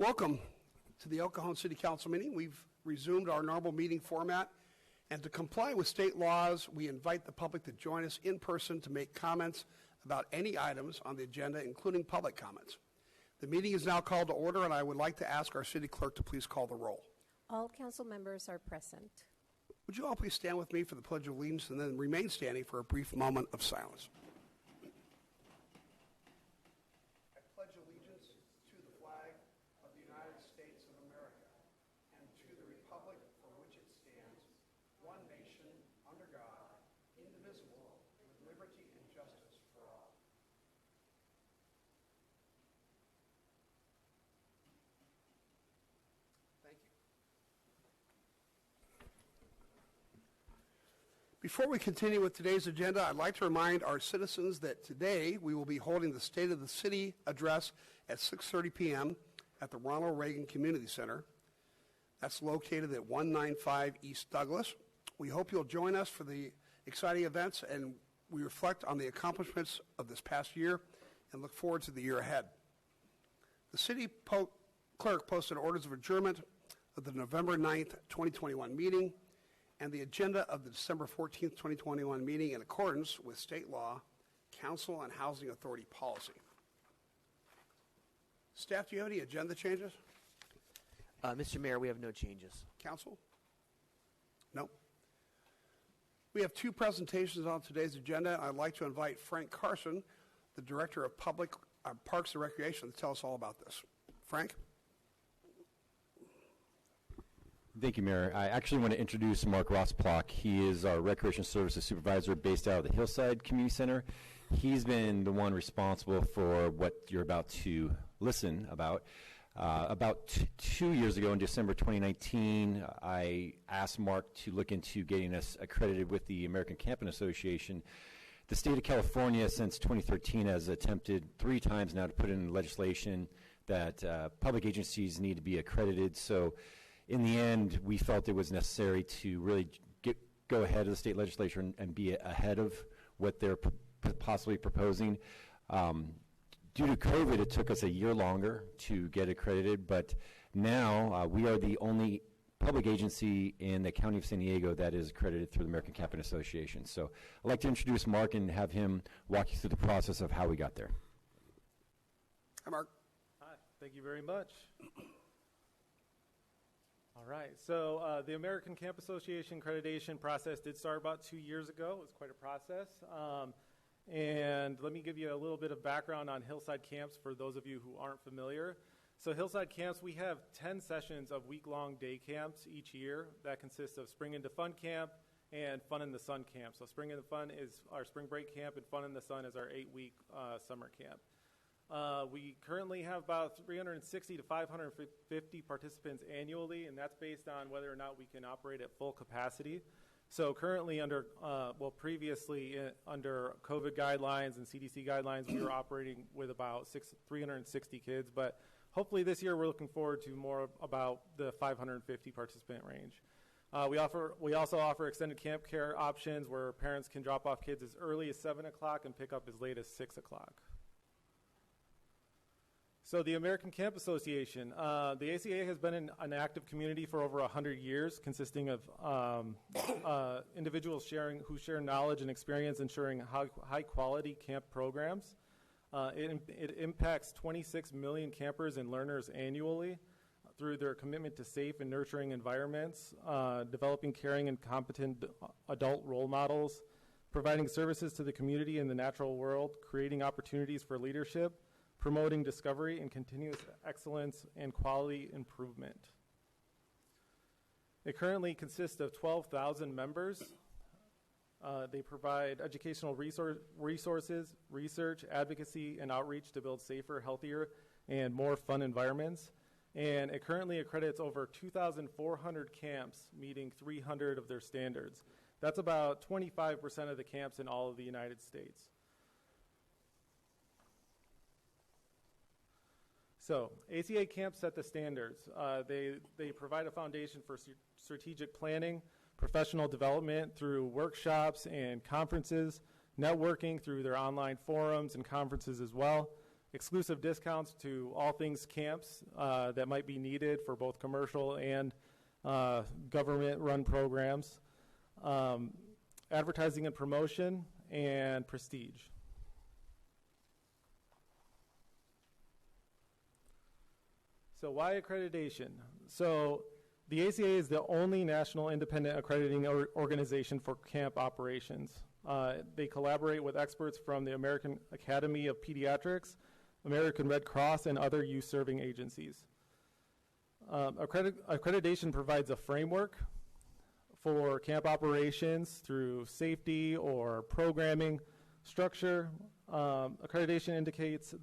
Welcome to the El Cajon City Council meeting. We've resumed our normal meeting format, and to comply with state laws, we invite the public to join us in person to make comments about any items on the agenda, including public comments. The meeting is now called to order, and I would like to ask our city clerk to please call the roll. All council members are present. Would you all please stand with me for the Pledge of Allegiance and then remain standing for a brief moment of silence. I pledge allegiance to the flag of the United States of America and to the republic for which it stands, one nation, under God, indivisible, with liberty and justice for all. Thank you. Before we continue with today's agenda, I'd like to remind our citizens that today we will be holding the State of the City address at 6:30 p.m. at the Ronald Reagan Community Center. That's located at 195 East Douglas. We hope you'll join us for the exciting events, and we reflect on the accomplishments of this past year and look forward to the year ahead. The city clerk posted orders of adjournment of the November 9th, 2021 meeting and the agenda of the December 14th, 2021 meeting in accordance with state law, council, and housing authority policy. Staff, do you have any agenda changes? Mr. Mayor, we have no changes. Council? No. We have two presentations on today's agenda. I'd like to invite Frank Carson, the Director of Parks and Recreation, to tell us all about this. Frank? Thank you, Mayor. I actually want to introduce Mark Rossplock. He is our Recreation Services Supervisor based out of the Hillside Community Center. He's been the one responsible for what you're about to listen about. About 2 years ago, in December 2019, I asked Mark to look into getting us accredited with the American Camping Association. The state of California, since 2013, has attempted 3 times now to put in legislation that public agencies need to be accredited. So in the end, we felt it was necessary to really go ahead of the state legislature and be ahead of what they're possibly proposing. Due to COVID, it took us a year longer to get accredited, but now we are the only public agency in the County of San Diego that is accredited through the American Camping Association. So I'd like to introduce Mark and have him walk you through the process of how we got there. Hi, Mark. Hi, thank you very much. All right, so the American Camp Association accreditation process did start about 2 years ago. It was quite a process. And let me give you a little bit of background on Hillside Camps for those of you who aren't familiar. So Hillside Camps, we have 10 sessions of week-long day camps each year that consists of Spring into Fun Camp and Fun in the Sun Camp. So Spring into Fun is our spring break camp, and Fun in the Sun is our 8-week summer camp. We currently have about 360 to 550 participants annually, and that's based on whether or not we can operate at full capacity. So currently previously under COVID guidelines and CDC guidelines, we were operating with about 360 kids, but hopefully this year we're looking forward to more about the 550 participant range. We also offer extended camp care options where parents can drop off kids as early as 7 o'clock and pick up as late as 6 o'clock. So the American Camp Association, the ACA has been an active community for over 100 years, consisting of individuals who share knowledge and experience ensuring high-quality camp programs. It impacts 26 million campers and learners annually through their commitment to safe and nurturing environments, developing caring and competent adult role models, providing services to the community and the natural world, creating opportunities for leadership, promoting discovery and continuous excellence and quality improvement. It currently consists of 12,000 members. They provide educational resources, research, advocacy, and outreach to build safer, healthier, and more fun environments. And it currently accredits over 2,400 camps, meeting 300 of their standards. That's about 25% of the camps in all of the United States. So ACA camps set the standards. They provide a foundation for strategic planning, professional development through workshops and conferences, networking through their online forums and conferences as well, exclusive discounts to all things camps that might be needed for both commercial and government-run programs, advertising and promotion, and prestige. So why accreditation? So the ACA is the only national independent accrediting organization for camp operations. They collaborate with experts from the American Academy of Pediatrics, American Red Cross, and other youth-serving agencies. Accreditation provides a framework for camp operations through safety or programming structure. Accreditation indicates to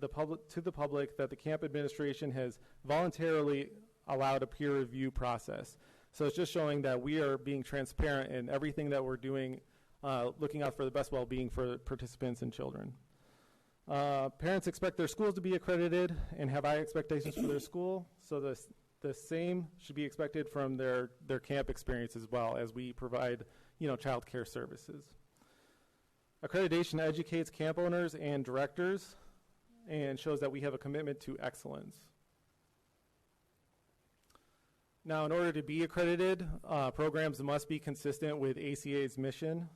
the public that the camp administration has voluntarily allowed a peer review process. So it's just showing that we are being transparent in everything that we're doing, looking out for the best well-being for participants and children. Parents expect their schools to be accredited and have high expectations for their school, so the same should be expected from their camp experience as well, as we provide, child care services. Accreditation educates camp owners and directors and shows that we have a commitment to excellence. Now, in order to be accredited, programs must be consistent with ACA's mission,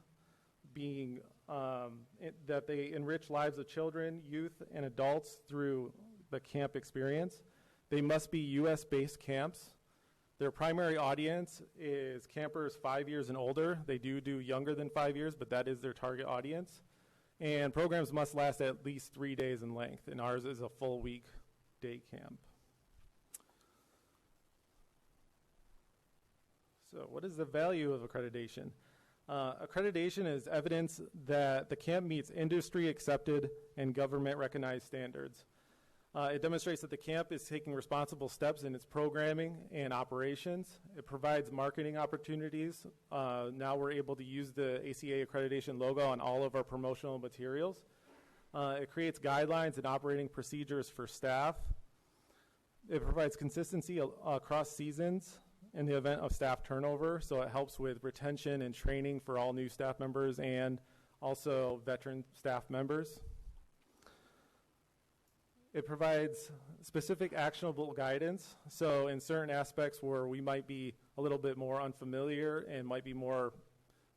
being that they enrich lives of children, youth, and adults through the camp experience. They must be U.S.-based camps. Their primary audience is campers 5 years and older. They do younger than 5 years, but that is their target audience. And programs must last at least 3 days in length, and ours is a full week day camp. So what is the value of accreditation? Accreditation is evidence that the camp meets industry-accepted and government-recognized standards. It demonstrates that the camp is taking responsible steps in its programming and operations. It provides marketing opportunities. Now we're able to use the ACA accreditation logo on all of our promotional materials. It creates guidelines and operating procedures for staff. It provides consistency across seasons in the event of staff turnover, so it helps with retention and training for all new staff members and also veteran staff members. It provides specific actionable guidance, so in certain aspects where we might be a little bit more unfamiliar and might be more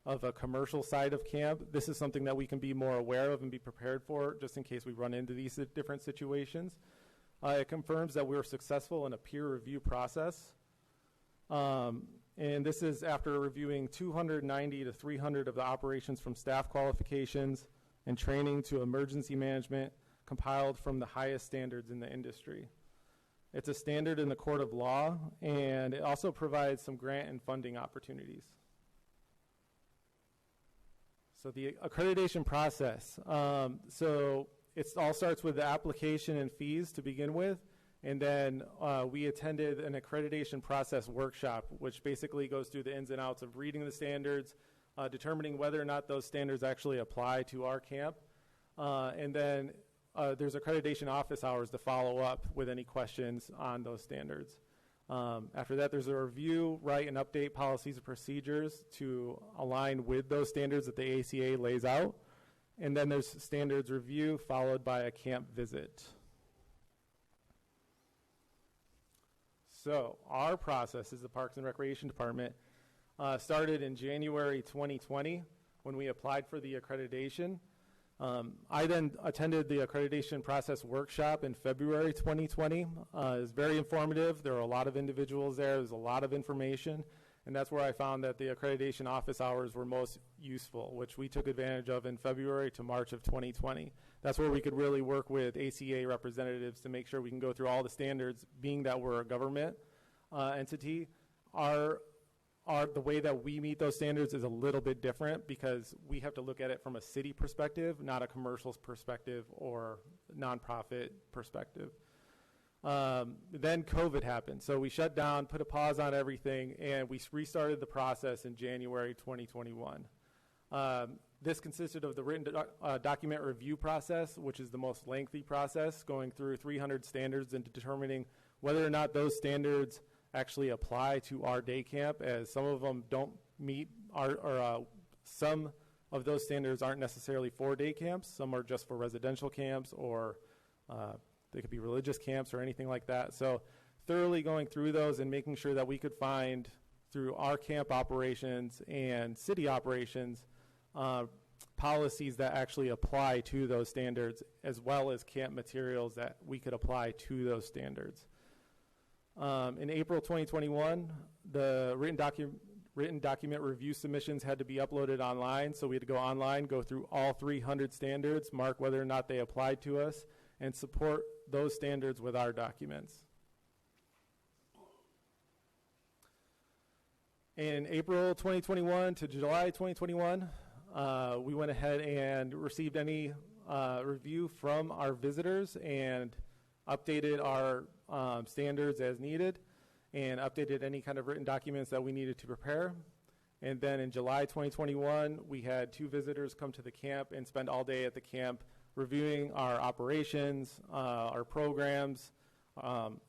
of a commercial side of camp, this is something that we can be more aware of and be prepared for just in case we run into these different situations. It confirms that we were successful in a peer review process. And this is after reviewing 290 to 300 of the operations from staff qualifications and training to emergency management compiled from the highest standards in the industry. It's a standard in the court of law, and it also provides some grant and funding opportunities. So the accreditation process. So it all starts with the application and fees to begin with. And then we attended an accreditation process workshop, which basically goes through the ins and outs of reading the standards, determining whether or not those standards actually apply to our camp. And then there's accreditation office hours to follow up with any questions on those standards. After that, there's a review, write, and update policies and procedures to align with those standards that the ACA lays out. And then there's standards review followed by a camp visit. So our process as the Parks and Recreation Department started in January 2020 when we applied for the accreditation. I then attended the accreditation process workshop in February 2020. It was very informative. There were a lot of individuals there. There's a lot of information. And that's where I found that the accreditation office hours were most useful, which we took advantage of in February to March of 2020. That's where we could really work with ACA representatives to make sure we can go through all the standards, being that we're a government entity. The way that we meet those standards is a little bit different because we have to look at it from a city perspective, not a commercial perspective or nonprofit perspective. Then COVID happened. So we shut down, put a pause on everything, and we restarted the process in January 2021. This consisted of the written document review process, which is the most lengthy process, going through 300 standards and determining whether or not those standards actually apply to our day camp, as some of them don't meet some of those standards aren't necessarily for day camps. Some are just for residential camps or They could be religious camps or anything like that. So thoroughly going through those and making sure that we could find through our camp operations and city operations policies that actually apply to those standards, as well as camp materials that we could apply to those standards. In April 2021, the written document review submissions had to be uploaded online, so we had to go online, go through all 300 standards, mark whether or not they applied to us, and support those standards with our documents. In April 2021 to July 2021, we went ahead and received any review from our visitors and updated our standards as needed and updated any kind of written documents that we needed to prepare. And then in July 2021, we had 2 visitors come to the camp and spend all day at the camp reviewing our operations, our programs,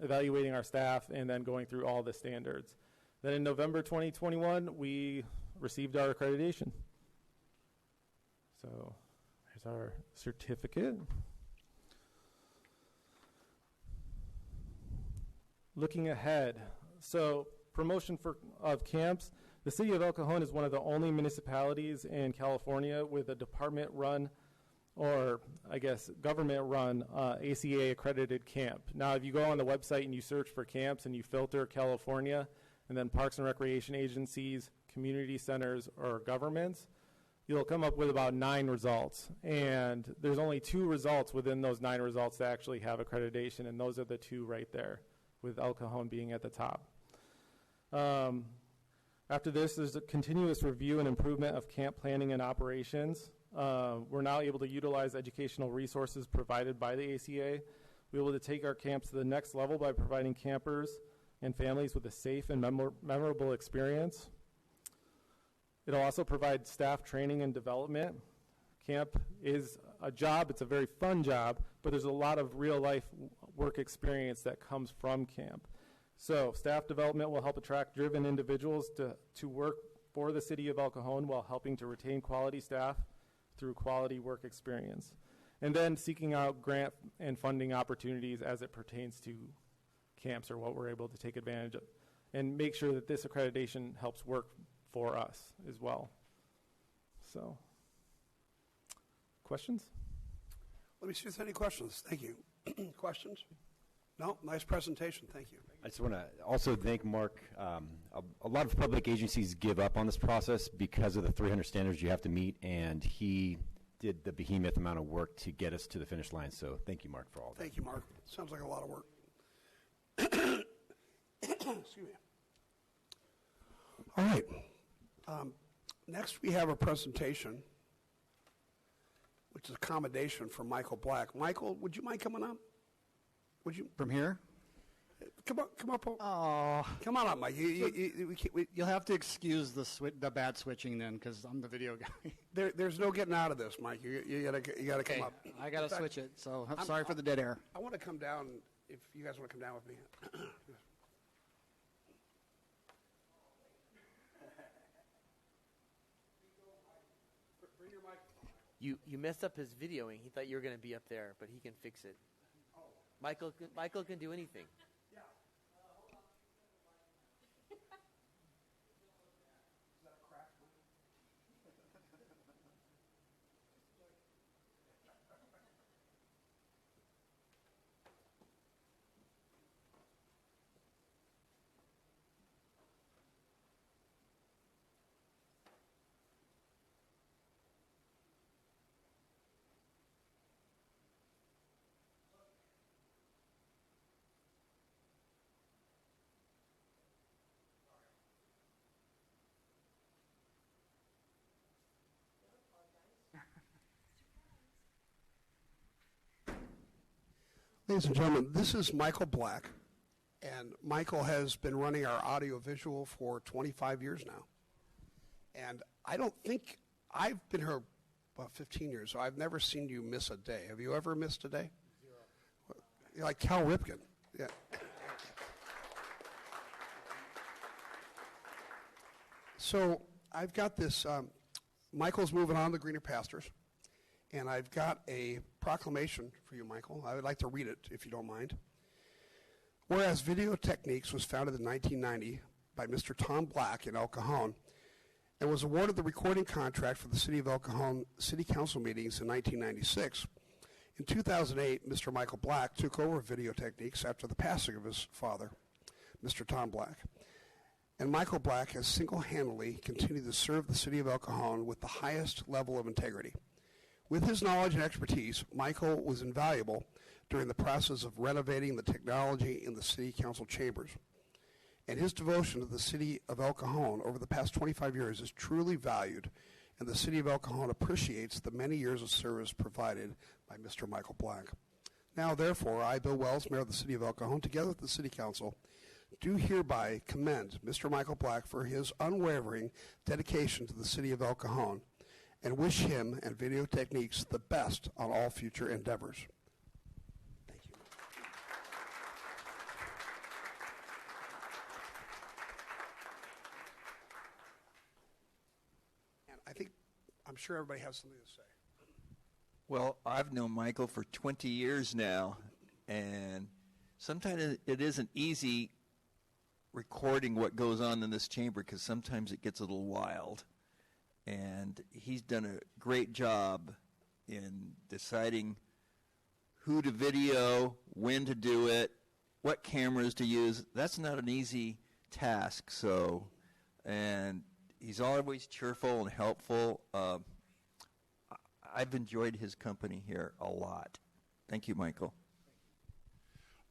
evaluating our staff, and then going through all the standards. Then in November 2021, we received our accreditation. So here's our certificate. Looking ahead, so promotion of camps. The city of El Cajon is one of the only municipalities in California with a department-run, or I guess government-run ACA accredited camp. Now, if you go on the website and you search for camps and you filter California, and then parks and recreation agencies, community centers, or governments, you'll come up with about 9 results. And there's only 2 results within those 9 results that actually have accreditation, and those are the 2 right there, with El Cajon being at the top. After this, there's a continuous review and improvement of camp planning and operations. We're now able to utilize educational resources provided by the ACA. We're able to take our camps to the next level by providing campers and families with a safe and memorable experience. It'll also provide staff training and development. Camp is a job, it's a very fun job, but there's a lot of real life work experience that comes from camp. So staff development will help attract driven individuals to work for the city of El Cajon while helping to retain quality staff through quality work experience. And then seeking out grant and funding opportunities as it pertains to camps, or what we're able to take advantage of, and make sure that this accreditation helps work for us as well. So, questions? Let me see if there's any questions. Thank you. Questions? No? Nice presentation. Thank you. I just want to also thank Mark. A lot of public agencies give up on this process because of the 300 standards you have to meet, and he did the behemoth amount of work to get us to the finish line. So thank you, Mark, for all that. Thank you, Mark. Sounds like a lot of work. Excuse me. All right. Next, we have a presentation, which is accommodation for Michael Black. Michael, would you mind coming up? Would you? From here? Come up. Oh, Come on up, Mike. you'll have to excuse the bad switching then, because I'm the video guy. There's no getting out of this, Mike. You gotta come up. I gotta switch it. So I'm sorry for the dead air. I want to come down. If you guys want to come down with me. Bring your mic. You messed up his videoing. He thought you were going to be up there, but he can fix it. Michael can do anything. Ladies and gentlemen, this is Michael Black, and Michael has been running our audiovisual for 25 years now. And I don't think, I've been here about 15 years, so I've never seen you miss a day. Have you ever missed a day? 0. You're like Cal Ripken. Yeah. So I've got this, Michael's moving on to greener pastures, and I've got a proclamation for you, Michael. I would like to read it, if you don't mind. Whereas Video Techniques was founded in 1990 by Mr. Tom Black in El Cajon and was awarded the recording contract for the City of El Cajon City Council meetings in 1996, in 2008, Mr. Michael Black took over Video Techniques after the passing of his father, Mr. Tom Black. And Michael Black has single-handedly continued to serve the City of El Cajon with the highest level of integrity. With his knowledge and expertise, Michael was invaluable during the process of renovating the technology in the City Council chambers. And his devotion to the City of El Cajon over the past 25 years is truly valued, and the City of El Cajon appreciates the many years of service provided by Mr. Michael Black. Now, therefore, I, Bill Wells, Mayor of the City of El Cajon, together with the City Council, do hereby commend Mr. Michael Black for his unwavering dedication to the City of El Cajon and wish him and Video Techniques the best on all future endeavors. Thank you. And I'm sure everybody has something to say. Well, I've known Michael for 20 years now, and sometimes it isn't easy recording what goes on in this chamber because sometimes it gets a little wild. And he's done a great job in deciding who to video, when to do it, what cameras to use. That's not an easy task. And he's always cheerful and helpful. I've enjoyed his company here a lot. Thank you, Michael.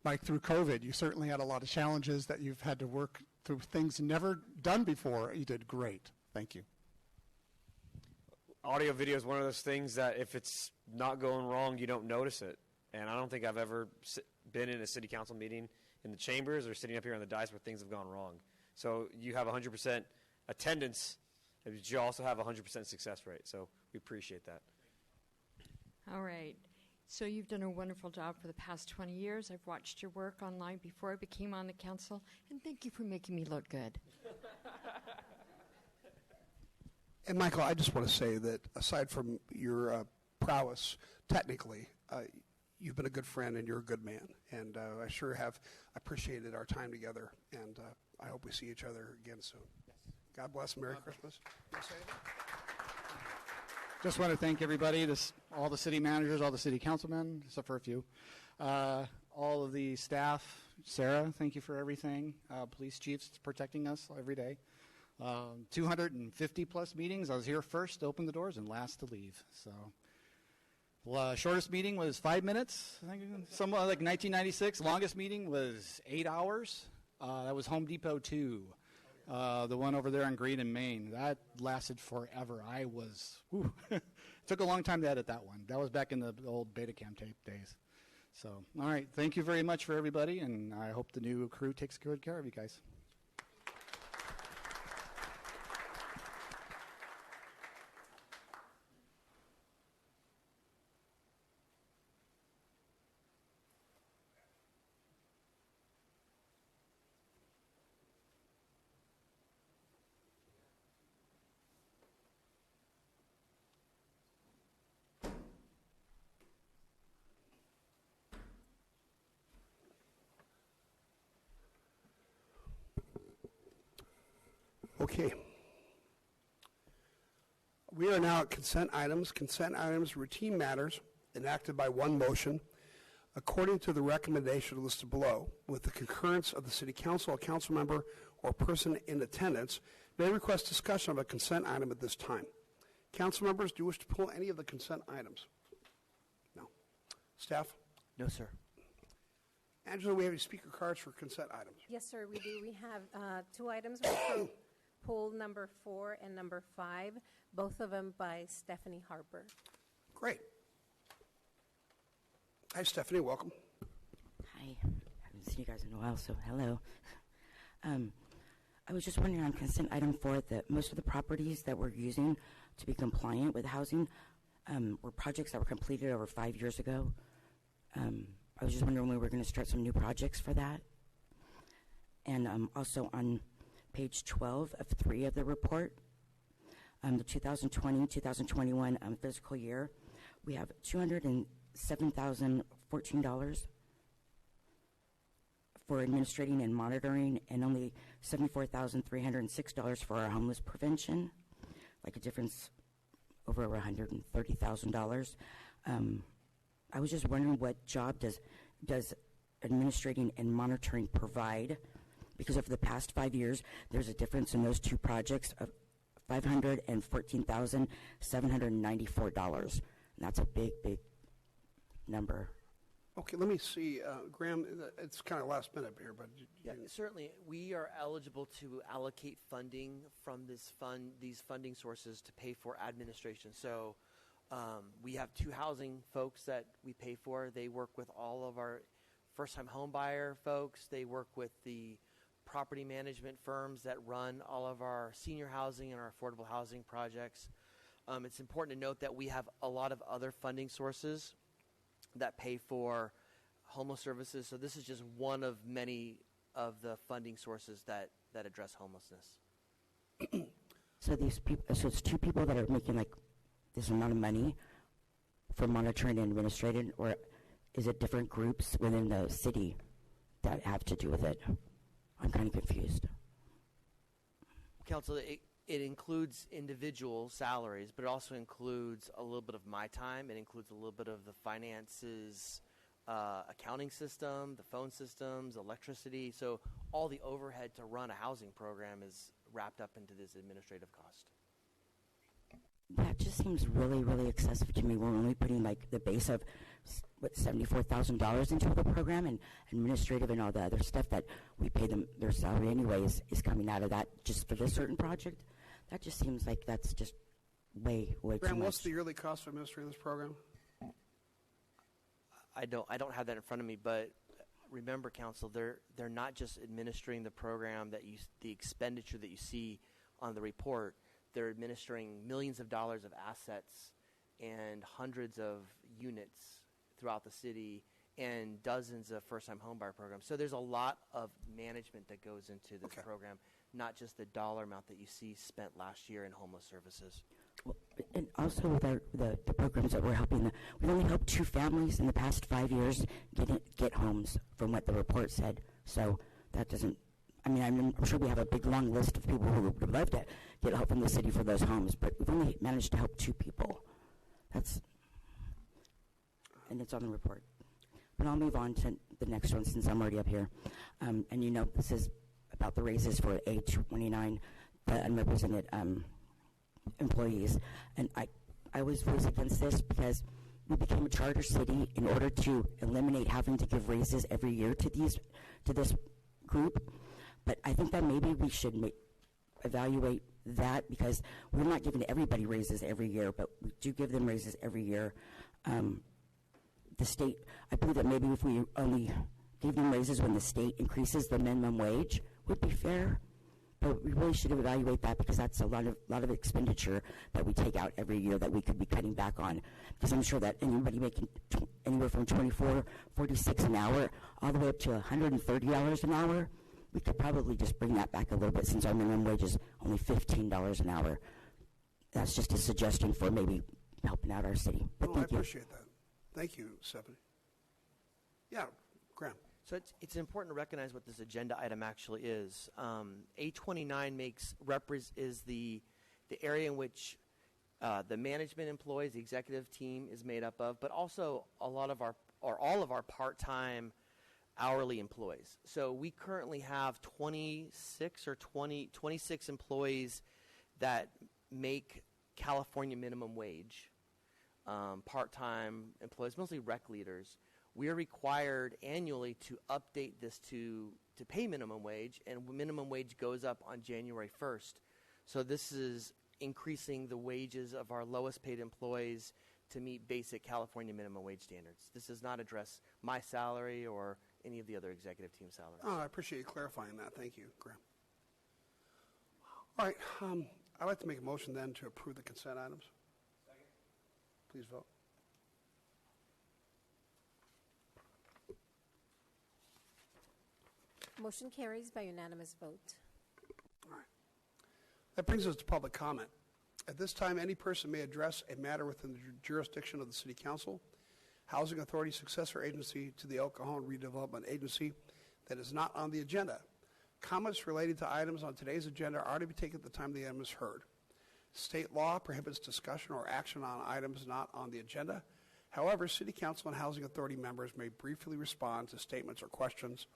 Mike, through COVID, you certainly had a lot of challenges that you've had to work through, things never done before. You did great. Thank you. Audio video is one of those things that if it's not going wrong, you don't notice it. And I don't think I've ever been in a city council meeting in the chambers or sitting up here on the dais where things have gone wrong. So you have 100% attendance, but you also have 100% success rate. So we appreciate that. All right. So you've done a wonderful job for the past 20 years. I've watched your work online before I became on the council, and thank you for making me look good. And Michael, I just want to say that aside from your prowess technically, you've been a good friend and you're a good man. And I sure have appreciated our time together, and I hope we see each other again soon. Yes. God bless. Merry Christmas. You say anything? Just want to thank everybody, all the city managers, all the city councilmen, except for a few, all of the staff. Sarah, thank you for everything. Police chiefs protecting us every day. 250 plus meetings. I was here first to open the doors and last to leave. So, shortest meeting was 5 minutes. I think somewhat like 1996. Longest meeting was 8 hours. That was Home Depot 2. The one over there on Green and Main. That lasted forever. It took a long time to edit that one. That was back in the old Betacam tape days. So, all right. Thank you very much for everybody, and I hope the new crew takes good care of you guys. Okay. We are now at consent items. Consent items, routine matters enacted by one motion according to the recommendation listed below. With the concurrence of the City Council, a council member or person in attendance may request discussion of a consent item at this time. Council members, do you wish to pull any of the consent items? No. Staff? No, sir. Angela, we have any speaker cards for consent items? Yes, sir, we do. We have two items. We pull number 4 and number 5, both of them by Stephanie Harper. Great. Hi, Stephanie. Welcome. Hi. I haven't seen you guys in a while, so hello. I was just wondering on consent item 4 that most of the properties that we're using to be compliant with housing were projects that were completed over 5 years ago. I was just wondering when we were going to start some new projects for that. And also on page 12 of 3 of the report, the 2020-2021 fiscal year, we have $7,014 for administrating and monitoring, and only $74,306 for our homeless prevention, like a difference over $130,000. I was just wondering what job does administrating and monitoring provide, because over the past 5 years, there's a difference in those two projects of $514,794. And that's a big, big number. Okay, let me see. Graham, it's kind of last minute here, but Yeah, certainly. We are eligible to allocate funding from these funding sources to pay for administration. So we have two housing folks that we pay for. They work with all of our first-time home buyer folks. They work with the property management firms that run all of our senior housing and our affordable housing projects. It's important to note that we have a lot of other funding sources that pay for homeless services. So this is just one of many of the funding sources that address homelessness. So these people, so it's two people that are making like this amount of money for monitoring and administrating, or is it different groups within the city that have to do with it? I'm kind of confused. Council, it includes individual salaries, but it also includes a little bit of my time. It includes a little bit of the finances, accounting system, the phone systems, electricity. So all the overhead to run a housing program is wrapped up into this administrative cost. That just seems really, really excessive to me. We're only putting like the base of $74,000 into the program, and administrative and all the other stuff that we pay them their salary anyways is coming out of that just for this certain project. That just seems like that's just way too much. Graham, what's the yearly cost of administrating this program? I don't have that in front of me, but remember, Council, they're not just administering the program the expenditure that you see on the report. They're administering millions of dollars of assets and hundreds of units throughout the city and dozens of first-time homebuyer programs. So there's a lot of management that goes into this program, not just the dollar amount that you see spent last year in homeless services. Well, and also with the programs that we're helping, we've only helped 2 families in the past 5 years get homes, from what the report said. So that doesn't, I mean, I'm sure we have a big long list of people who would love to get help from the city for those homes, but we've only managed to help 2 people. And it's on the report. But I'll move on to the next one since I'm already up here. And you know, this is about the raises for A29, the unrepresented employees. And I was voiced against this because we became a charter city in order to eliminate having to give raises every year to this group. But I think that maybe we should evaluate that, because we're not giving everybody raises every year, but we do give them raises every year. The state, I believe that maybe if we only gave them raises when the state increases the minimum wage would be fair. But we really should evaluate that, because that's a lot of expenditure that we take out every year that we could be cutting back on. Because I'm sure that anybody making anywhere from $24.46 an hour all the way up to $130 an hour, we could probably just bring that back a little bit, since our minimum wage is only $15 an hour. That's just a suggestion for maybe helping out our city. But I appreciate that. Thank you, Stephanie. Yeah, Graham. So it's important to recognize what this agenda item actually is. A29 is the area in which the management employees, the executive team is made up of, but also all of our part-time hourly employees. So we currently have 26 employees that make California minimum wage, part-time employees, mostly rec leaders. We are required annually to update this to pay minimum wage, and minimum wage goes up on January 1st. So this is increasing the wages of our lowest paid employees to meet basic California minimum wage standards. This does not address my salary or any of the other executive team salaries. Oh, I appreciate you clarifying that. Thank you, Graham. All right, I'd like to make a motion then to approve the consent items. Second. Please vote. Motion carries by unanimous vote. All right. That brings us to public comment. At this time, any person may address a matter within the jurisdiction of the City Council. Housing Authority successor agency to the El Cajon Redevelopment Agency that is not on the agenda. Comments related to items on today's agenda are to be taken at the time the item is heard. State law prohibits discussion or action on items not on the agenda. However, City Council and Housing Authority members may briefly respond to statements or questions,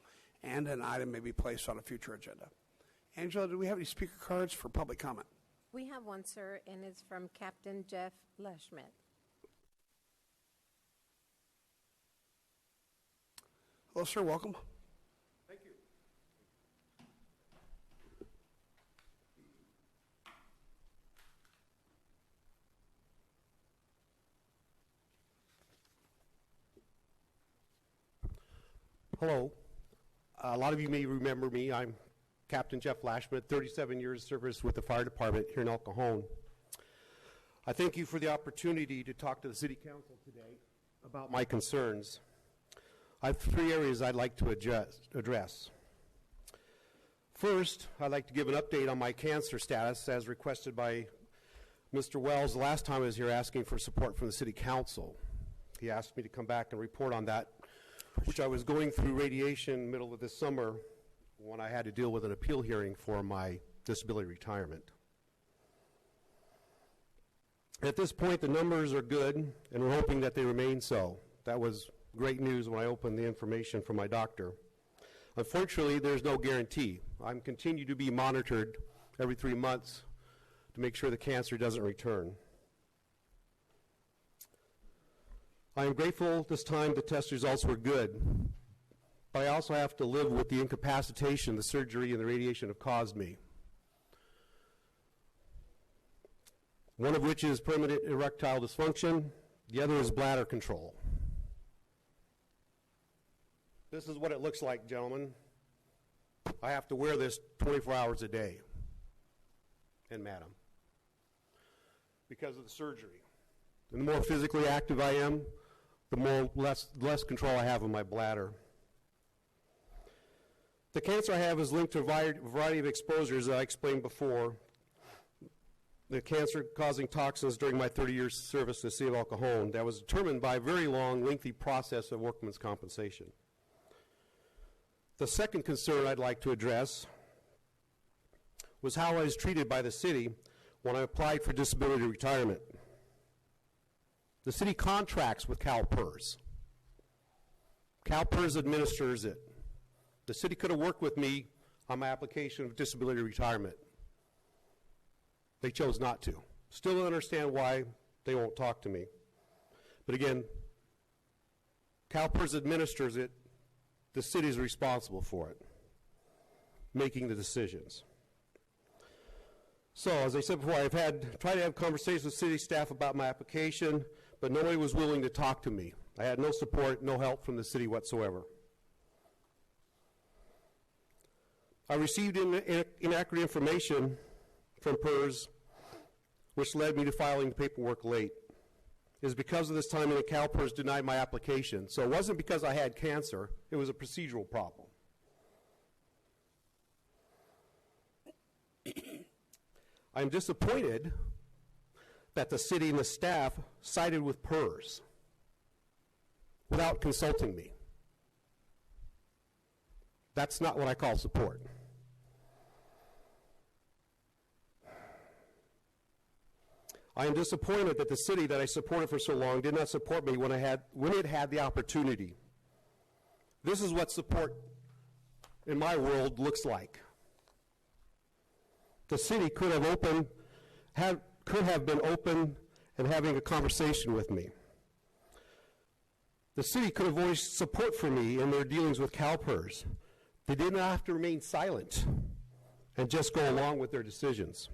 and an item may be placed on a future agenda. Angela, do we have any speaker cards for public comment? We have one, sir, and it's from Captain Jeff Leschmidt. Hello, sir. Welcome. Thank you. Hello. A lot of you may remember me. I'm Captain Jeff Lashman, 37 years of service with the fire department here in El Cajon. I thank you for the opportunity to talk to the City Council today about my concerns. I have 3 areas I'd like to address. First, I'd like to give an update on my cancer status as requested by Mr. Wells the last time I was here asking for support from the City Council. He asked me to come back and report on that, which I was going through radiation middle of this summer when I had to deal with an appeal hearing for my disability retirement. At this point, the numbers are good, and we're hoping that they remain so. That was great news when I opened the information from my doctor. Unfortunately, there's no guarantee. I'm continue to be monitored every 3 months to make sure the cancer doesn't return. I am grateful this time the test results were good, but I also have to live with the incapacitation the surgery and the radiation have caused me. One of which is permanent erectile dysfunction, the other is bladder control. This is what it looks like, gentlemen. I have to wear this 24 hours a day, and madam, because of the surgery. And the more physically active I am, the less control I have of my bladder. The cancer I have is linked to a variety of exposures that I explained before. The cancer causing toxins during my 30 years service in the city of El Cajon that was determined by a very long, lengthy process of workman's compensation. The second concern I'd like to address was how I was treated by the city when I applied for disability retirement. The city contracts with CalPERS. CalPERS administers it. The city could have worked with me on my application of disability retirement. They chose not to. Still don't understand why they won't talk to me. But again, CalPERS administers it. The city is responsible for it, making the decisions. So, as I said before, I've tried to have conversations with city staff about my application, but nobody was willing to talk to me. I had no support, no help from the city whatsoever. I received inaccurate information from PERS, which led me to filing the paperwork late. It was because of this timing that CalPERS denied my application. So it wasn't because I had cancer, it was a procedural problem. I'm disappointed that the city and the staff sided with PERS without consulting me. That's not what I call support. I am disappointed that the city that I supported for so long did not support me when it had the opportunity. This is what support in my world looks like. The city could have been open and having a conversation with me. The city could have voiced support for me in their dealings with CalPERS. They did not have to remain silent and just go along with their decisions.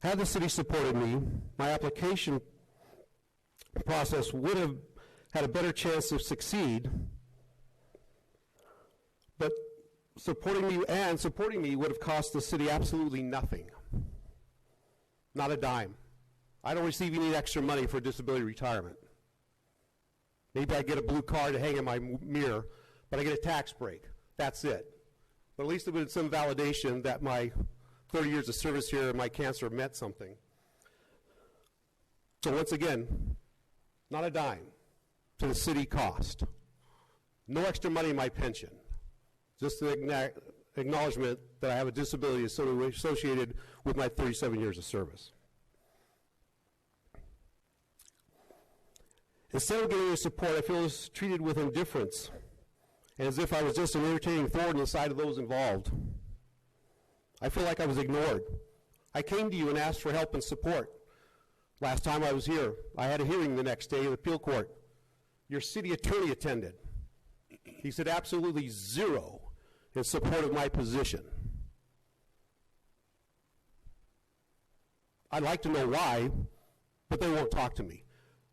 Had the city supported me, my application process would have had a better chance to succeed, but supporting me would have cost the city absolutely nothing. Not a dime. I don't receive any extra money for disability retirement. Maybe I get a blue card to hang in my mirror, but I get a tax break. That's it. But at least there was some validation that my 30 years of service here and my cancer meant something. So once again, Not a dime to the city cost. No extra money in my pension. Just the acknowledgement that I have a disability associated with my 37 years of service. Instead of getting any support, I feel I was treated with indifference, as if I was just an entertaining thorn in the side of those involved. I feel like I was ignored. I came to you and asked for help and support. Last time I was here, I had a hearing the next day in the appeal court. Your city attorney attended. He said absolutely zero in support of my position. I'd like to know why, but they won't talk to me.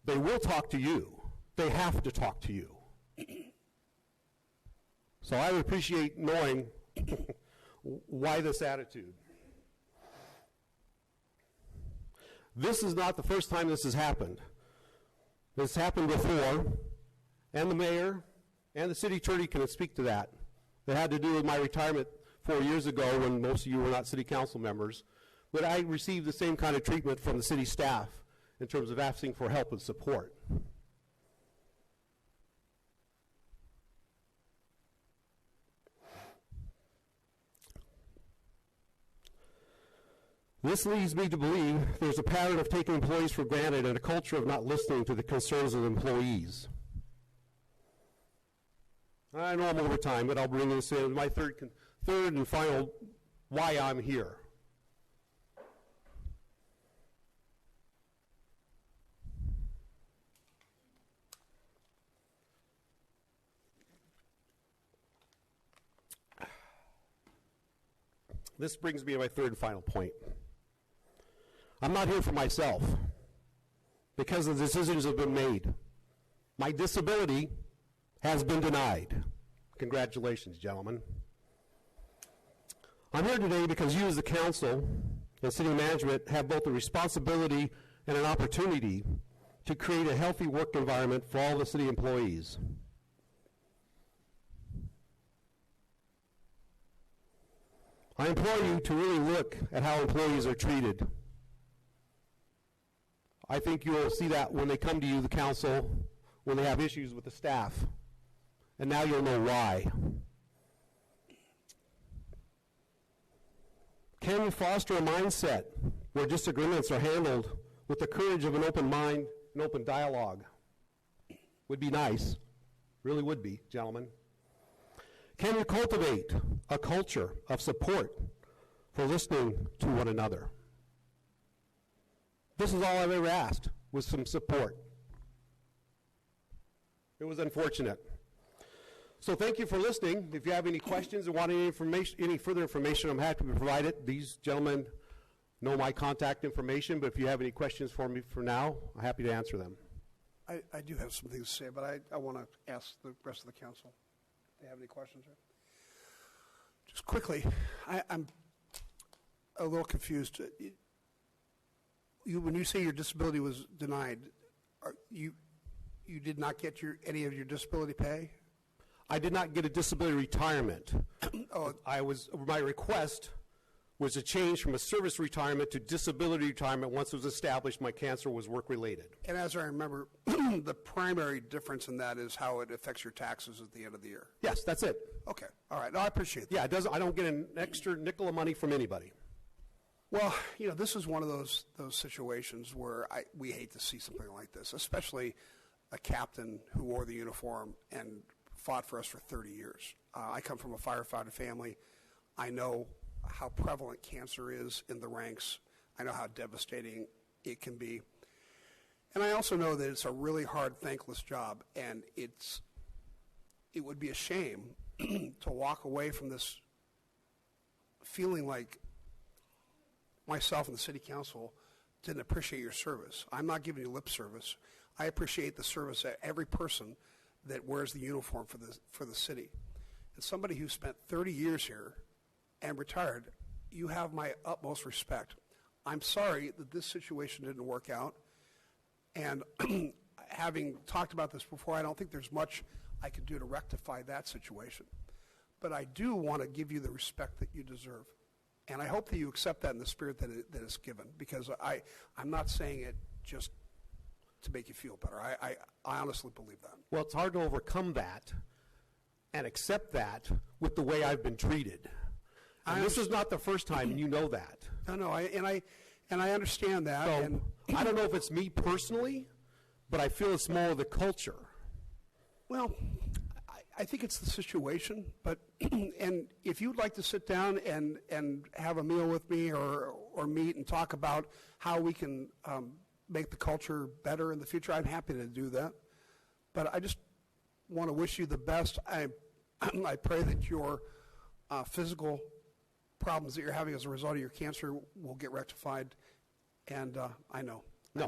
They will talk to you. They have to talk to you. So I would appreciate knowing why this attitude. This is not the first time this has happened. This happened before, and the mayor and the city attorney can speak to that. That had to do with my retirement 4 years ago when most of you were not city council members. But I received the same kind of treatment from the city staff in terms of asking for help and support. This leads me to believe there's a pattern of taking employees for granted and a culture of not listening to the concerns of employees. I know I'm over time, but I'll bring this in. My third and final why I'm here. This brings me to my third and final point. I'm not here for myself because the decisions have been made. My disability has been denied. Congratulations, gentlemen. I'm here today because you as the council and city management have both a responsibility and an opportunity to create a healthy work environment for all the city employees. I implore you to really look at how employees are treated. I think you will see that when they come to you, the council, when they have issues with the staff. And now you'll know why. Can we foster a mindset where disagreements are handled with the courage of an open mind and open dialogue? Would be nice. Really would be, gentlemen. Can we cultivate a culture of support for listening to one another? This is all I've ever asked, was some support. It was unfortunate. So thank you for listening. If you have any questions or want any further information, I'm happy to provide it. These gentlemen know my contact information, but if you have any questions for me for now, I'm happy to answer them. I do have some things to say, but I want to ask the rest of the council if they have any questions. Just quickly, I'm a little confused. When you say your disability was denied, you did not get any of your disability pay? I did not get a disability retirement. My request was a change from a service retirement to disability retirement. Once it was established my cancer was work-related. And as I remember, the primary difference in that is how it affects your taxes at the end of the year. Yes, that's it. Okay, all right. No, I appreciate that. Yeah, it doesn't. I don't get an extra nickel of money from anybody. Well, this is one of those situations where we hate to see something like this, especially a captain who wore the uniform and fought for us for 30 years. I come from a firefighter family. I know how prevalent cancer is in the ranks. I know how devastating it can be. And I also know that it's a really hard, thankless job, and it would be a shame to walk away from this feeling like myself and the city council didn't appreciate your service. I'm not giving you lip service. I appreciate the service of every person that wears the uniform for the city. And somebody who spent 30 years here and retired, you have my utmost respect. I'm sorry that this situation didn't work out. And having talked about this before, I don't think there's much I can do to rectify that situation. But I do want to give you the respect that you deserve. And I hope that you accept that in the spirit that is given, because I'm not saying it just to make you feel better. I honestly believe that. Well, it's hard to overcome that and accept that with the way I've been treated. And this is not the first time, and you know that. No, and I understand that. So And I don't know if it's me personally, but I feel it's more of the culture. well, I think it's the situation, but and if you'd like to sit down and have a meal with me or meet and talk about how we can make the culture better in the future, I'm happy to do that. But I just want to wish you the best. I pray that your physical problems that you're having as a result of your cancer will get rectified. And I know. I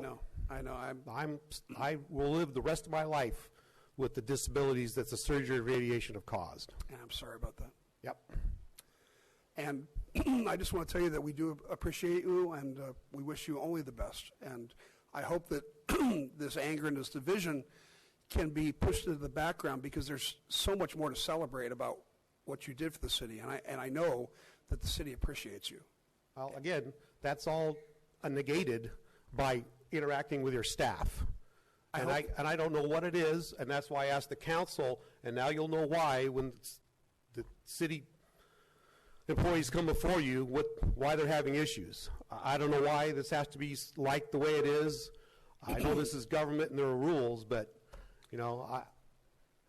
will live the rest of my life with the disabilities that the surgery and radiation have caused. And I'm sorry about that. Yep. And I just want to tell you that we do appreciate you, and we wish you only the best. And I hope that this anger and this division can be pushed into the background, because there's so much more to celebrate about what you did for the city. And I know that the city appreciates you. Well, again, that's all negated by interacting with your staff. And I don't know what it is, and that's why I asked the council, and now you'll know why when the city employees come before you, why they're having issues. I don't know why this has to be like the way it is. I know this is government and there are rules, but, you know,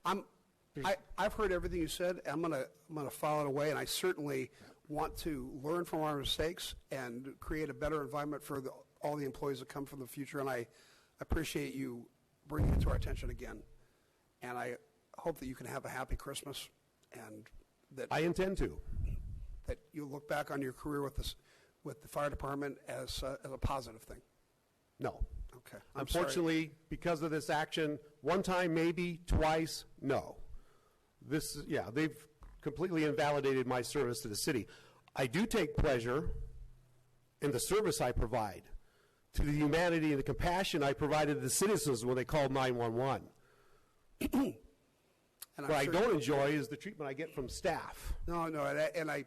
I've heard everything you said. I'm gonna file it away, and I certainly want to learn from our mistakes and create a better environment for all the employees that come from the future. And I appreciate you bringing it to our attention again. And I hope that you can have a happy Christmas, and that I intend to. That you look back on your career with the fire department as a positive thing. No. Okay. Unfortunately, because of this action, one time maybe, twice, no. They've completely invalidated my service to the city. I do take pleasure in the service I provide, to the humanity and the compassion I provided to the citizens when they called 911. What I don't enjoy is the treatment I get from staff. No, and I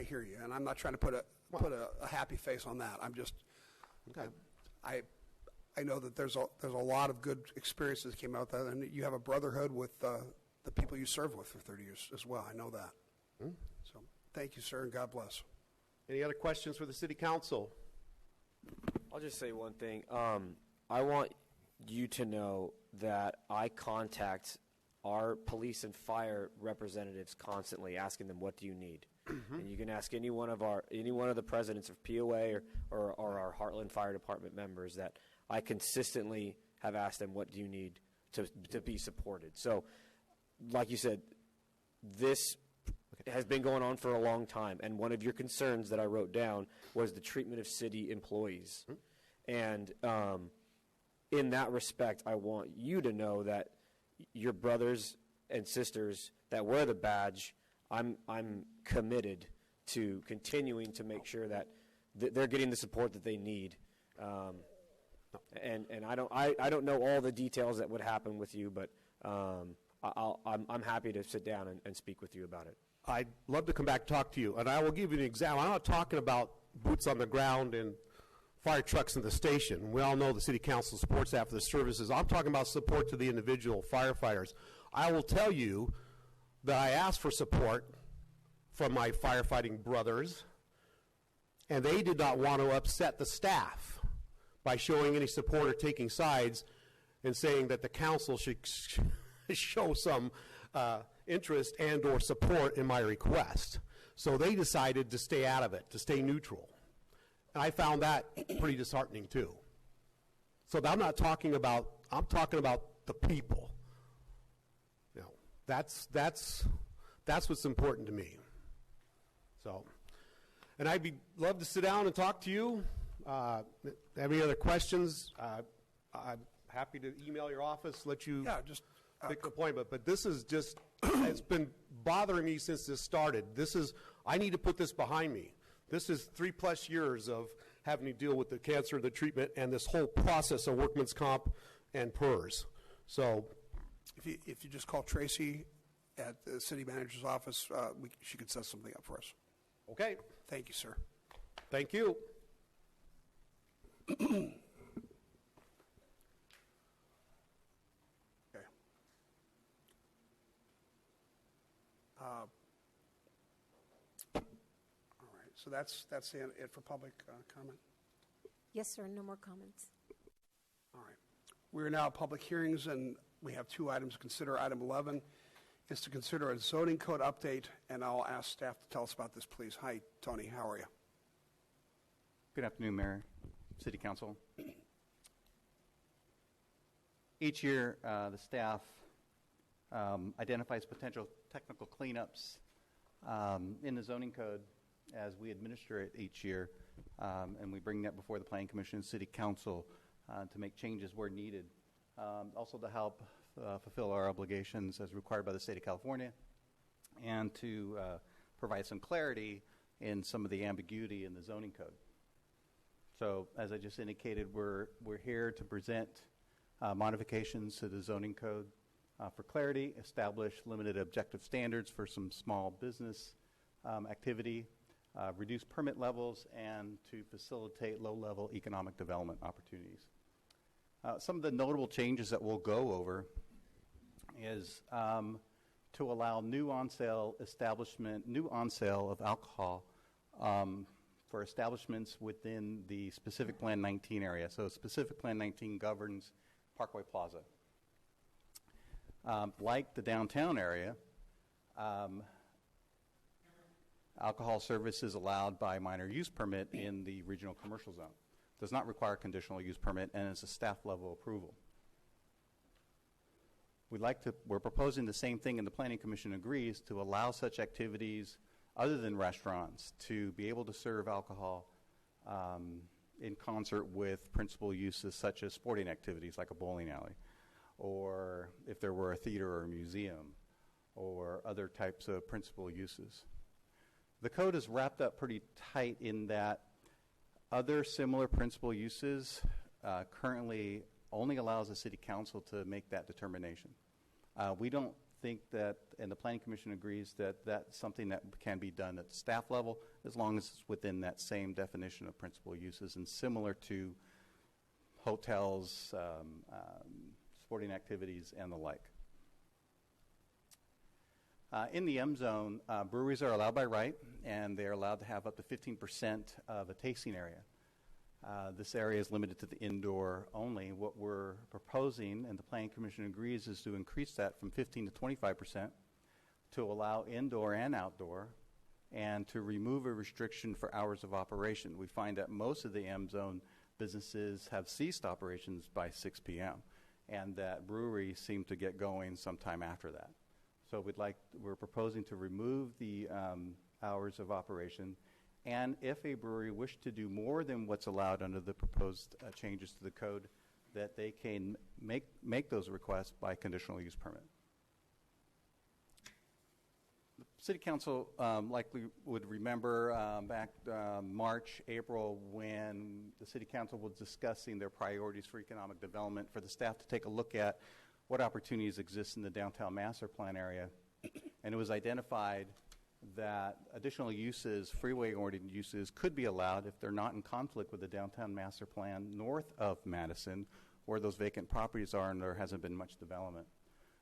hear you, and I'm not trying to put a happy face on that. I'm just, Okay. I know that there's a lot of good experiences that came out of that, and you have a brotherhood with the people you served with for 30 years as well. I know that. So thank you, sir, and God bless. Any other questions for the city council? I'll just say one thing. I want you to know that I contact our police and fire representatives constantly, asking them, what do you need? And you can ask any one of the presidents of POA or our Heartland Fire Department members that I consistently have asked them, what do you need to be supported? So, like you said, this has been going on for a long time, and one of your concerns that I wrote down was the treatment of city employees. And in that respect, I want you to know that your brothers and sisters that wear the badge, I'm committed to continuing to make sure that they're getting the support that they need. And I don't know all the details that would happen with you, but I'm happy to sit down and speak with you about it. I'd love to come back and talk to you, and I will give you an example. I'm not talking about boots on the ground and fire trucks in the station. We all know the city council supports that for the services. I'm talking about support to the individual firefighters. I will tell you that I asked for support from my firefighting brothers, and they did not want to upset the staff by showing any support or taking sides and saying that the council should show some interest and or support in my request. So they decided to stay out of it, to stay neutral. And I found that pretty disheartening too. So I'm talking about the people. You know, that's what's important to me. So, and I'd love to sit down and talk to you. Have any other questions? I'm happy to email your office, let you pick an appointment. But this is just, it's been bothering me since this started. I need to put this behind me. This is 3+ years of having to deal with the cancer, the treatment, and this whole process of workman's comp and PERS. So, if you just call Tracy at the city manager's office, she could set something up for us. Okay. Thank you, sir. Thank you. So that's it for public comment. Yes, sir, no more comments. All right. We are now at public hearings, and we have 2 items to consider. Item 11 is to consider a zoning code update, and I'll ask staff to tell us about this, please. Hi, Tony. How are you? Good afternoon, Mayor, City Council. Each year, the staff identifies potential technical cleanups in the zoning code as we administer it each year, and we bring that before the Planning Commission and City Council to make changes where needed. Also to help fulfill our obligations as required by the State of California, and to provide some clarity in some of the ambiguity in the zoning code. So, as I just indicated, we're here to present modifications to the zoning code for clarity, establish limited objective standards for some small business activity, reduce permit levels, and to facilitate low-level economic development opportunities. Some of the notable changes that we'll go over is to allow new on-sale of alcohol for establishments within the Specific Plan 19 area. So Specific Plan 19 governs Parkway Plaza. Like the downtown area, alcohol service is allowed by minor use permit in the regional commercial zone. Does not require conditional use permit, and is a staff level approval. We're proposing the same thing, and the Planning Commission agrees, to allow such activities other than restaurants to be able to serve alcohol in concert with principal uses such as sporting activities like a bowling alley, or if there were a theater or a museum, or other types of principal uses. The code is wrapped up pretty tight in that other similar principal uses currently only allows the City Council to make that determination. We don't think that, and the Planning Commission agrees, that that's something that can be done at the staff level as long as it's within that same definition of principal uses and similar to hotels, sporting activities, and the like. In the M zone, breweries are allowed by right, and they are allowed to have up to 15% of a tasting area. This area is limited to the indoor only. What we're proposing, and the Planning Commission agrees, is to increase that from 15 to 25% to allow indoor and outdoor, and to remove a restriction for hours of operation. We find that most of the M zone businesses have ceased operations by 6 p.m., and that breweries seem to get going sometime after that. So we're proposing to remove the hours of operation, and if a brewery wished to do more than what's allowed under the proposed changes to the code, that they can make those requests by conditional use permit. The City Council likely would remember back March, April, when the City Council was discussing their priorities for economic development, for the staff to take a look at what opportunities exist in the downtown master plan area. And it was identified that additional uses, freeway-oriented uses, could be allowed if they're not in conflict with the downtown master plan north of Madison, where those vacant properties are and there hasn't been much development.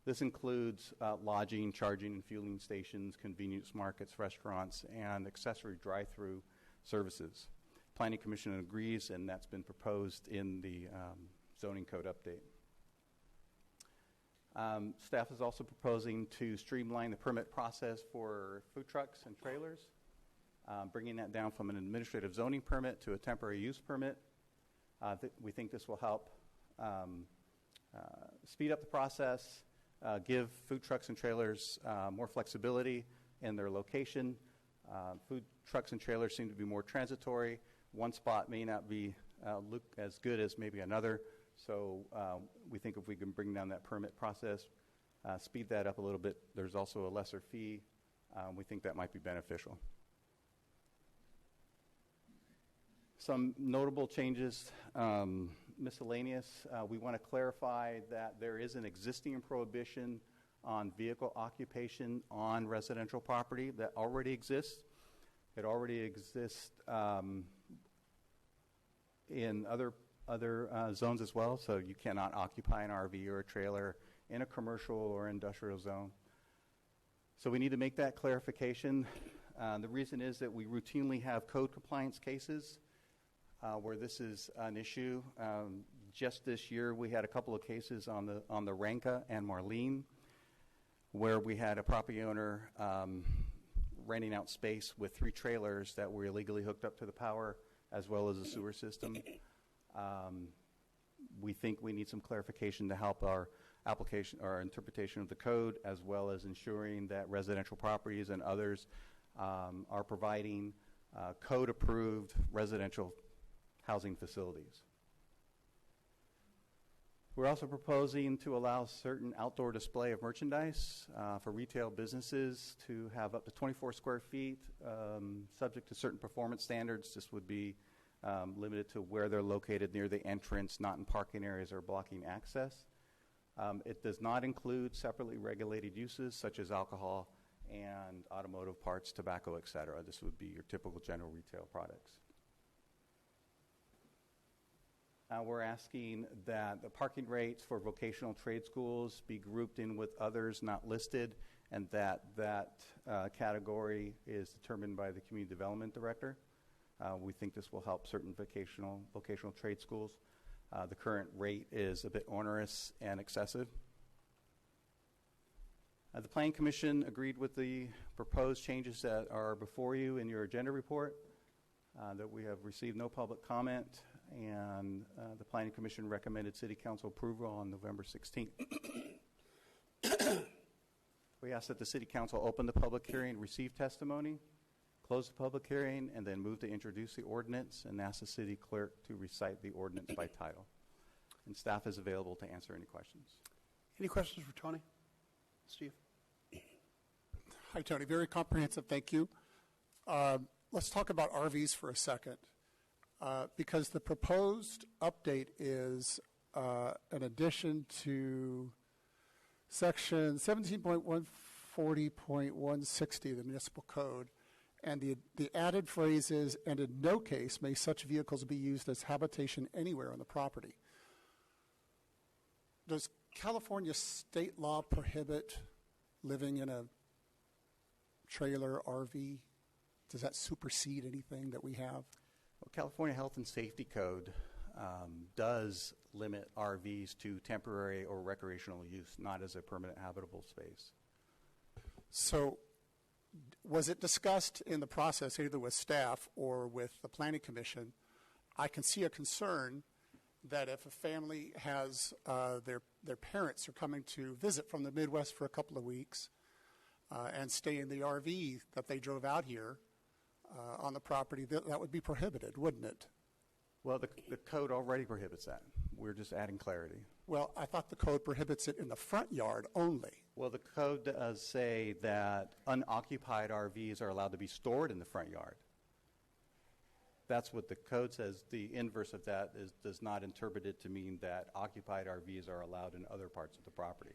This includes lodging, charging, and fueling stations, convenience markets, restaurants, and accessory drive-through services. Planning Commission agrees, and that's been proposed in the zoning code update. Staff is also proposing to streamline the permit process for food trucks and trailers, bringing that down from an administrative zoning permit to a temporary use permit. We think this will help speed up the process, give food trucks and trailers more flexibility in their location. Food trucks and trailers seem to be more transitory. One spot may not be look as good as maybe another. So we think if we can bring down that permit process, speed that up a little bit, there's also a lesser fee. We think that might be beneficial. Some notable changes, miscellaneous. We want to clarify that there is an existing prohibition on vehicle occupation on residential property that already exists. It already exists in other zones as well, so you cannot occupy an RV or a trailer in a commercial or industrial zone. So we need to make that clarification. The reason is that we routinely have code compliance cases where this is an issue. Just this year, we had a couple of cases on the Ranka and Marlene, where we had a property owner renting out space with 3 trailers that were illegally hooked up to the power as well as a sewer system. We think we need some clarification to help our application or interpretation of the code, as well as ensuring that residential properties and others are providing code-approved residential housing facilities. We're also proposing to allow certain outdoor display of merchandise for retail businesses to have up to 24 square feet, subject to certain performance standards. This would be limited to where they're located near the entrance, not in parking areas or blocking access. It does not include separately regulated uses such as alcohol and automotive parts, tobacco, etc. This would be your typical general retail products. We're asking that the parking rates for vocational trade schools be grouped in with others not listed, and that category is determined by the Community Development Director. We think this will help certain vocational trade schools. The current rate is a bit onerous and excessive. The Planning Commission agreed with the proposed changes that are before you in your agenda report, that we have received no public comment, and the Planning Commission recommended City Council approval on November 16th. We ask that the City Council open the public hearing, receive testimony, close the public hearing, and then move to introduce the ordinance, and ask the City Clerk to recite the ordinance by title. And staff is available to answer any questions. Any questions for Tony? Steve? Hi, Tony. Very comprehensive. Thank you. Let's talk about RVs for a second, because the proposed update is an addition to Section 17.140.160 of the Municipal Code, and the added phrase is, and in no case may such vehicles be used as habitation anywhere on the property. Does California state law prohibit living in a trailer, RV? Does that supersede anything that we have? Well, California Health and Safety Code does limit RVs to temporary or recreational use, not as a permanent habitable space. So was it discussed in the process either with staff or with the Planning Commission? I can see a concern that if a family has their parents are coming to visit from the Midwest for a couple of weeks and stay in the RV that they drove out here on the property, that would be prohibited, wouldn't it? Well, the code already prohibits that. We're just adding clarity. Well, I thought the code prohibits it in the front yard only. Well, the code does say that unoccupied RVs are allowed to be stored in the front yard. That's what the code says. The inverse of that does not interpret it to mean that occupied RVs are allowed in other parts of the property.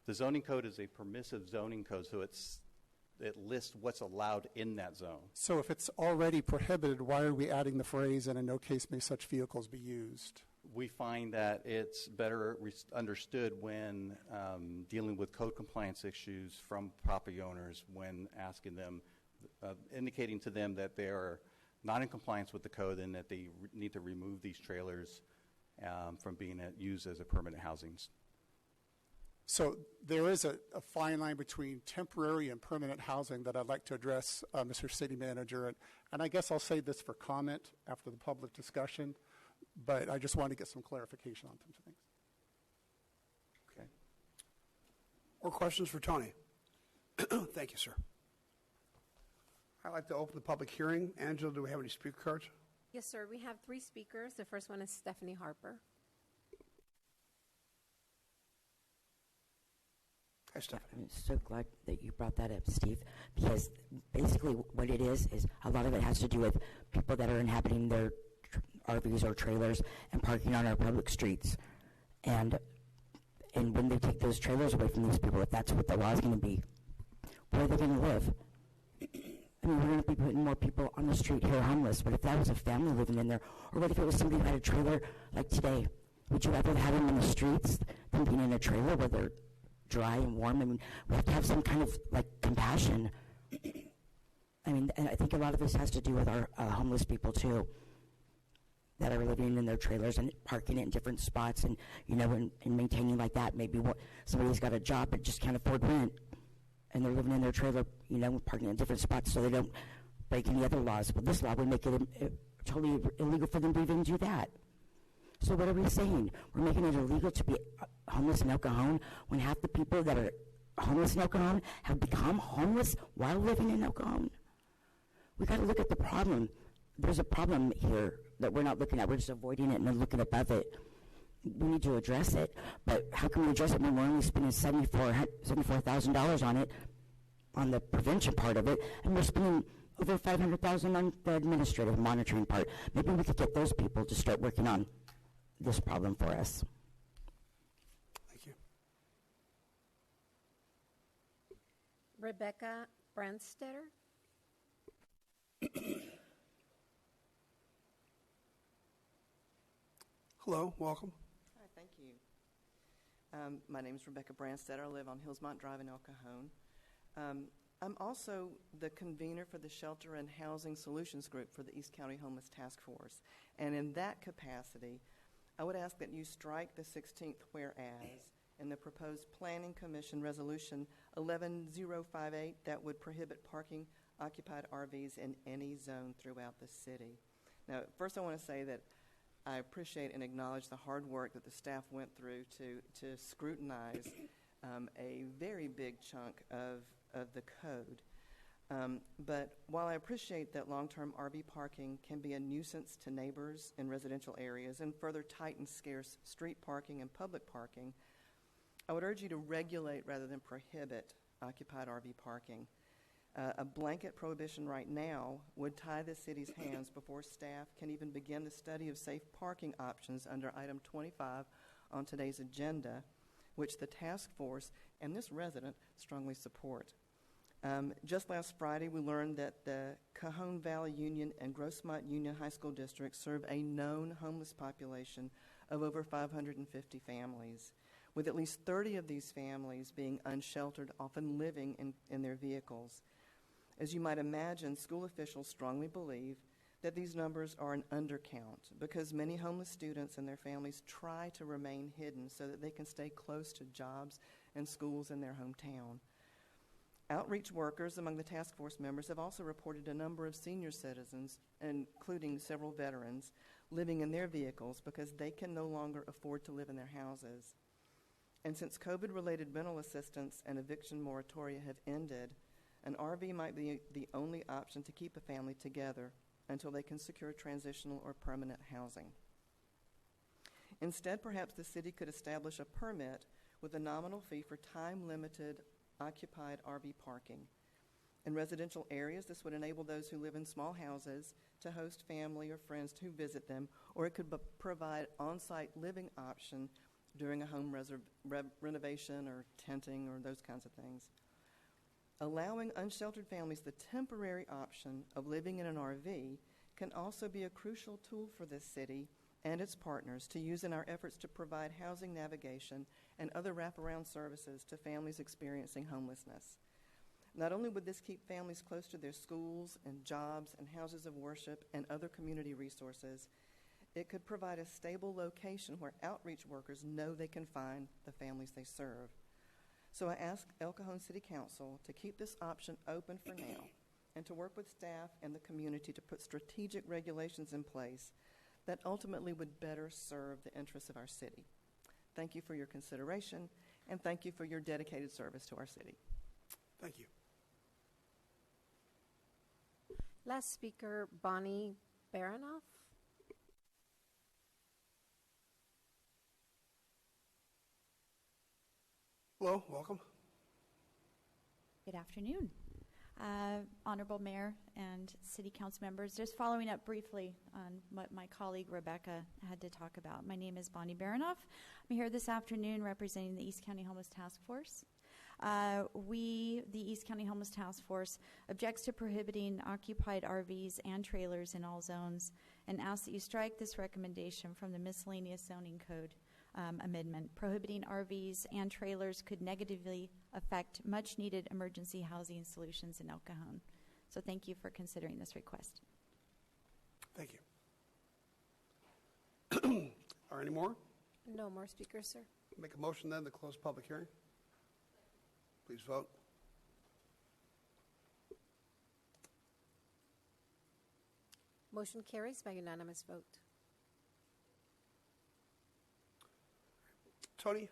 The zoning code is a permissive zoning code, so it lists what's allowed in that zone. So if it's already prohibited, why are we adding the phrase, and in no case may such vehicles be used? We find that it's better understood when dealing with code compliance issues from property owners, when asking them, indicating to them that they are not in compliance with the code and that they need to remove these trailers from being used as a permanent housing. So there is a fine line between temporary and permanent housing that I'd like to address, Mr. City Manager. And I guess I'll save this for comment after the public discussion, but I just want to get some clarification on some things. Okay. More questions for Tony? Thank you, sir. I'd like to open the public hearing. Angela, do we have any speaker cards? Yes, sir. We have 3 speakers. The first one is Stephanie Harper. Hi, Stephanie. I'm so glad that you brought that up, Steve, because basically what it is a lot of it has to do with people that are inhabiting their RVs or trailers and parking on our public streets. And when they take those trailers away from these people, if that's what the law is going to be, where are they going to live? I mean, we're going to be putting more people on the street here homeless. What if that was a family living in there? Or what if it was somebody who had a trailer like today? Would you rather have them in the streets than being in a trailer where they're dry and warm? I mean, we have to have some kind of, compassion. I mean, and I think a lot of this has to do with our homeless people too, that are living in their trailers and parking it in different spots, and and maintaining like that. Maybe somebody's got a job but just can't afford rent, and they're living in their trailer, parking in different spots so they don't break any other laws. But this law would make it totally illegal for them to even do that. So what are we saying? We're making it illegal to be homeless in El Cajon when half the people that are homeless in El Cajon have become homeless while living in El Cajon. We got to look at the problem. There's a problem here that we're not looking at. We're just avoiding it and then looking above it. We need to address it, but how can we address it when we're only spending $74,000 on it, on the prevention part of it, and we're spending over $500,000 on the administrative monitoring part? Maybe we could get those people to start working on this problem for us. Thank you. Rebecca Brandstetter. Hello, welcome. Hi, thank you. My name is Rebecca Brandstetter. I live on Hillsmont Drive in El Cajon. I'm also the convener for the Shelter and Housing Solutions Group for the East County Homeless Task Force. And in that capacity, I would ask that you strike the 16th whereas in the proposed Planning Commission Resolution 11058 that would prohibit parking occupied RVs in any zone throughout the city. Now, first I want to say that I appreciate and acknowledge the hard work that the staff went through to scrutinize a very big chunk of the code. But while I appreciate that long-term RV parking can be a nuisance to neighbors in residential areas and further tighten scarce street parking and public parking, I would urge you to regulate rather than prohibit occupied RV parking. A blanket prohibition right now would tie the city's hands before staff can even begin the study of safe parking options under item 25 on today's agenda, which the task force and this resident strongly support. Just last Friday, we learned that the Cajon Valley Union and Grossmont Union High School districts serve a known homeless population of over 550 families, with at least 30 of these families being unsheltered, often living in their vehicles. As you might imagine, school officials strongly believe that these numbers are an undercount because many homeless students and their families try to remain hidden so that they can stay close to jobs and schools in their hometown. Outreach workers among the task force members have also reported a number of senior citizens, including several veterans, living in their vehicles because they can no longer afford to live in their houses. And since COVID-related rental assistance and eviction moratoria have ended, an RV might be the only option to keep a family together until they can secure transitional or permanent housing. Instead, perhaps the city could establish a permit with a nominal fee for time-limited occupied RV parking. In residential areas, this would enable those who live in small houses to host family or friends who visit them, or it could provide on-site living option during a home renovation or tenting or those kinds of things. Allowing unsheltered families the temporary option of living in an RV can also be a crucial tool for this city and its partners to use in our efforts to provide housing navigation and other wraparound services to families experiencing homelessness. Not only would this keep families close to their schools and jobs and houses of worship and other community resources, it could provide a stable location where outreach workers know they can find the families they serve. So I ask El Cajon City Council to keep this option open for now and to work with staff and the community to put strategic regulations in place that ultimately would better serve the interests of our city. Thank you for your consideration, and thank you for your dedicated service to our city. Thank you. Last speaker, Bonnie Baranoff. Hello, welcome. Good afternoon. Honorable Mayor and City Council members, just following up briefly on what my colleague Rebecca had to talk about. My name is Bonnie Baranoff. I'm here this afternoon representing the East County Homeless Task Force. We, the East County Homeless Task Force, objects to prohibiting occupied RVs and trailers in all zones and asks that you strike this recommendation from the Miscellaneous Zoning Code amendment. Prohibiting RVs and trailers could negatively affect much-needed emergency housing solutions in El Cajon. So thank you for considering this request. Thank you. Are any more? No more speakers, sir. Make a motion then to close public hearing. Please vote. Motion carries by unanimous vote. Tony?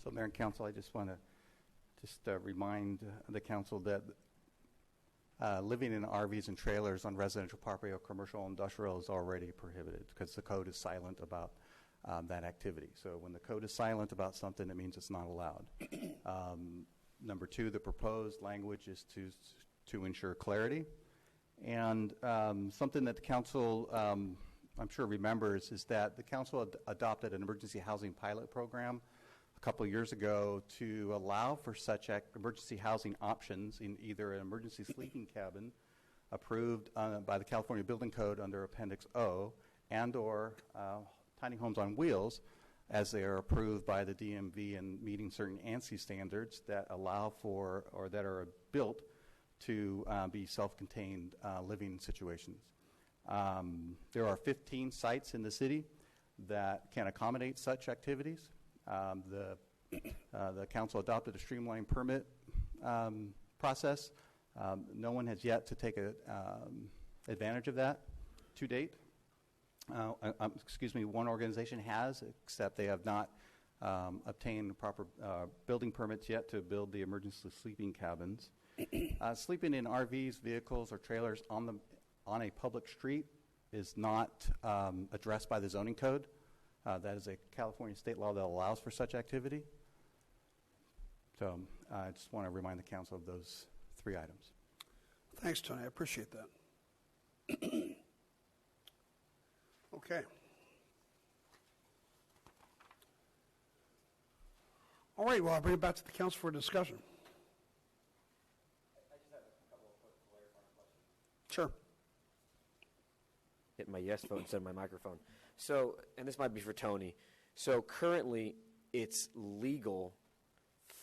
So, Mayor and Council, I just want to remind the council that living in RVs and trailers on residential property or commercial or industrial is already prohibited because the code is silent about that activity. So when the code is silent about something, it means it's not allowed. Number two, the proposed language is to ensure clarity. And something that the council, I'm sure remembers, is that the council adopted an emergency housing pilot program a couple of years ago to allow for such emergency housing options in either an emergency sleeping cabin approved by the California Building Code under Appendix O and or tiny homes on wheels as they are approved by the DMV and meeting certain ANSI standards that allow for or that are built to be self-contained living situations. There are 15 sites in the city that can accommodate such activities. The council adopted a streamlined permit process. No one has yet to take advantage of that to date. One organization has, except they have not obtained proper building permits yet to build the emergency sleeping cabins. Sleeping in RVs, vehicles, or trailers on a public street is not addressed by the zoning code. That is a California state law that allows for such activity. So I just want to remind the council of those 3 items. Thanks, Tony. I appreciate that. Okay. All right, well, I'll bring it back to the council for discussion. I just have a couple of quick clarifying questions. Sure. Hit my yes vote instead of my microphone. So, and this might be for Tony. So currently, it's legal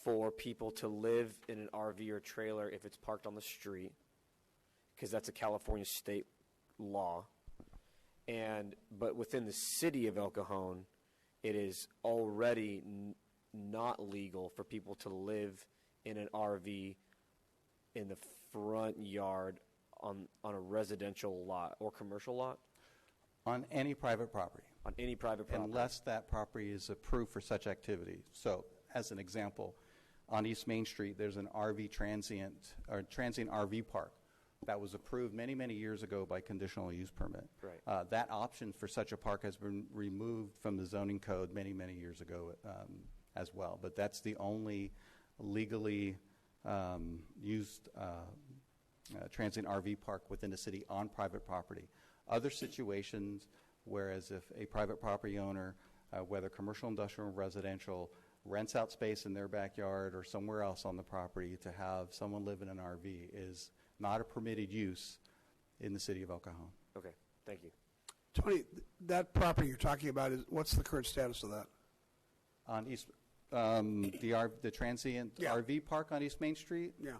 for people to live in an RV or trailer if it's parked on the street, because that's a California state law. But within the city of El Cajon, it is already not legal for people to live in an RV in the front yard on a residential lot or commercial lot? On any private property. On any private property. Unless that property is approved for such activity. So, as an example, on East Main Street, there's an transient RV park that was approved many, many years ago by conditional use permit. Right. That option for such a park has been removed from the zoning code many, many years ago as well. But that's the only legally used transient RV park within the city on private property. Other situations, whereas if a private property owner, whether commercial, industrial, or residential, rents out space in their backyard or somewhere else on the property to have someone live in an RV is not a permitted use in the city of El Cajon. Okay, thank you. Tony, that property you're talking about, what's the current status of that? On East, the transient RV park on East Main Street? Yeah.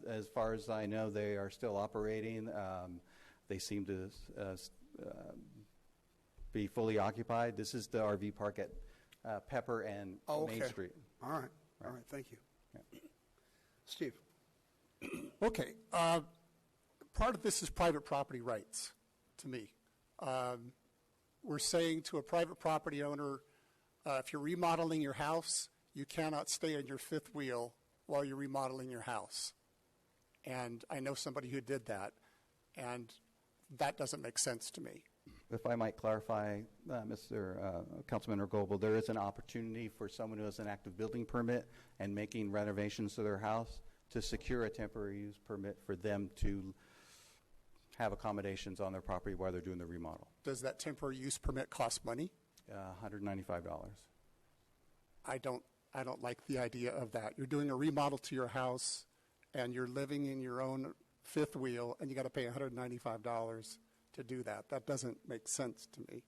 As far as I know, they are still operating. They seem to be fully occupied. This is the RV park at Pepper and Main Street. All right. All right. Thank you. Yeah. Steve. Okay. Part of this is private property rights to me. We're saying to a private property owner, if you're remodeling your house, you cannot stay on your fifth wheel while you're remodeling your house. And I know somebody who did that, and that doesn't make sense to me. If I might clarify, Mr. Councilman Goebel, there is an opportunity for someone who has an active building permit and making renovations to their house to secure a temporary use permit for them to have accommodations on their property while they're doing the remodel. Does that temporary use permit cost money? $195. I don't like the idea of that. You're doing a remodel to your house, and you're living in your own fifth wheel, and you got to pay $195 to do that. That doesn't make sense to me.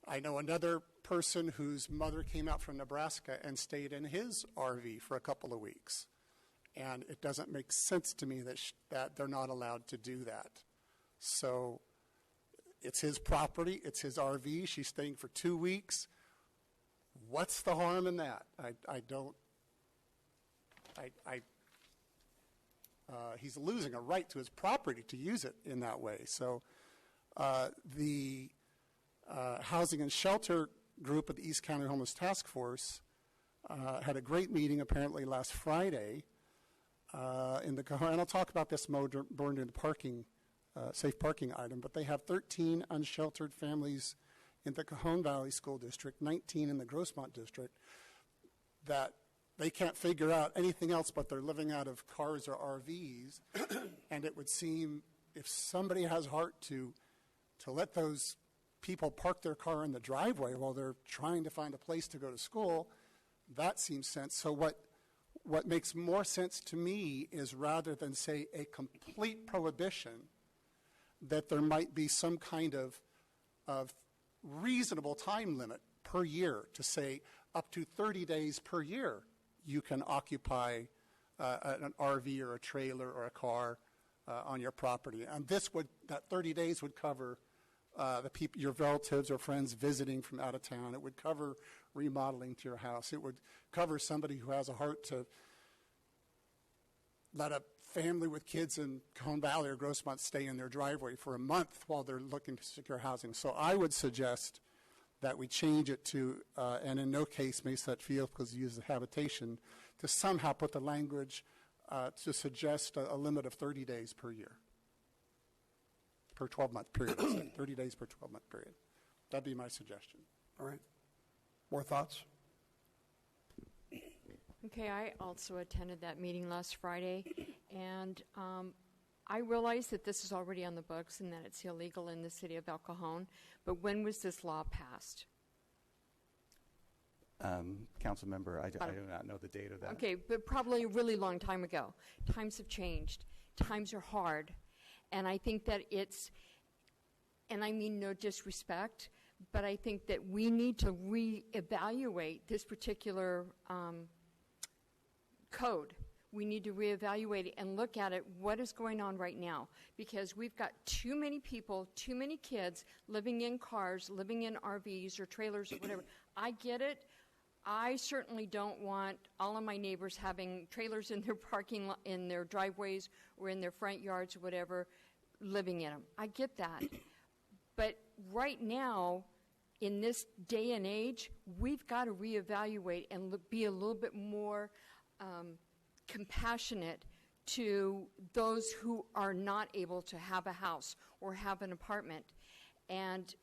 I know another person whose mother came out from Nebraska and stayed in his RV for a couple of weeks. And it doesn't make sense to me that they're not allowed to do that. So it's his property, it's his RV, she's staying for 2 weeks. What's the harm in that? He's losing a right to his property to use it in that way. So the Housing and Shelter group at the East County Homeless Task Force had a great meeting apparently last Friday in the Cajon, and I'll talk about this more during the parking, safe parking item, but they have 13 unsheltered families in the Cajon Valley School District, 19 in the Grossmont District, that they can't figure out anything else but they're living out of cars or RVs. And it would seem if somebody has heart to let those people park their car in the driveway while they're trying to find a place to go to school, that seems sense. So what makes more sense to me is rather than say a complete prohibition, that there might be some kind of reasonable time limit per year to say up to 30 days per year you can occupy an RV or a trailer or a car on your property. And that 30 days would cover your relatives or friends visiting from out of town. It would cover remodeling to your house. It would cover somebody who has a heart to let a family with kids in Cajon Valley or Grossmont stay in their driveway for a month while they're looking to secure housing. So I would suggest that we change it to, and in no case may such vehicles use the habitation, to somehow put the language to suggest a limit of 30 days per year, per 12-month period, 30 days per 12-month period. That'd be my suggestion. All right. More thoughts? Okay, I also attended that meeting last Friday, and I realize that this is already on the books and that it's illegal in the city of El Cajon, but when was this law passed? Council member, I do not know the date of that. Okay, but probably a really long time ago. Times have changed. Times are hard. And I think that and I mean no disrespect, but I think that we need to reevaluate this particular code. We need to reevaluate it and look at it, what is going on right now, because we've got too many people, too many kids living in cars, living in RVs or trailers or whatever. I get it. I certainly don't want all of my neighbors having trailers in their parking lot, in their driveways or in their front yards or whatever, living in them. I get that. But right now, in this day and age, we've got to reevaluate and be a little bit more compassionate to those who are not able to have a house or have an apartment. And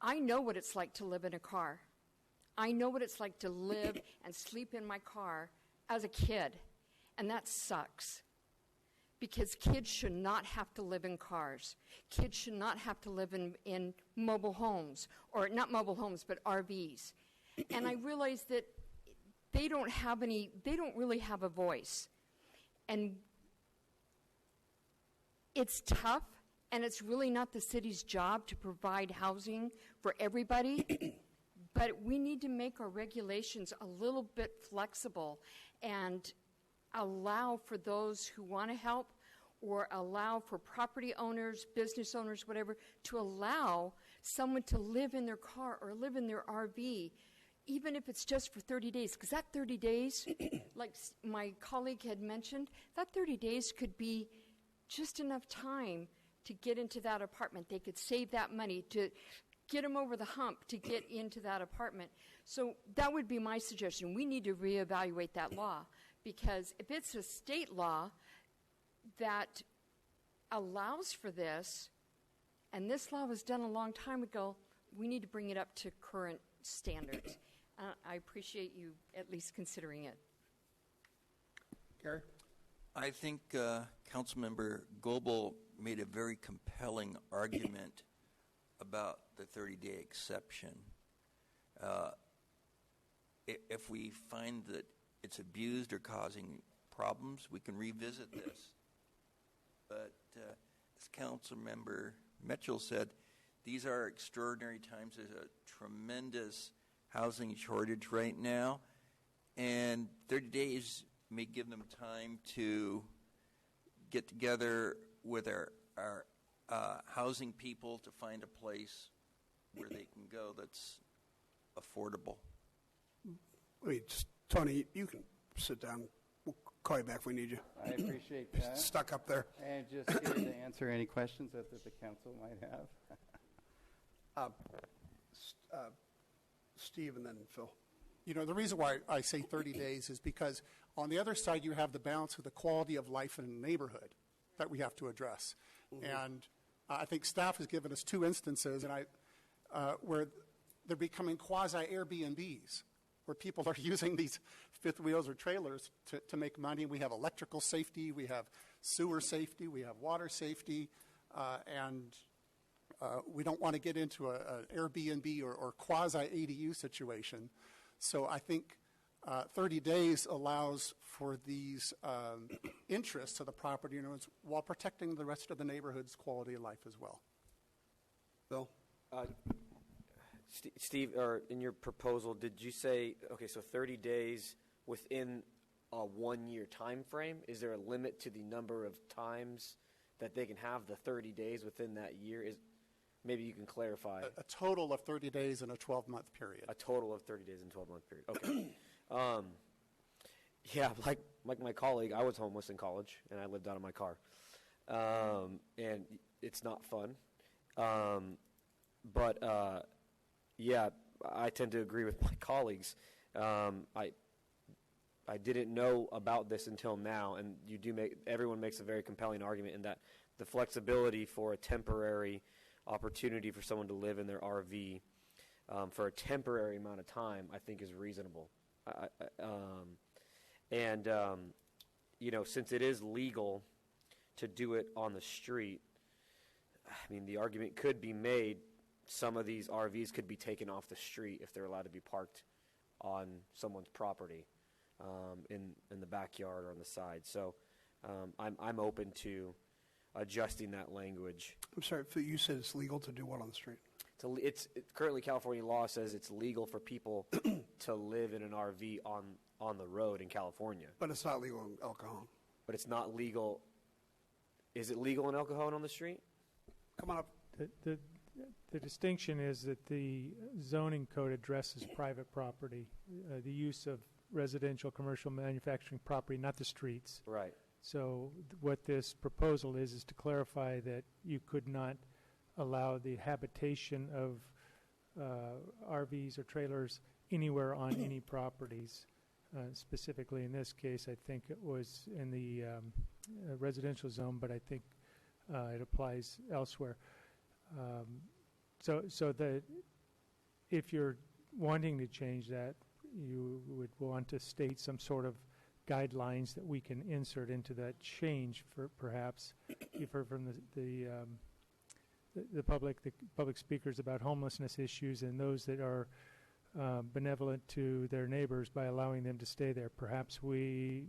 I know what it's like to live in a car. I know what it's like to live and sleep in my car as a kid, and that sucks. Because kids should not have to live in cars. Kids should not have to live in mobile homes, or not mobile homes, but RVs. And I realize that they don't really have a voice. And it's tough, and it's really not the city's job to provide housing for everybody. But we need to make our regulations a little bit flexible and allow for those who want to help, or allow for property owners, business owners, whatever, to allow someone to live in their car or live in their RV, even if it's just for 30 days. Because that 30 days, like my colleague had mentioned, that 30 days could be just enough time to get into that apartment. They could save that money to get them over the hump to get into that apartment. So that would be my suggestion. We need to reevaluate that law, because if it's a state law that allows for this, and this law was done a long time ago, we need to bring it up to current standards. I appreciate you at least considering it. Gary? I think Councilmember Goebel made a very compelling argument about the 30-day exception. If we find that it's abused or causing problems, we can revisit this. But as Councilmember Mitchell said, these are extraordinary times. There's a tremendous housing shortage right now, and 30 days may give them time to get together with our housing people to find a place where they can go that's affordable. Wait, Tony, you can sit down. We'll call you back if we need you. I appreciate that. Stuck up there. And just here to answer any questions that the council might have. Steve and then Phil. You know, the reason why I say 30 days is because on the other side, you have the balance of the quality of life in a neighborhood that we have to address. And I think staff has given us 2 instances where they're becoming quasi-Airbnbs, where people are using these fifth wheels or trailers to make money. We have electrical safety, we have sewer safety, we have water safety, and we don't want to get into an Airbnb or quasi-ADU situation. So I think 30 days allows for these interests of the property owners while protecting the rest of the neighborhood's quality of life as well. Bill? Steve, or in your proposal, did you say, okay, so 30 days within a 1-year time frame? Is there a limit to the number of times that they can have the 30 days within that year? Maybe you can clarify. A total of 30 days in a 12-month period. A total of 30 days in a 12-month period. Okay. Yeah, like my colleague, I was homeless in college, and I lived out of my car. And it's not fun. But yeah, I tend to agree with my colleagues. I didn't know about this until now, and everyone makes a very compelling argument in that the flexibility for a temporary opportunity for someone to live in their RV for a temporary amount of time, I think, is reasonable. You know, since it is legal to do it on the street, I mean, the argument could be made some of these RVs could be taken off the street if they're allowed to be parked on someone's property in the backyard or on the side. So I'm open to adjusting that language. I'm sorry, Phil, you said it's legal to do what on the street? Currently California law says it's legal for people to live in an RV on the road in California. But it's not legal in El Cajon. But it's not legal. Is it legal in El Cajon on the street? Come on up. The distinction is that the zoning code addresses private property, the use of residential, commercial, manufacturing property, not the streets. Right. So what this proposal is to clarify that you could not allow the habitation of RVs or trailers anywhere on any properties. Specifically in this case, I think it was in the residential zone, but I think it applies elsewhere. So that if you're wanting to change that, you would want to state some sort of guidelines that we can insert into that change. For perhaps you've heard from the public speakers about homelessness issues and those that are benevolent to their neighbors by allowing them to stay there. Perhaps we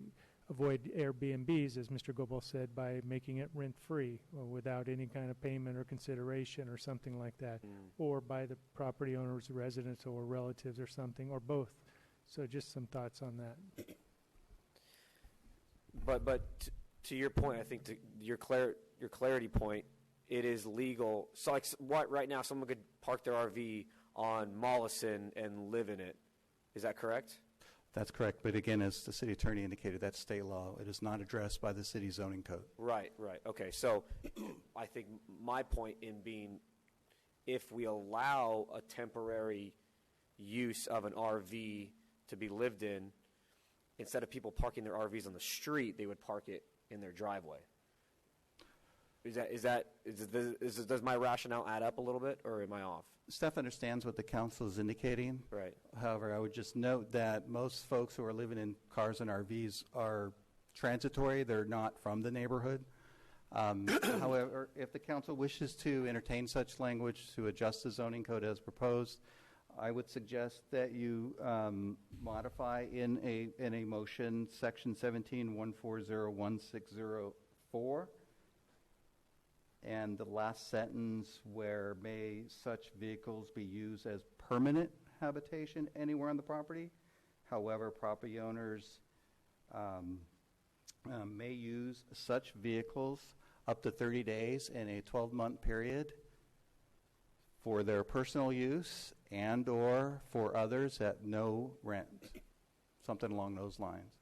avoid Airbnbs, as Mr. Goebel said, by making it rent-free or without any kind of payment or consideration or something like that, or by the property owner's residents or relatives or something, or both. So just some thoughts on that. But to your point, I think to your clarity point, it is legal. So like right now, someone could park their RV on Mollison and live in it. Is that correct? That's correct. But again, as the city attorney indicated, that's state law. It is not addressed by the city zoning code. Right. Okay. So I think my point in being, if we allow a temporary use of an RV to be lived in, instead of people parking their RVs on the street, they would park it in their driveway. Does my rationale add up a little bit, or am I off? Steph understands what the council is indicating. Right. However, I would just note that most folks who are living in cars and RVs are transitory. They're not from the neighborhood. However, if the council wishes to entertain such language to adjust the zoning code as proposed, I would suggest that you modify in a motion section 17140160.4 And the last sentence, where may such vehicles be used as permanent habitation anywhere on the property. However, property owners may use such vehicles up to 30 days in a 12-month period for their personal use and or for others at no rent, something along those lines.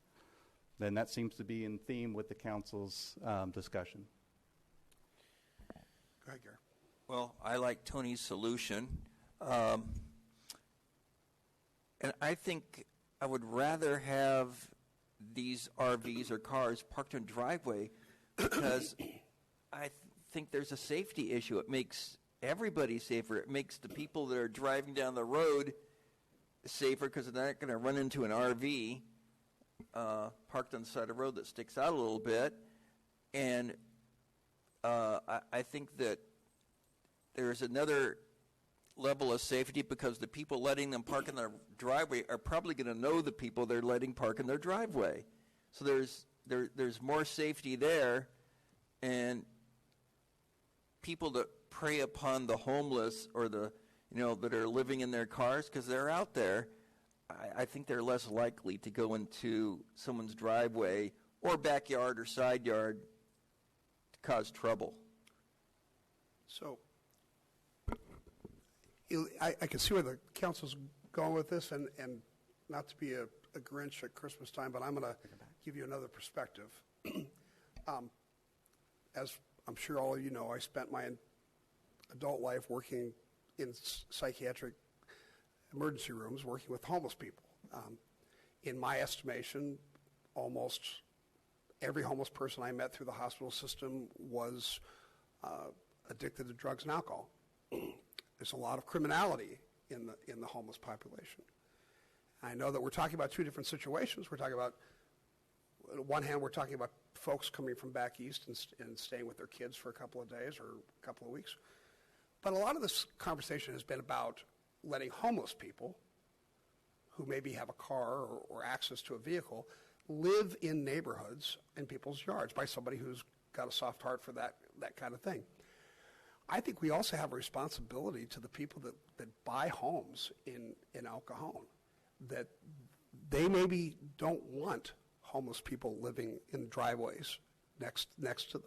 Then that seems to be in theme with the council's discussion. Go ahead, Gary. Well, I like Tony's solution. And I think I would rather have these RVs or cars parked in a driveway because I think there's a safety issue. It makes everybody safer. It makes the people that are driving down the road safer because they're not going to run into an RV parked on the side of the road that sticks out a little bit. And I think that there's another level of safety because the people letting them park in their driveway are probably going to know the people they're letting park in their driveway. So there's more safety there, and people that prey upon the homeless or the that are living in their cars because they're out there, I think they're less likely to go into someone's driveway or backyard or side yard to cause trouble. So I can see where the council's going with this, and not to be a Grinch at Christmas time, but I'm going to give you another perspective. As I'm sure all of you know, I spent my adult life working in psychiatric emergency rooms, working with homeless people. In my estimation, almost every homeless person I met through the hospital system was addicted to drugs and alcohol. There's a lot of criminality in the homeless population. I know that we're talking about two different situations. We're talking about, on one hand, we're talking about folks coming from back east and staying with their kids for a couple of days or a couple of weeks. But a lot of this conversation has been about letting homeless people who maybe have a car or access to a vehicle live in neighborhoods in people's yards by somebody who's got a soft heart for that kind of thing. I think we also have a responsibility to the people that buy homes in El Cajon, that they maybe don't want homeless people living in driveways next to them.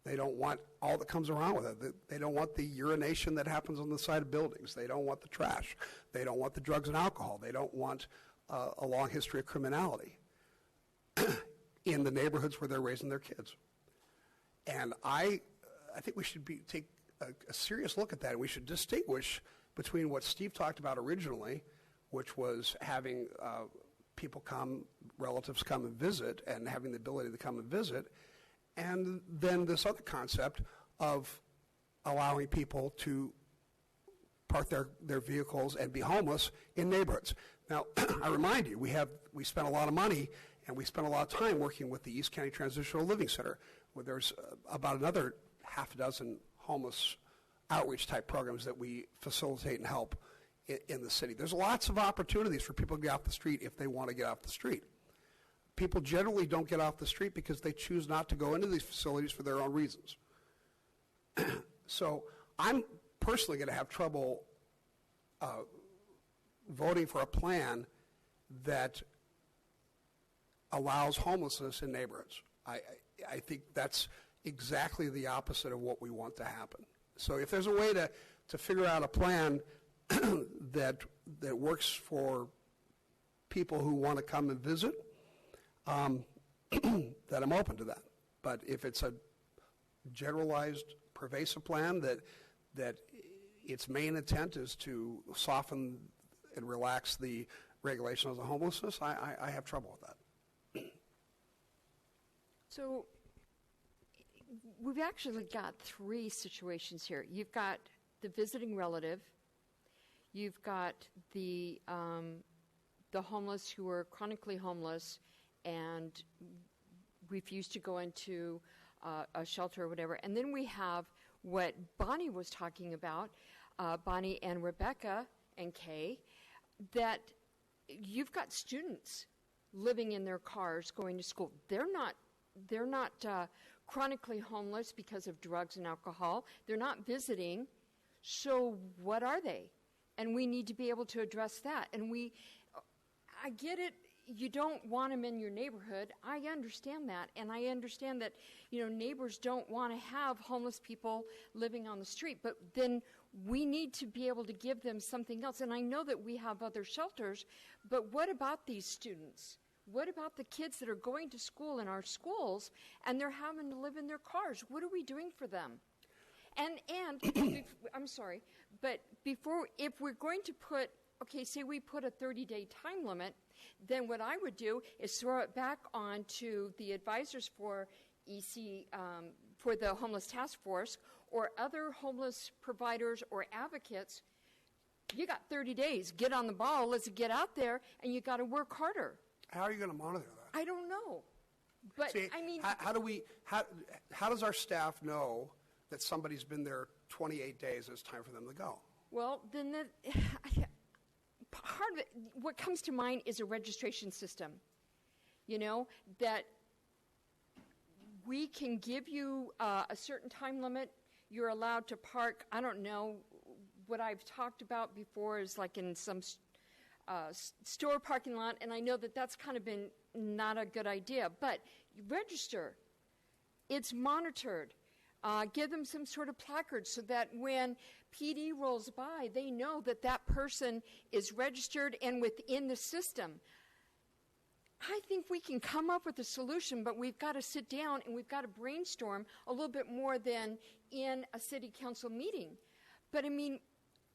They don't want all that comes around with it. They don't want the urination that happens on the side of buildings. They don't want the trash. They don't want the drugs and alcohol. They don't want a long history of criminality in the neighborhoods where they're raising their kids. And I think we should take a serious look at that. We should distinguish between what Steve talked about originally, which was having people come, relatives come and visit, and having the ability to come and visit, and then this other concept of allowing people to park their vehicles and be homeless in neighborhoods. Now, I remind you, we spent a lot of money and we spent a lot of time working with the East County Transitional Living Center, where there's about another half a dozen homeless outreach type programs that we facilitate and help in the city. There's lots of opportunities for people to get off the street if they want to get off the street. People generally don't get off the street because they choose not to go into these facilities for their own reasons. So I'm personally going to have trouble voting for a plan that allows homelessness in neighborhoods. I think that's exactly the opposite of what we want to happen. So if there's a way to figure out a plan that works for people who want to come and visit, that I'm open to that. But if it's a generalized, pervasive plan that its main intent is to soften and relax the regulations of homelessness, I have trouble with that. So we've actually got three situations here. You've got the visiting relative. You've got the homeless who are chronically homeless and refuse to go into a shelter or whatever. And then we have what Bonnie was talking about, Bonnie and Rebecca and Kay, that you've got students living in their cars going to school. They're not chronically homeless because of drugs and alcohol. They're not visiting. So what are they? And we need to be able to address that. And I get it. You don't want them in your neighborhood. I understand that. And I understand that, neighbors don't want to have homeless people living on the street. But then we need to be able to give them something else. And I know that we have other shelters, but what about these students? What about the kids that are going to school in our schools and they're having to live in their cars? What are we doing for them? And I'm sorry, but if we're going to put, say we put a 30-day time limit, then what I would do is throw it back on to the advisors for EC, for the Homeless Task Force, or other homeless providers or advocates. You got 30 days. Get on the ball. Let's get out there, and you got to work harder. How are you going to monitor that? I don't know. But, See, how does our staff know that somebody's been there 28 days and it's time for them to go? Well, then part of it, what comes to mind is a registration system. That we can give you a certain time limit. You're allowed to park, I don't know, what I've talked about before is like in some store parking lot, and I know that that's kind of been not a good idea, but register. It's monitored. Give them some sort of placard so that when PD rolls by, they know that that person is registered and within the system. I think we can come up with a solution, but we've got to sit down and we've got to brainstorm a little bit more than in a city council meeting. But I mean,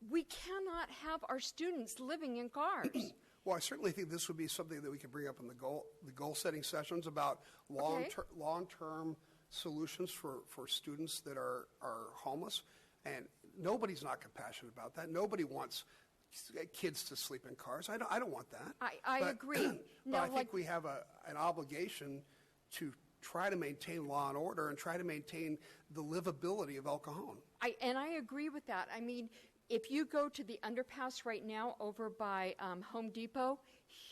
we cannot have our students living in cars. Well, I certainly think this would be something that we could bring up in the goal-setting sessions about long-term solutions for students that are homeless. And nobody's not compassionate about that. Nobody wants kids to sleep in cars. I don't want that. I agree. But I think we have an obligation to try to maintain law and order and try to maintain the livability of El Cajon. I agree with that. I mean, if you go to the underpass right now over by Home Depot,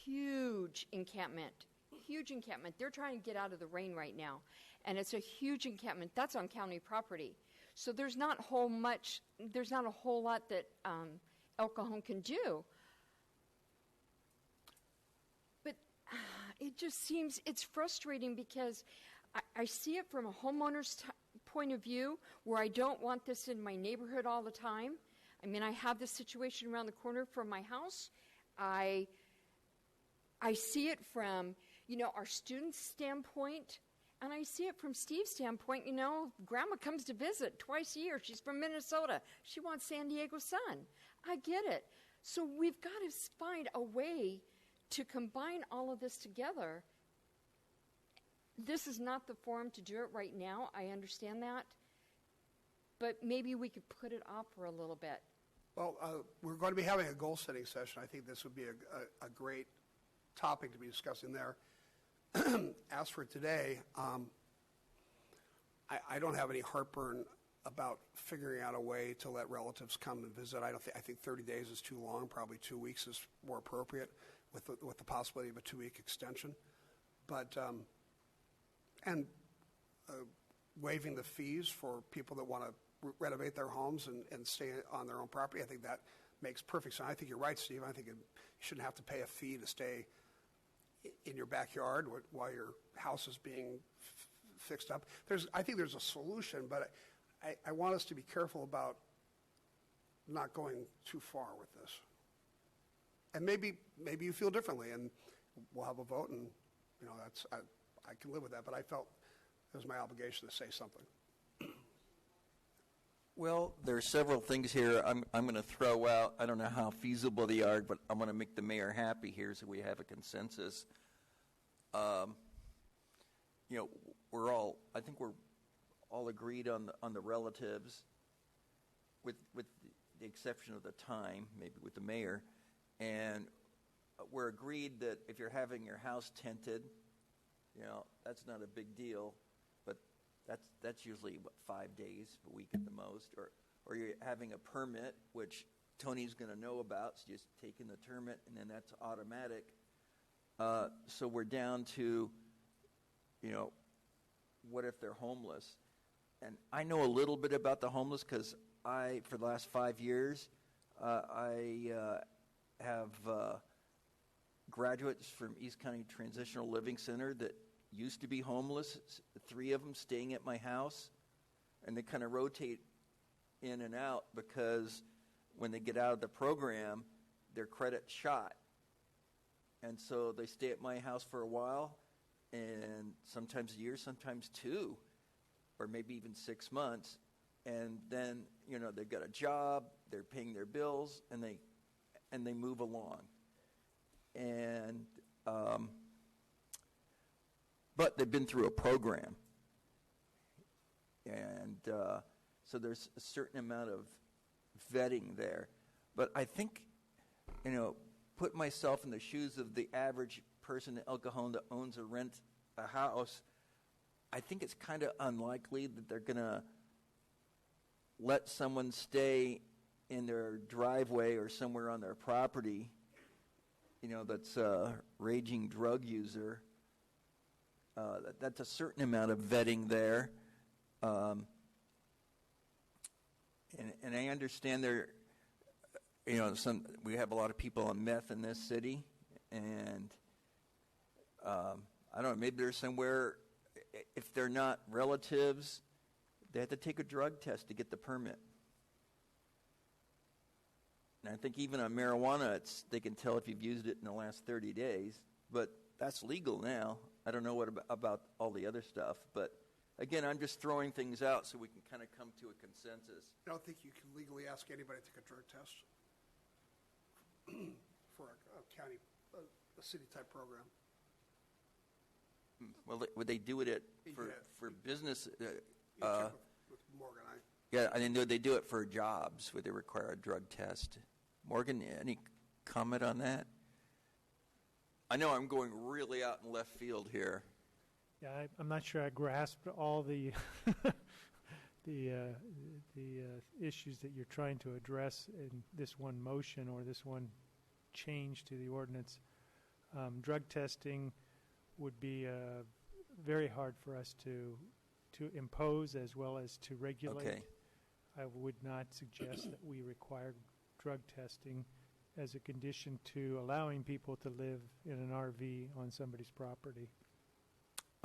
huge encampment. They're trying to get out of the rain right now, and it's a huge encampment. That's on county property, so there's not a whole lot that El Cajon can do. But it just seems it's frustrating because I see it from a homeowner's point of view where I don't want this in my neighborhood all the time. I mean, I have this situation around the corner from my house. I see it from, our students' standpoint, and I see it from Steve's standpoint. Grandma comes to visit twice a year. She's from Minnesota. She wants San Diego sun. I get it. So we've got to find a way to combine all of this together. This is not the forum to do it right now. I understand that. But maybe we could put it off for a little bit. Well, we're going to be having a goal-setting session. I think this would be a great topic to be discussing there. As for today, I don't have any heartburn about figuring out a way to let relatives come and visit. I think 30 days is too long. Probably 2 weeks is more appropriate, with the possibility of a 2-week extension. But waiving the fees for people that want to renovate their homes and stay on their own property, I think that makes perfect sense. I think you're right, Steve. I think you shouldn't have to pay a fee to stay in your backyard while your house is being fixed up. I think there's a solution, but I want us to be careful about not going too far with this. And maybe you feel differently, and we'll have a vote, and I can live with that. But I felt it was my obligation to say something. Well, there are several things here I'm going to throw out. I don't know how feasible they are, but I'm going to make the mayor happy here so we have a consensus. I think we're all agreed on the relatives, with the exception of the time, maybe with the mayor, and we're agreed that if you're having your house tented, that's not a big deal. That's usually, 5 days, a week at the most, or you're having a permit, which Tony's going to know about, so just taking the permit, and then that's automatic. So we're down to, what if they're homeless? And I know a little bit about the homeless because for the last 5 years, I have graduates from East County Transitional Living Center that used to be homeless, 3 of them staying at my house, and they kind of rotate in and out because when they get out of the program, their credit's shot. And so they stay at my house for a while, and sometimes a year, sometimes 2, or maybe even 6 months, and then, they've got a job, they're paying their bills, and they move along. And but they've been through a program, and so there's a certain amount of vetting there. But I think, put myself in the shoes of the average person in El Cajon that owns or rents a house. I think it's kind of unlikely that they're going to let someone stay in their driveway or somewhere on their property, that's a raging drug user. That's a certain amount of vetting there. And I understand we have a lot of people on meth in this city, and I don't know, maybe there's somewhere, if they're not relatives, they have to take a drug test to get the permit. And I think even on marijuana, they can tell if you've used it in the last 30 days, but that's legal now. I don't know what about all the other stuff, but again, I'm just throwing things out so we can kind of come to a consensus. I don't think you can legally ask anybody to take a drug test for a county, a city-type program. Well, would they do it for business? With Morgan, Yeah, I didn't know they do it for jobs. Would they require a drug test? Morgan, any comment on that? I know I'm going really out in left field here. Yeah, I'm not sure I grasped all the the issues that you're trying to address in this one motion or this one change to the ordinance. Drug testing would be very hard for us to impose as well as to regulate. Okay. I would not suggest that we require drug testing as a condition to allowing people to live in an RV on somebody's property.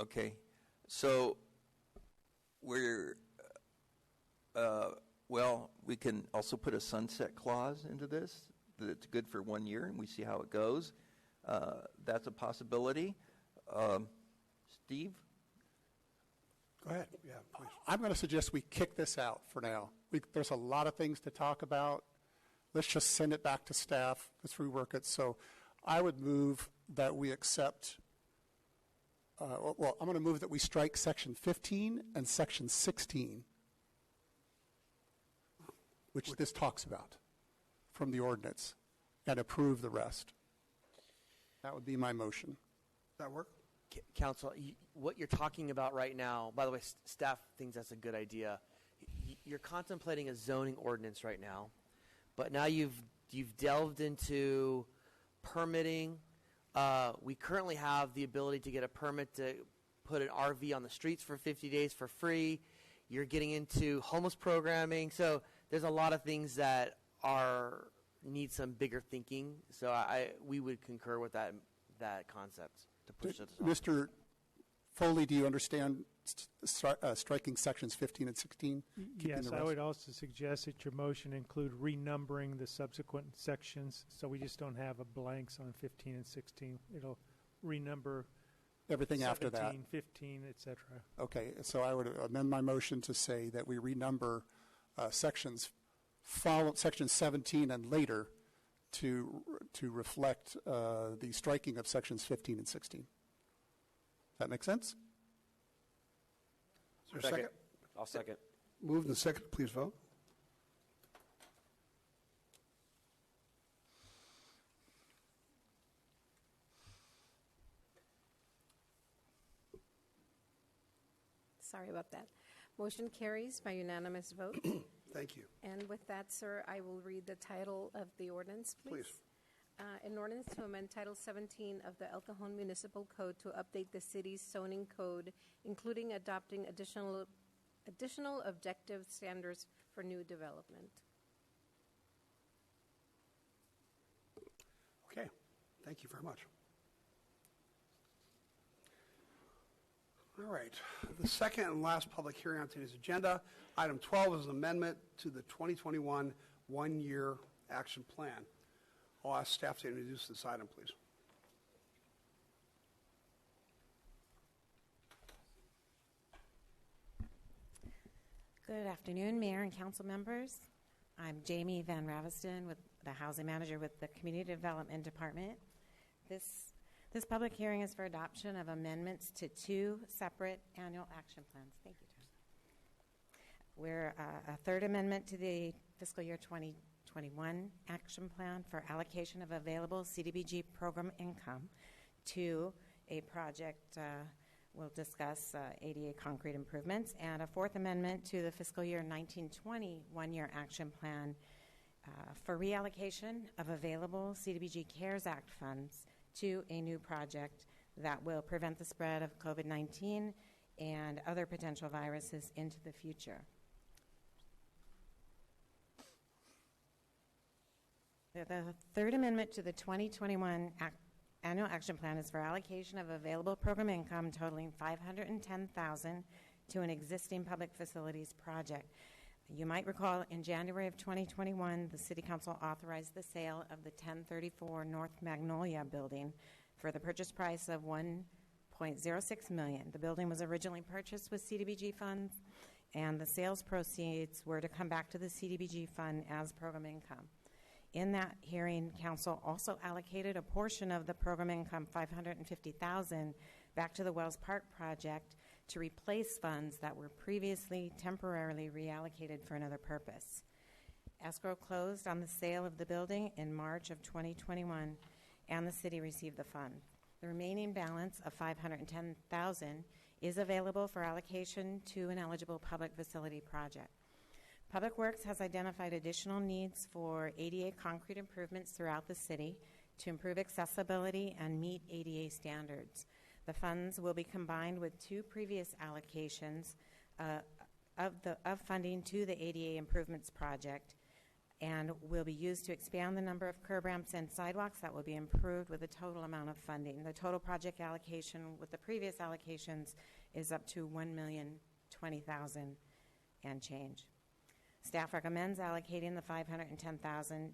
Okay, so we're, we can also put a sunset clause into this, that it's good for 1 year and we see how it goes. That's a possibility. Steve? Go ahead. Yeah, please. I'm going to suggest we kick this out for now. There's a lot of things to talk about. Let's just send it back to staff. Let's rework it. So I would move that we accept, I'm going to move that we strike Section 15 and Section 16, which this talks about from the ordinance, and approve the rest. That would be my motion. Does that work? Council, what you're talking about right now, by the way, staff thinks that's a good idea. You're contemplating a zoning ordinance right now, but now you've delved into permitting. We currently have the ability to get a permit to put an RV on the streets for 50 days for free. You're getting into homeless programming. So there's a lot of things that need some bigger thinking. So we would concur with that concept to push it. Mr. Foley, do you understand striking sections 15 and 16? Yes, I would also suggest that your motion include renumbering the subsequent sections, so we just don't have a blanks on 15 and 16. It'll renumber everything 17, after that. 15, et cetera. Okay, so I would amend my motion to say that we renumber section 17 and later to reflect the striking of sections 15 and 16. That make sense? Is there a second? I'll second. Moved and second. Please vote. Sorry about that. Motion carries by unanimous vote. Thank you. And with that, sir, I will read the title of the ordinance, please. An ordinance to amend Title 17 of the El Cajon Municipal Code to update the city's zoning code, including adopting additional objective standards for new development. Okay, thank you very much. All right, the second and last public hearing on today's agenda, item 12 is an amendment to the 2021 one-year action plan. I'll ask staff to introduce this item, please. Good afternoon, Mayor and Council members. I'm Jamie Van Raviston, with the Housing Manager with the Community Development Department. This public hearing is for adoption of amendments to 2 separate annual action plans. Thank you, Tom. We're a third amendment to the fiscal year 2021 action plan for allocation of available CDBG program income to a project we'll discuss ADA concrete improvements, and a fourth amendment to the fiscal year 1920 one-year action plan for reallocation of available CDBG CARES Act funds to a new project that will prevent the spread of COVID-19 and other potential viruses into the future. The third amendment to the 2021 annual action plan is for allocation of available program income totaling $510,000 to an existing public facilities project. You might recall in January of 2021, the City Council authorized the sale of the 1034 North Magnolia building for the purchase price of $1.06 million. The building was originally purchased with CDBG funds, and the sales proceeds were to come back to the CDBG fund as program income. In that hearing, Council also allocated a portion of the program income, $550,000, back to the Wells Park project to replace funds that were previously temporarily reallocated for another purpose. Escrow closed on the sale of the building in March of 2021, and the city received the fund. The remaining balance of $510,000 is available for allocation to an eligible public facility project. Public Works has identified additional needs for ADA concrete improvements throughout the city to improve accessibility and meet ADA standards. The funds will be combined with 2 previous allocations of funding to the ADA improvements project, and will be used to expand the number of curb ramps and sidewalks that will be improved with a total amount of funding. The total project allocation with the previous allocations is up to $1,020,000 and change. Staff recommends allocating the $510,000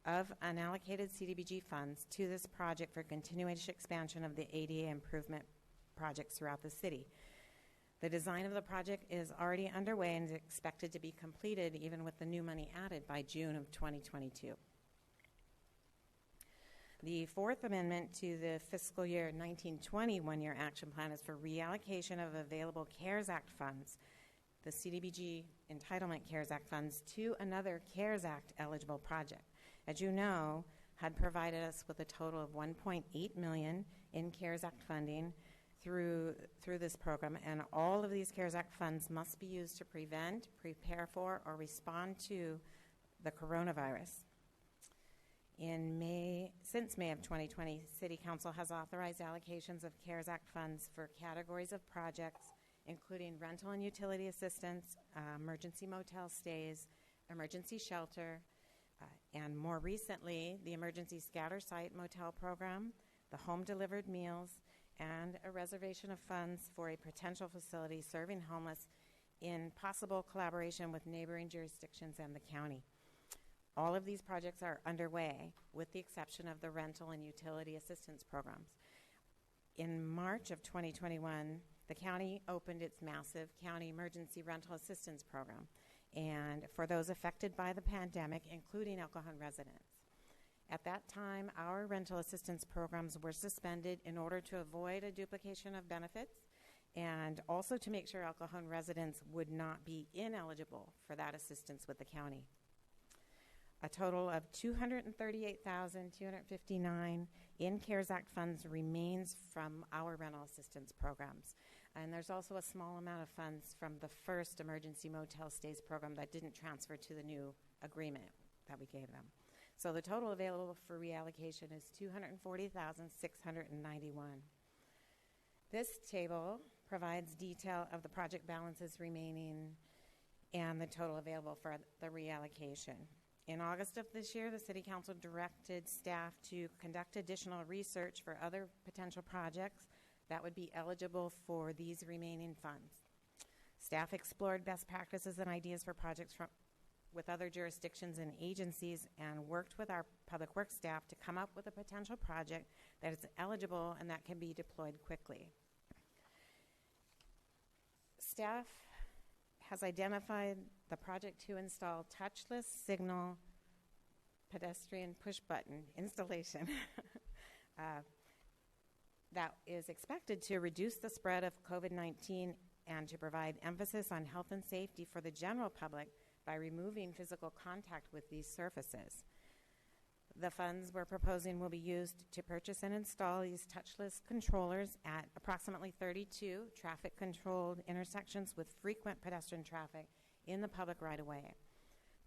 of unallocated CDBG funds to this project for continuation expansion of the ADA improvement projects throughout the city. The design of the project is already underway and is expected to be completed even with the new money added by June of 2022. The fourth amendment to the fiscal year 1920 one-year action plan is for reallocation of available CARES Act funds, the CDBG Entitlement CARES Act funds, to another CARES Act eligible project. As you know, HUD provided us with a total of $1.8 million in CARES Act funding through this program, and all of these CARES Act funds must be used to prevent, prepare for, or respond to the coronavirus. Since May of 2020, City Council has authorized allocations of CARES Act funds for categories of projects, including rental and utility assistance, emergency motel stays, emergency shelter, and more recently, the emergency scatter site motel program, the home delivered meals, and a reservation of funds for a potential facility serving homeless in possible collaboration with neighboring jurisdictions and the county. All of these projects are underway, with the exception of the rental and utility assistance programs. In March of 2021, the county opened its massive county emergency rental assistance program, and for those affected by the pandemic, including El Cajon residents. At that time, our rental assistance programs were suspended in order to avoid a duplication of benefits and also to make sure El Cajon residents would not be ineligible for that assistance with the county. A total of $238,259 in CARES Act funds remains from our rental assistance programs. And there's also a small amount of funds from the first emergency motel stays program that didn't transfer to the new agreement that we gave them. So the total available for reallocation is $240,691. This table provides detail of the project balances remaining and the total available for the reallocation. In August of this year, the City Council directed staff to conduct additional research for other potential projects that would be eligible for these remaining funds. Staff explored best practices and ideas for projects with other jurisdictions and agencies and worked with our public works staff to come up with a potential project that is eligible and that can be deployed quickly. Staff has identified the project to install touchless signal pedestrian push button installation that is expected to reduce the spread of COVID-19 and to provide emphasis on health and safety for the general public by removing physical contact with these surfaces. The funds we're proposing will be used to purchase and install these touchless controllers at approximately 32 traffic-controlled intersections with frequent pedestrian traffic in the public right-of-way.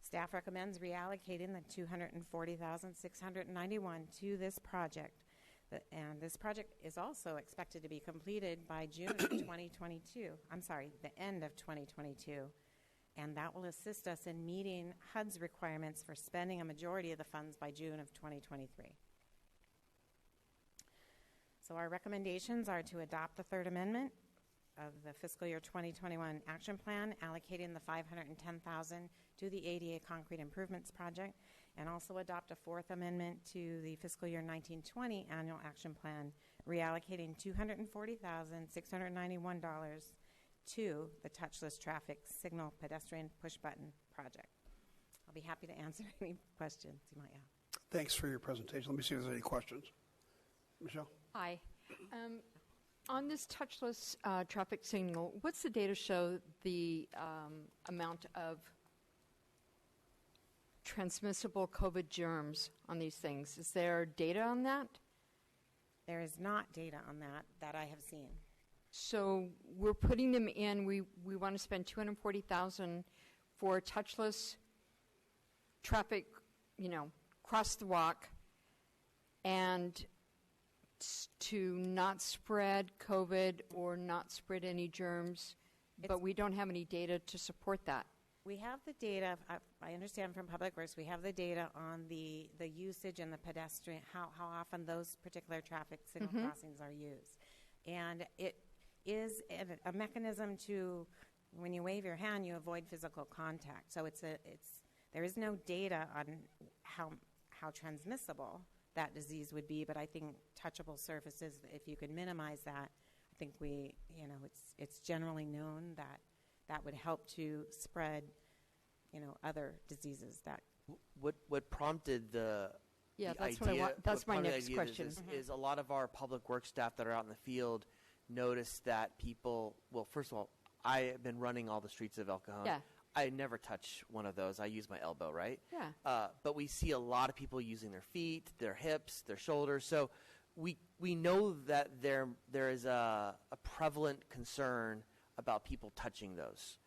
Staff recommends reallocating the $240,691 to this project. And this project is also expected to be completed by June of 2022. I'm sorry, the end of 2022. And that will assist us in meeting HUD's requirements for spending a majority of the funds by June of 2023. So our recommendations are to adopt the third amendment of the fiscal year 2021 action plan, allocating the $510,000 to the ADA concrete improvements project, and also adopt a fourth amendment to the fiscal year 1920 annual action plan, reallocating $240,691 to the touchless traffic signal pedestrian push button project. I'll be happy to answer any questions you might have. Thanks for your presentation. Let me see if there's any questions. Michelle? Hi. On this touchless traffic signal, what's the data show the amount of transmissible COVID germs on these things? Is there data on that? There is not data on that I have seen. So we're putting them in. We want to spend $240,000 for touchless traffic, cross the walk, and to not spread COVID or not spread any germs, but we don't have any data to support that. We have the data, I understand from Public Works, we have the data on the usage and the pedestrian, how often those particular traffic signal crossings are used. And it is a mechanism to, when you wave your hand, you avoid physical contact. So there is no data on how transmissible that disease would be, but I think touchable surfaces, if you could minimize that, I think it's generally known that that would help to spread, other diseases. That what prompted the that's idea, that's my next question. Is a lot of our public works staff that are out in the field noticed that people. Well, first of all, I have been running all the streets of El Cajon. Yeah. I never touch one of those. I use my elbow, right? Yeah. But we see a lot of people using their feet, their hips, their shoulders. So we know that there is a prevalent concern about people touching those.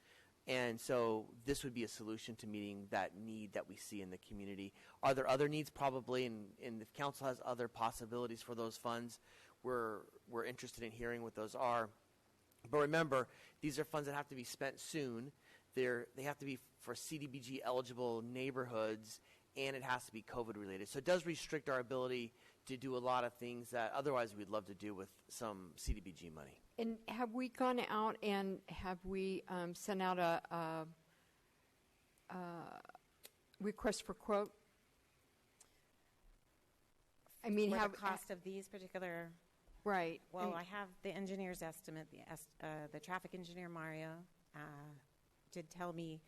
And so this would be a solution to meeting that need that we see in the community. Are there other needs? Probably, and if council has other possibilities for those funds, we're interested in hearing what those are. But remember, these are funds that have to be spent soon. They have to be for CDBG eligible neighborhoods, and it has to be COVID related. So it does restrict our ability to do a lot of things that otherwise we'd love to do with some CDBG money. And have we gone out and have we sent out a request for quote? I mean, for the cost of these particular. Right. Well, I have the engineer's estimate. The traffic engineer Mario did tell me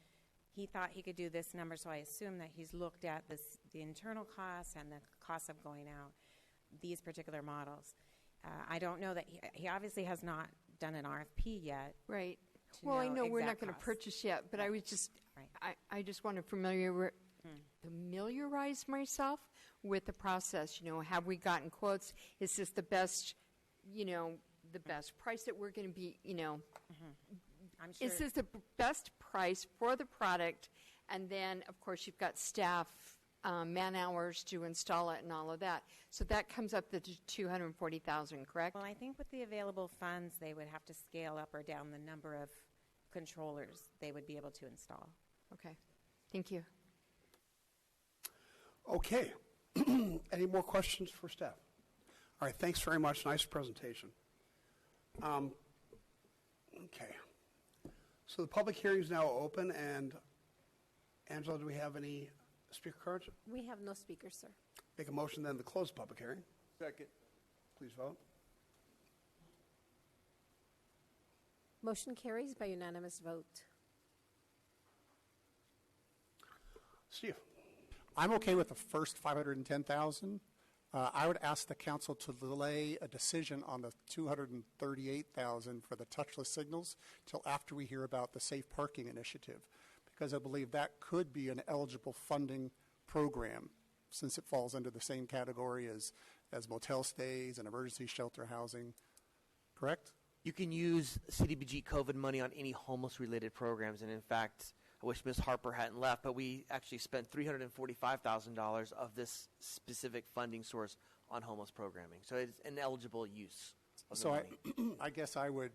he thought he could do this number, so I assume that he's looked at the internal costs and the costs of going out these particular models. I don't know that he obviously has not done an RFP yet. Right. Well, I know we're not going to purchase yet, but I was just I just want to familiarize myself with the process. Have we gotten quotes? Is this the best? The best price that we're going to be. I'm sure. Is this the best price for the product? And then, of course, you've got staff man hours to install it and all of that. So that comes up to 240,000, correct? Well, I think with the available funds, they would have to scale up or down the number of controllers they would be able to install. Okay. Thank you. Okay. Any more questions for staff? All right, thanks very much. Nice presentation. Okay. So the public hearing is now open, and Angela, do we have any speaker cards? We have no speakers, sir. Make a motion then to close the public hearing. Second. Please vote. Motion carries by unanimous vote. Steve. I'm okay with the first 510,000. I would ask the council to delay a decision on the 238,000 for the touchless signals till after we hear about the safe parking initiative, because I believe that could be an eligible funding program since it falls under the same category as motel stays and emergency shelter housing. Correct? You can use CDBG COVID money on any homeless-related programs, and in fact, I wish Ms. Harper hadn't left, but we actually spent $345,000 of this specific funding source on homeless programming. So it's an eligible use of the So money. I guess I would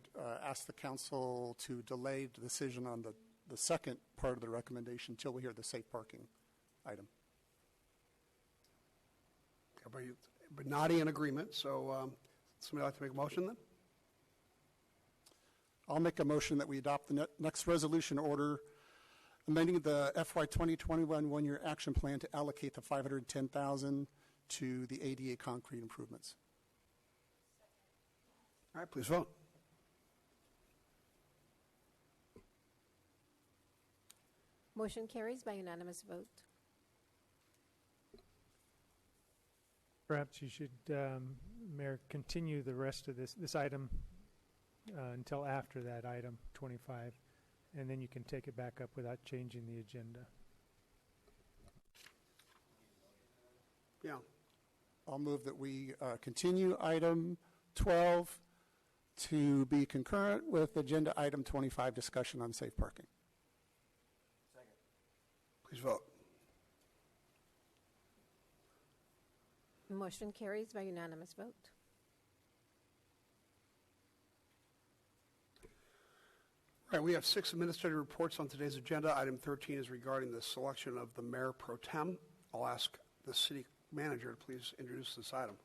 ask the council to delay the decision on the second part of the recommendation until we hear the safe parking item. Everybody nodding in agreement, so somebody like to make a motion then? I'll make a motion that we adopt the next resolution order amending the FY 2021 one-year action plan to allocate the $510,000 to the ADA concrete improvements. All right, please vote. Motion carries by unanimous vote. Perhaps you should, Mayor, continue the rest of this item until after that item 25, and then you can take it back up without changing the agenda. Yeah. I'll move that we continue item 12 to be concurrent with agenda item 25, discussion on safe parking. Second. Please vote. Motion carries by unanimous vote. All right, we have 6 administrative reports on today's agenda. Item 13 is regarding the selection of the mayor pro tem. I'll ask the city manager to please introduce this item.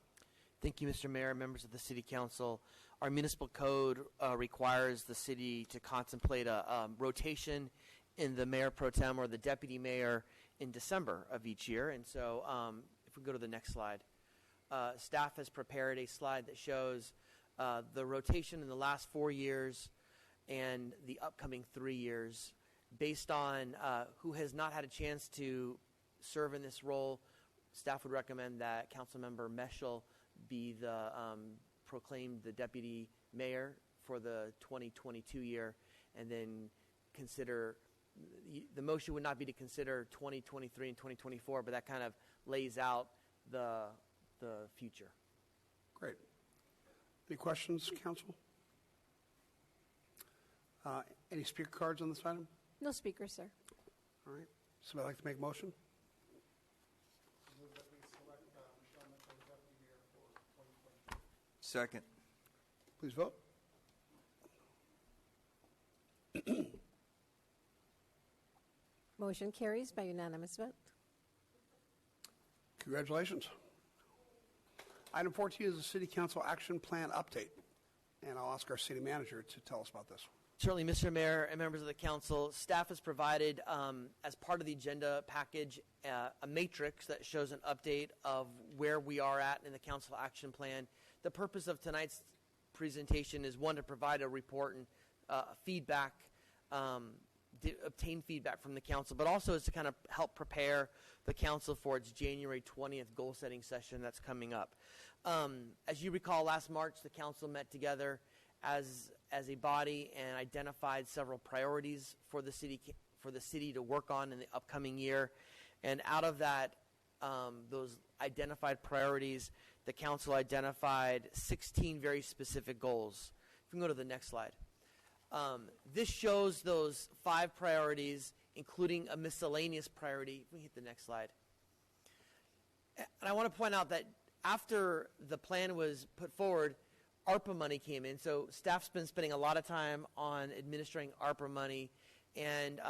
Thank you, Mr. Mayor, members of the City Council. Our municipal code requires the city to contemplate a rotation in the mayor pro tem or the deputy mayor in December of each year. And so if we go to the next slide, staff has prepared a slide that shows the rotation in the last 4 years and the upcoming 3 years based on who has not had a chance to serve in this role. Staff would recommend that Councilmember Meschel be the proclaimed the deputy mayor for the 2022 year, and then consider the motion would not be to consider 2023 and 2024, but that kind of lays out the future. Great. Any questions, council? Any speaker cards on this item? No speakers, sir. All right. Somebody like to make a motion? Second. Please vote. Motion carries by unanimous vote. Congratulations. Item 14 is the City Council Action Plan Update, and I'll ask our city manager to tell us about this. Certainly, Mr. Mayor and members of the council, staff has provided, as part of the agenda package, a matrix that shows an update of where we are at in the council action plan. The purpose of tonight's presentation is, one, to provide a report and feedback, obtain feedback from the council, but also is to kind of help prepare the council for its January 20th goal-setting session that's coming up. As you recall, last March, the council met together as a body and identified several priorities for the city to work on in the upcoming year. And out of that, those identified priorities, the council identified 16 very specific goals. If we can go to the next slide. This shows those 5 priorities, including a miscellaneous priority. If we hit the next slide. And I want to point out that after the plan was put forward, ARPA money came in. So staff's been spending a lot of time on administering ARPA money, and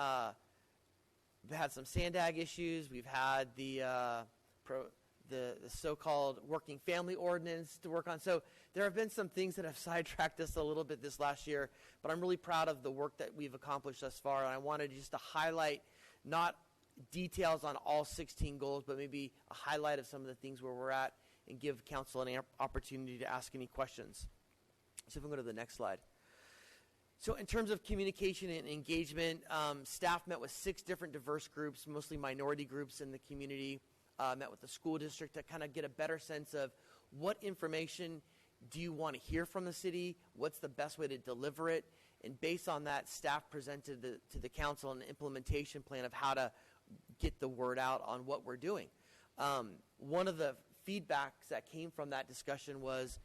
we've had some SANDAG issues. We've had the so-called working family ordinance to work on. So there have been some things that have sidetracked us a little bit this last year, but I'm really proud of the work that we've accomplished thus far. And I wanted just to highlight not details on all 16 goals, but maybe a highlight of some of the things where we're at and give council an opportunity to ask any questions. So if we go to the next slide. So in terms of communication and engagement, staff met with 6 different diverse groups, mostly minority groups in the community, met with the school district to kind of get a better sense of what information do you want to hear from the city, what's the best way to deliver it, and based on that, staff presented to the council an implementation plan of how to get the word out on what we're doing. One of the feedbacks that came from that discussion was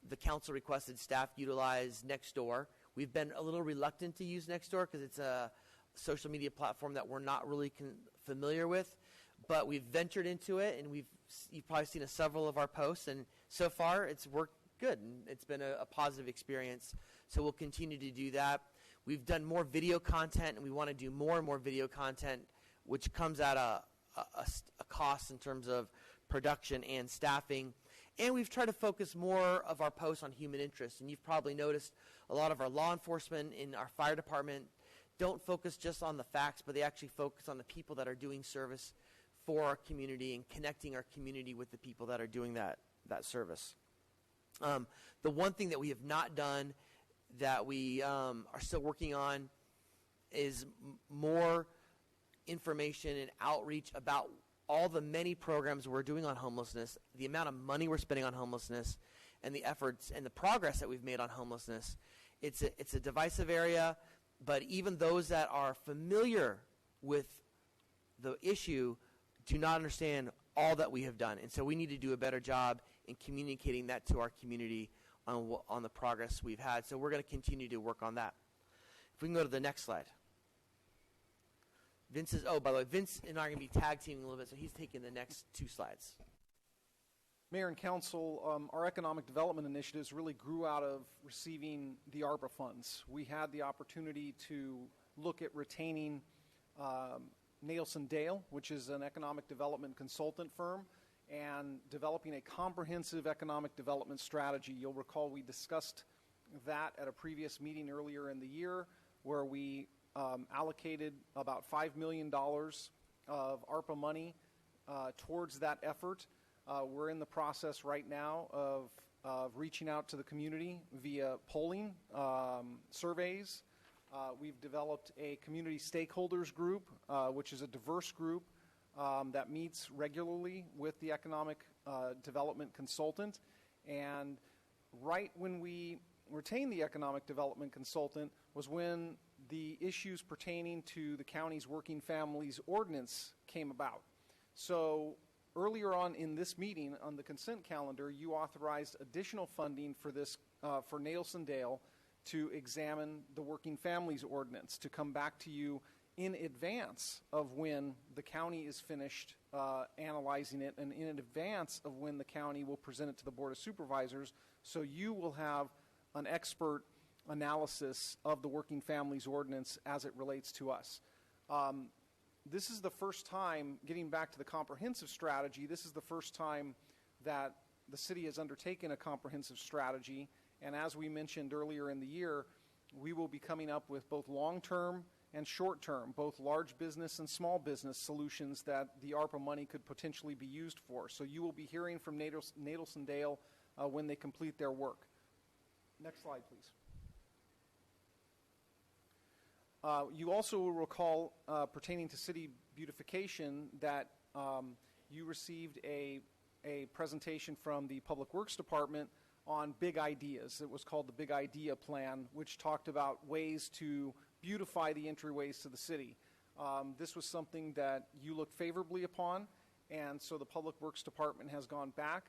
the council requested staff utilize Nextdoor. We've been a little reluctant to use Nextdoor because it's a social media platform that we're not really familiar with, but we've ventured into it, and you've probably seen several of our posts, and so far it's worked good, and it's been a positive experience. So we'll continue to do that. We've done more video content, and we want to do more and more video content, which comes at a cost in terms of production and staffing. And we've tried to focus more of our posts on human interest. And you've probably noticed a lot of our law enforcement in our fire department don't focus just on the facts, but they actually focus on the people that are doing service for our community and connecting our community with the people that are doing that service. The one thing that we have not done that we are still working on is more information and outreach about all the many programs we're doing on homelessness, the amount of money we're spending on homelessness, and the efforts and the progress that we've made on homelessness. It's a divisive area, but even those that are familiar with the issue do not understand all that we have done. And so we need to do a better job in communicating that to our community on the progress we've had. So we're going to continue to work on that. If we can go to the next slide. By the way, Vince and I are going to be tag teaming a little bit, so he's taking the next 2 slides. Mayor and Council, our economic development initiatives really grew out of receiving the ARPA funds. We had the opportunity to look at retaining Nielsen Dale, which is an economic development consultant firm, and developing a comprehensive economic development strategy. You'll recall we discussed that at a previous meeting earlier in the year, where we allocated about $5 million of ARPA money towards that effort. We're in the process right now of reaching out to the community via polling, surveys. We've developed a community stakeholders group, which is a diverse group that meets regularly with the economic development consultant. And right when we retained the economic development consultant was when the issues pertaining to the county's working families ordinance came about. So earlier on in this meeting, on the consent calendar, you authorized additional funding for this for Nielsen Dale to examine the working families ordinance, to come back to you in advance of when the county is finished analyzing it, and in advance of when the county will present it to the Board of Supervisors, so you will have an expert analysis of the working families ordinance as it relates to us. This is the first time, getting back to the comprehensive strategy, this is the first time that the city has undertaken a comprehensive strategy, and as we mentioned earlier in the year, we will be coming up with both long-term and short-term, both large business and small business solutions that the ARPA money could potentially be used for. So you will be hearing from Nielsen Dale when they complete their work. Next slide, please. You also will recall, pertaining to city beautification, that you received a presentation from the Public Works Department on big ideas. It was called the Big Idea Plan, which talked about ways to beautify the entryways to the city. This was something that you looked favorably upon, and so the Public Works Department has gone back.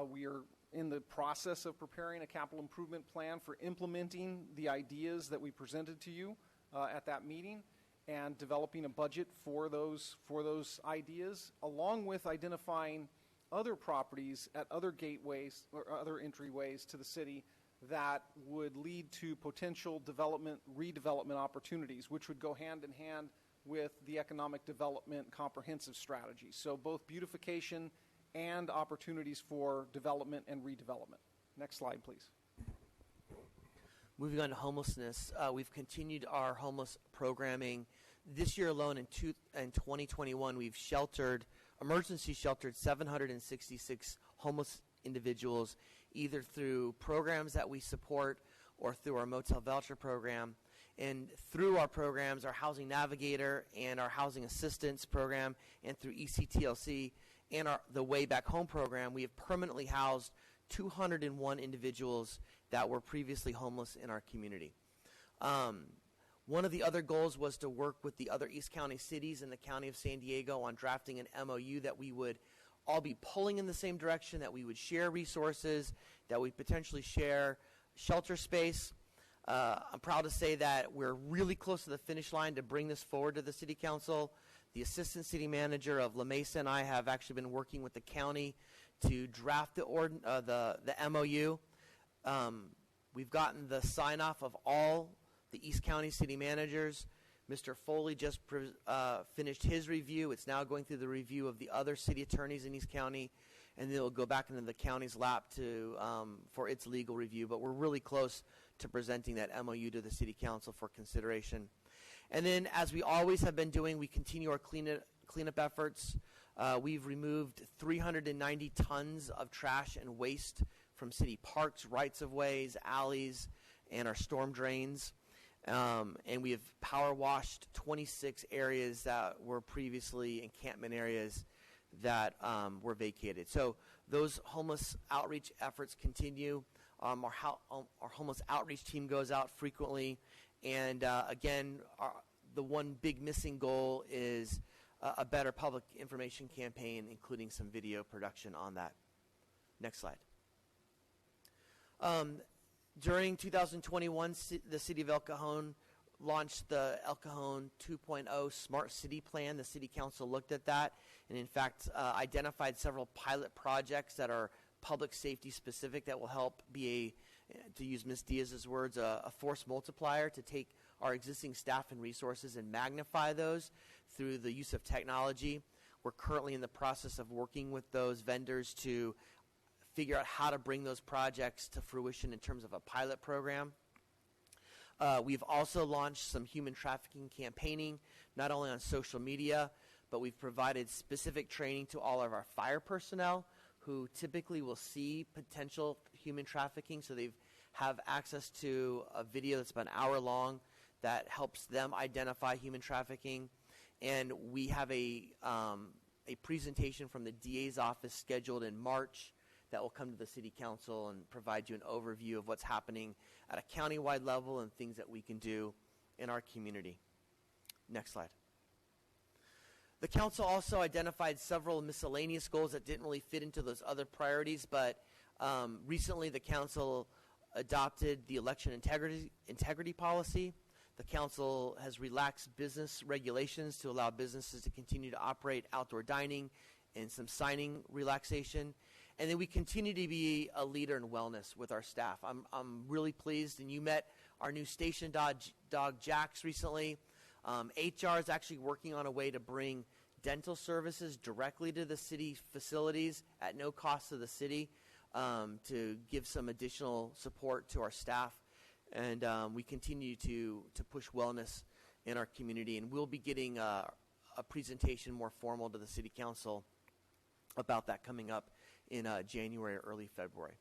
We are in the process of preparing a capital improvement plan for implementing the ideas that we presented to you at that meeting, and developing a budget for those ideas, along with identifying other properties at other gateways or other entryways to the city that would lead to potential development, redevelopment opportunities, which would go hand in hand with the economic development comprehensive strategy. So both beautification and opportunities for development and redevelopment. Next slide, please. Moving on to homelessness, we've continued our homeless programming. This year alone, in 2021, we've emergency sheltered 766 homeless individuals, either through programs that we support or through our motel voucher program. And through our programs, our Housing Navigator and our Housing Assistance program, and through ECTLC and the Way Back Home program, we have permanently housed 201 individuals that were previously homeless in our community. One of the other goals was to work with the other East County cities and the County of San Diego on drafting an MOU that we would all be pulling in the same direction, that we would share resources, that we potentially share shelter space. I'm proud to say that we're really close to the finish line to bring this forward to the City Council. The Assistant City Manager of La Mesa and I have actually been working with the county to draft the MOU. We've gotten the sign-off of all the East County City Managers. Mr. Foley just finished his review. It's now going through the review of the other city attorneys in East County, and then it'll go back into the county's lap for its legal review. But we're really close to presenting that MOU to the City Council for consideration. And then, as we always have been doing, we continue our cleanup efforts. We've removed 390 tons of trash and waste from city parks, rights-of-ways, alleys, and our storm drains. And we have power washed 26 areas that were previously encampment areas that were vacated. So those homeless outreach efforts continue. Our homeless outreach team goes out frequently. And again, the one big missing goal is a better public information campaign, including some video production on that. Next slide. During 2021, the City of El Cajon launched the El Cajon 2.0 Smart City Plan. The City Council looked at that and, in fact, identified several pilot projects that are public safety specific that will help be to use Ms. Diaz's words, a force multiplier to take our existing staff and resources and magnify those through the use of technology. We're currently in the process of working with those vendors to figure out how to bring those projects to fruition in terms of a pilot program. We've also launched some human trafficking campaigning, not only on social media, but we've provided specific training to all of our fire personnel who typically will see potential human trafficking, so they have access to a video that's about an hour long that helps them identify human trafficking. And we have a presentation from the DA's office scheduled in March that will come to the City Council and provide you an overview of what's happening at a countywide level and things that we can do in our community. Next slide. The Council also identified several miscellaneous goals that didn't really fit into those other priorities, but recently the Council adopted the election integrity policy. The Council has relaxed business regulations to allow businesses to continue to operate outdoor dining and some signing relaxation. And then we continue to be a leader in wellness with our staff. I'm really pleased, and you met our new station dog Jax recently. HR is actually working on a way to bring dental services directly to the city facilities at no cost to the city to give some additional support to our staff. And we continue to push wellness in our community. And we'll be getting a presentation more formal to the City Council about that coming up in January or early February.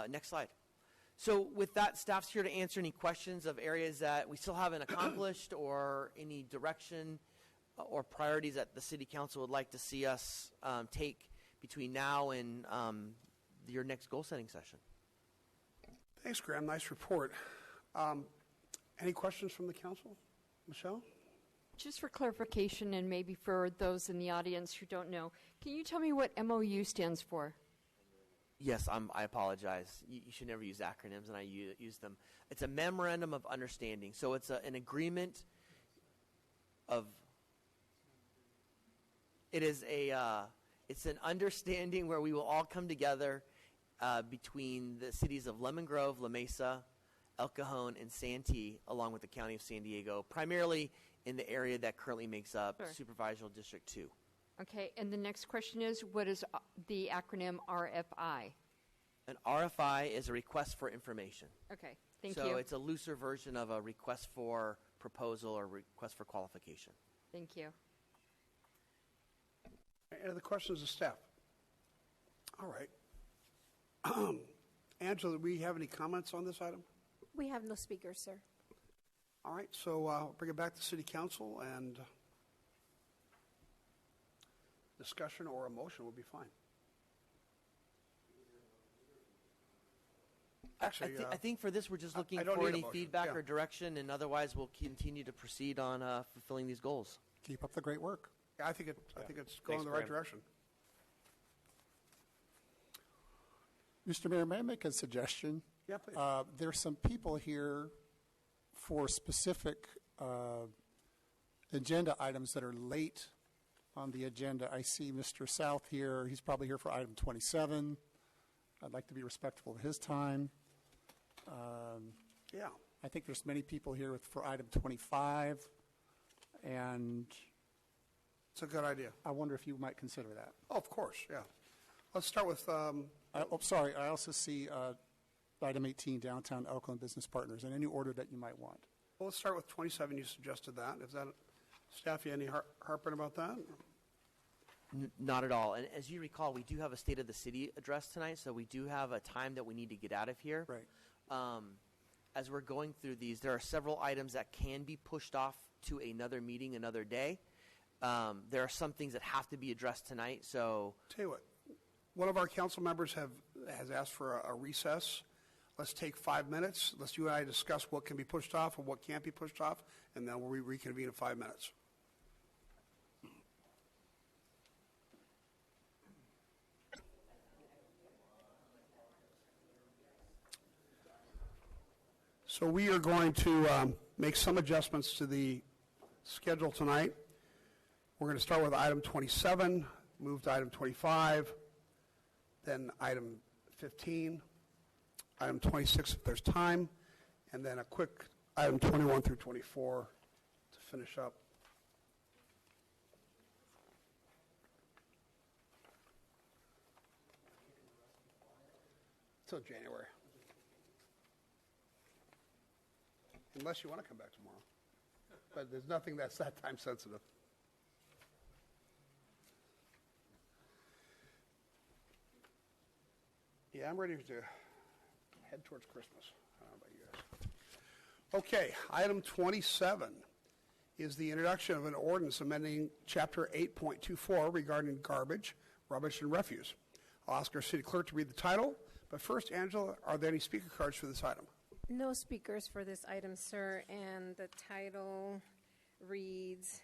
Next slide. So with that, staff's here to answer any questions of areas that we still haven't accomplished or any direction or priorities that the City Council would like to see us take between now and your next goal-setting session. Thanks, Graham. Nice report. Any questions from the council? Michelle? Just for clarification, and maybe for those in the audience who don't know, can you tell me what MOU stands for? Yes, I apologize. You should never use acronyms, and I use them. It's a memorandum of understanding. So it's an agreement of. It is It's an understanding where we will all come together between the cities of Lemon Grove, La Mesa, El Cajon, and Santee, along with the County of San Diego, primarily in the area that currently makes up Sure. Supervisorial District 2. Okay, and the next question is, what is the acronym RFI? An RFI is a request for information. Okay, thank so you. It's a looser version of a request for proposal or request for qualification. Thank you. Any other questions of staff? All right. Angela, do we have any comments on this item? We have no speakers, sir. All right, so I'll bring it back to City Council, and discussion or a motion will be fine. Actually, I think for this, we're just looking I don't for need a any motion. feedback Yeah. or direction, and otherwise we'll continue to proceed on fulfilling these goals. Keep up the great work. I think it's going in the right direction. Mr. Mayor, may I make a suggestion? Yeah, please. There's some people here for specific agenda items that are late on the agenda. I see Mr. South here. He's probably here for item 27. I'd like to be respectful of his time. Yeah. I think there's many people here for item 25, and it's a good idea. I wonder if you might consider that. Oh, of course, yeah. Let's start with... sorry, I also see item 18, Downtown Oakland Business Partners, in any order that you might want. Well, let's start with 27. You suggested that. Is that staff, you any heartburn about that? Not at all. And as you recall, we do have a State of the City address tonight, so we do have a time that we need to get out of here. Right. As we're going through these, there are several items that can be pushed off to another meeting another day. There are some things that have to be addressed tonight, so... Tell you what, one of our council members has asked for a recess. Let's take 5 minutes. Let's you and I discuss what can be pushed off and what can't be pushed off, and then we'll reconvene in 5 minutes. So we are going to make some adjustments to the schedule tonight. We're going to start with item 27, move to item 25, then item 15, item 26 if there's time, and then a quick item 21 through 24 to finish up. Till January. Unless you want to come back tomorrow. But there's nothing that's that time sensitive. Yeah, I'm ready to head towards Christmas. I don't know about you guys. Okay, item 27 is the introduction of an ordinance amending Chapter 8.24 regarding garbage, rubbish, and refuse. I'll ask our city clerk to read the title. But first, Angela, are there any speaker cards for this item? No speakers for this item, sir, and the title reads,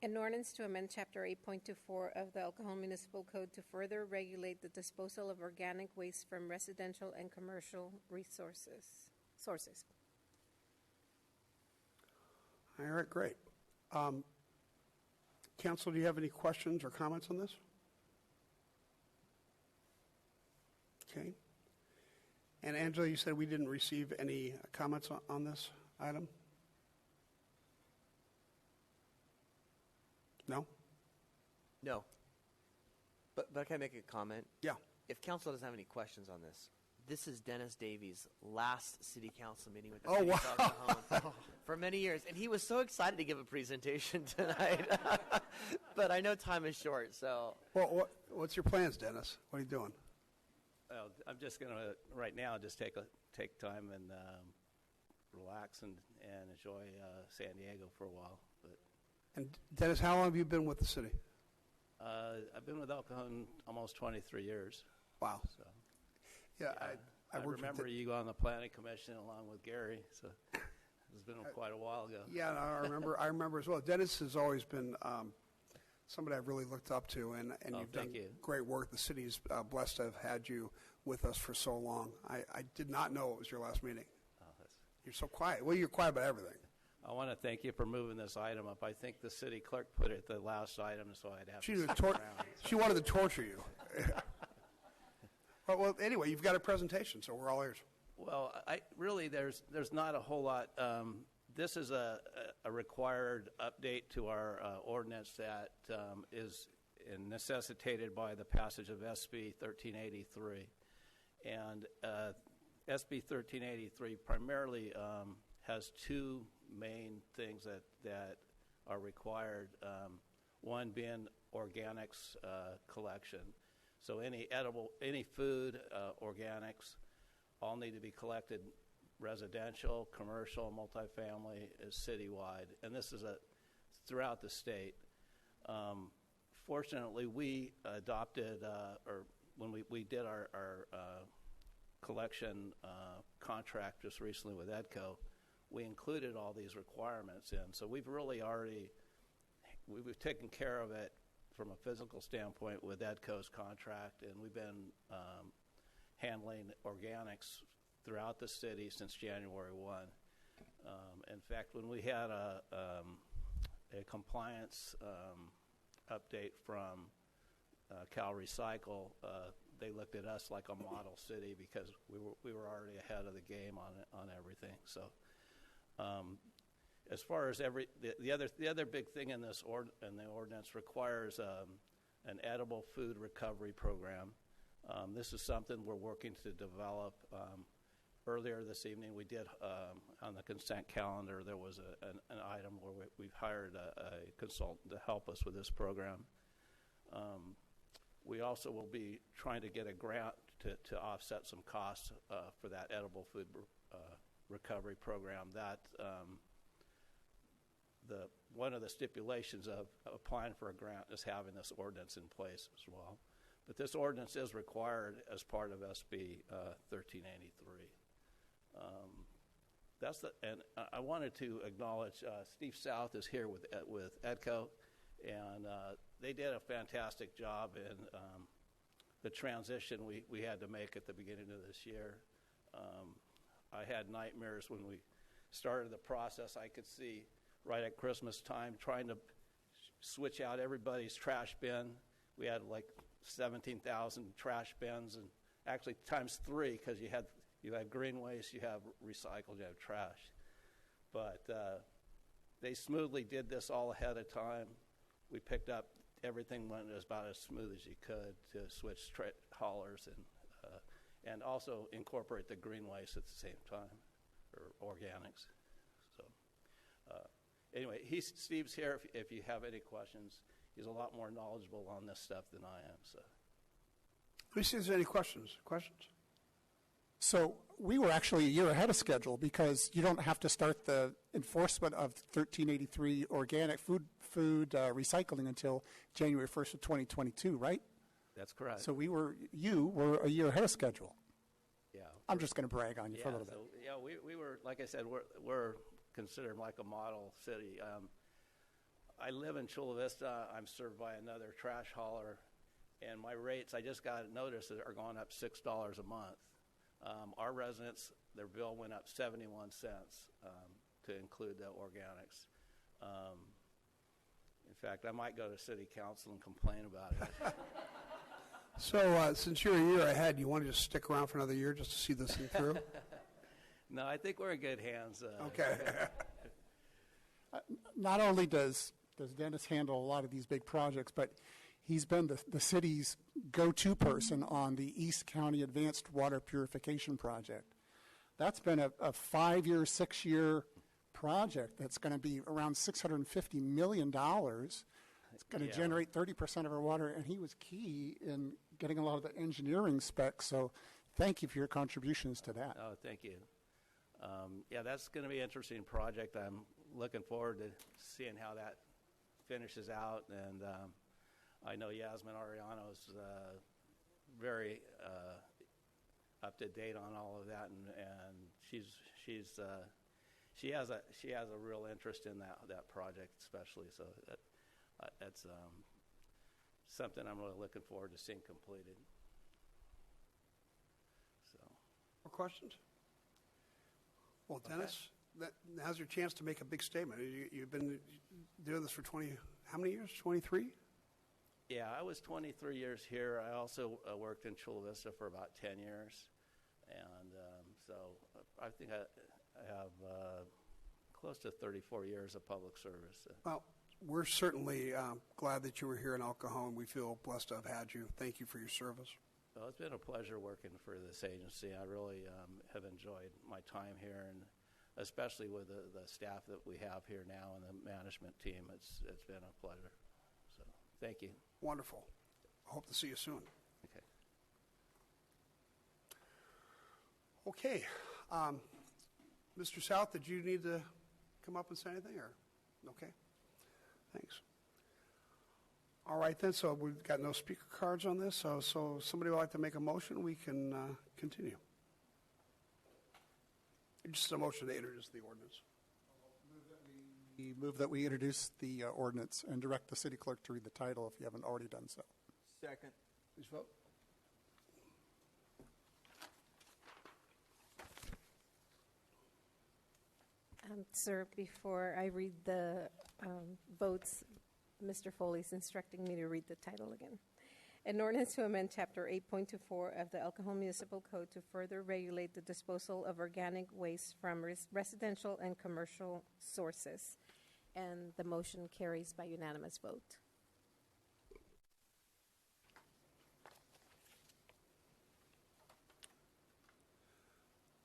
An ordinance to amend Chapter 8.24 of the El Cajon Municipal Code to further regulate the disposal of organic waste from residential and commercial sources. All right, great. Council, do you have any questions or comments on this? Okay. And Angela, you said we didn't receive any comments on this item? No? No. But can I make a comment? Yeah. If council doesn't have any questions on this is Dennis Davies' last city council meeting with the Oh, city wow. of El Cajon for many years. And he was so excited to give a presentation tonight. But I know time is short, so. Well, what's your plans, Dennis? What are you doing? Well, I'm just going to, right now, just take time and relax and enjoy San Diego for a while. But And Dennis, how long have you been with the city? I've been with El Cajon almost 23 years. Wow. So, yeah, I remember you on the planning commission along with Gary. So it's been quite a while ago. Yeah, no, I remember as well. Dennis has always been somebody I've really looked up to, and you've done great work. The city's blessed to have had you with us for so long. I did not know it was your last meeting. Oh, You're so quiet. Well, you're quiet about everything. I want to thank you for moving this item up. I think the city clerk put it the last item, so I'd have to stick around. She wanted to torture you. Well, anyway, you've got a presentation, so we're all ears. Well, there's not a whole lot. This is a required update to our ordinance that is necessitated by the passage of SB 1383. And SB 1383 primarily has two main things that are required, one being organics collection. So any food, organics, all need to be collected residential, commercial, multifamily, is citywide. And this is throughout the state. Fortunately, we adopted, or when we did our collection contract just recently with EDCO, we included all these requirements in. So we've really we've taken care of it from a physical standpoint with EDCO's contract, and we've been handling organics throughout the city since January 1. In fact, when we had a compliance update from Cal Recycle, they looked at us like a model city because we were already ahead of the game on everything. So, as far as the other big thing in this the ordinance requires an edible food recovery program. This is something we're working to develop. Earlier this evening, we did on the consent calendar. There was an item where we've hired a consultant to help us with this program. We also will be trying to get a grant to offset some costs for that edible food recovery program. That one of the stipulations of applying for a grant is having this ordinance in place as well. But this ordinance is required as part of SB 1383. And I wanted to acknowledge Steve South is here with EDCO, and they did a fantastic job in the transition we had to make at the beginning of this year. I had nightmares when we started the process. I could see right at Christmas time trying to switch out everybody's trash bin. We had like 17,000 trash bins, and actually times 3 because you have green waste, you have recycled, you have trash. But they smoothly did this all ahead of time. We picked up everything went about as smooth as you could to switch haulers and also incorporate the green waste at the same time, or organics. So anyway, Steve's here if you have any questions. He's a lot more knowledgeable on this stuff than I am. So, let me see if there's any questions. So we were actually a year ahead of schedule because you don't have to start the enforcement of 1383 organic food recycling until January 1st of 2022, right? That's correct. So you were a year ahead of schedule. Yeah. I'm just going to brag on you for a little bit. Yeah, we were, like I said, we're considered like a model city. I live in Chula Vista. I'm served by another trash hauler, and my rates, I just got notice that are going up $6 a month. Our residents, their bill went up 71 cents to include the organics. In fact, I might go to city council and complain about it. So since you're a year ahead, you want to just stick around for another year just to see this thing through? No, I think we're in good hands. Okay. Not only does Dennis handle a lot of these big projects, but he's been the city's go-to person on the East County Advanced Water Purification Project. That's been a 5-year, 6-year project that's going to be around $650 million. It's going to generate 30% of our water, and he was key in getting a lot of the engineering specs. So thank you for your contributions to that. Oh, thank you. Yeah, that's going to be an interesting project. I'm looking forward to seeing how that finishes out, and I know Yasmin Ariano is very up to date on all of that, and she has a real interest in that project, especially. So that's something I'm really looking forward to seeing completed. So, more questions? Well, Dennis, now's your chance to make a big statement. You've been doing this for how many years? 23? Yeah, I was 23 years here. I also worked in Chula Vista for about 10 years. And so I think I have close to 34 years of public service. Well, we're certainly glad that you were here in El Cajon. We feel blessed to have had you. Thank you for your service. Well, it's been a pleasure working for this agency. I really have enjoyed my time here, and especially with the staff that we have here now and the management team. It's been a pleasure. So thank you. Wonderful. Hope to see you soon. Okay. Okay. Mr. South, did you need to come up and say anything? Or okay. Thanks. All right, then. So we've got no speaker cards on this. So somebody would like to make a motion, we can continue. Just a motion to introduce the ordinance. We move that we introduce the ordinance and direct the city clerk to read the title if you haven't already done so. Second. Please vote. Sir, before I read the votes, Mr. Foley's instructing me to read the title again. An ordinance to amend Chapter 8.24 of the El Cajon Municipal Code to further regulate the disposal of organic waste from residential and commercial sources. And the motion carries by unanimous vote.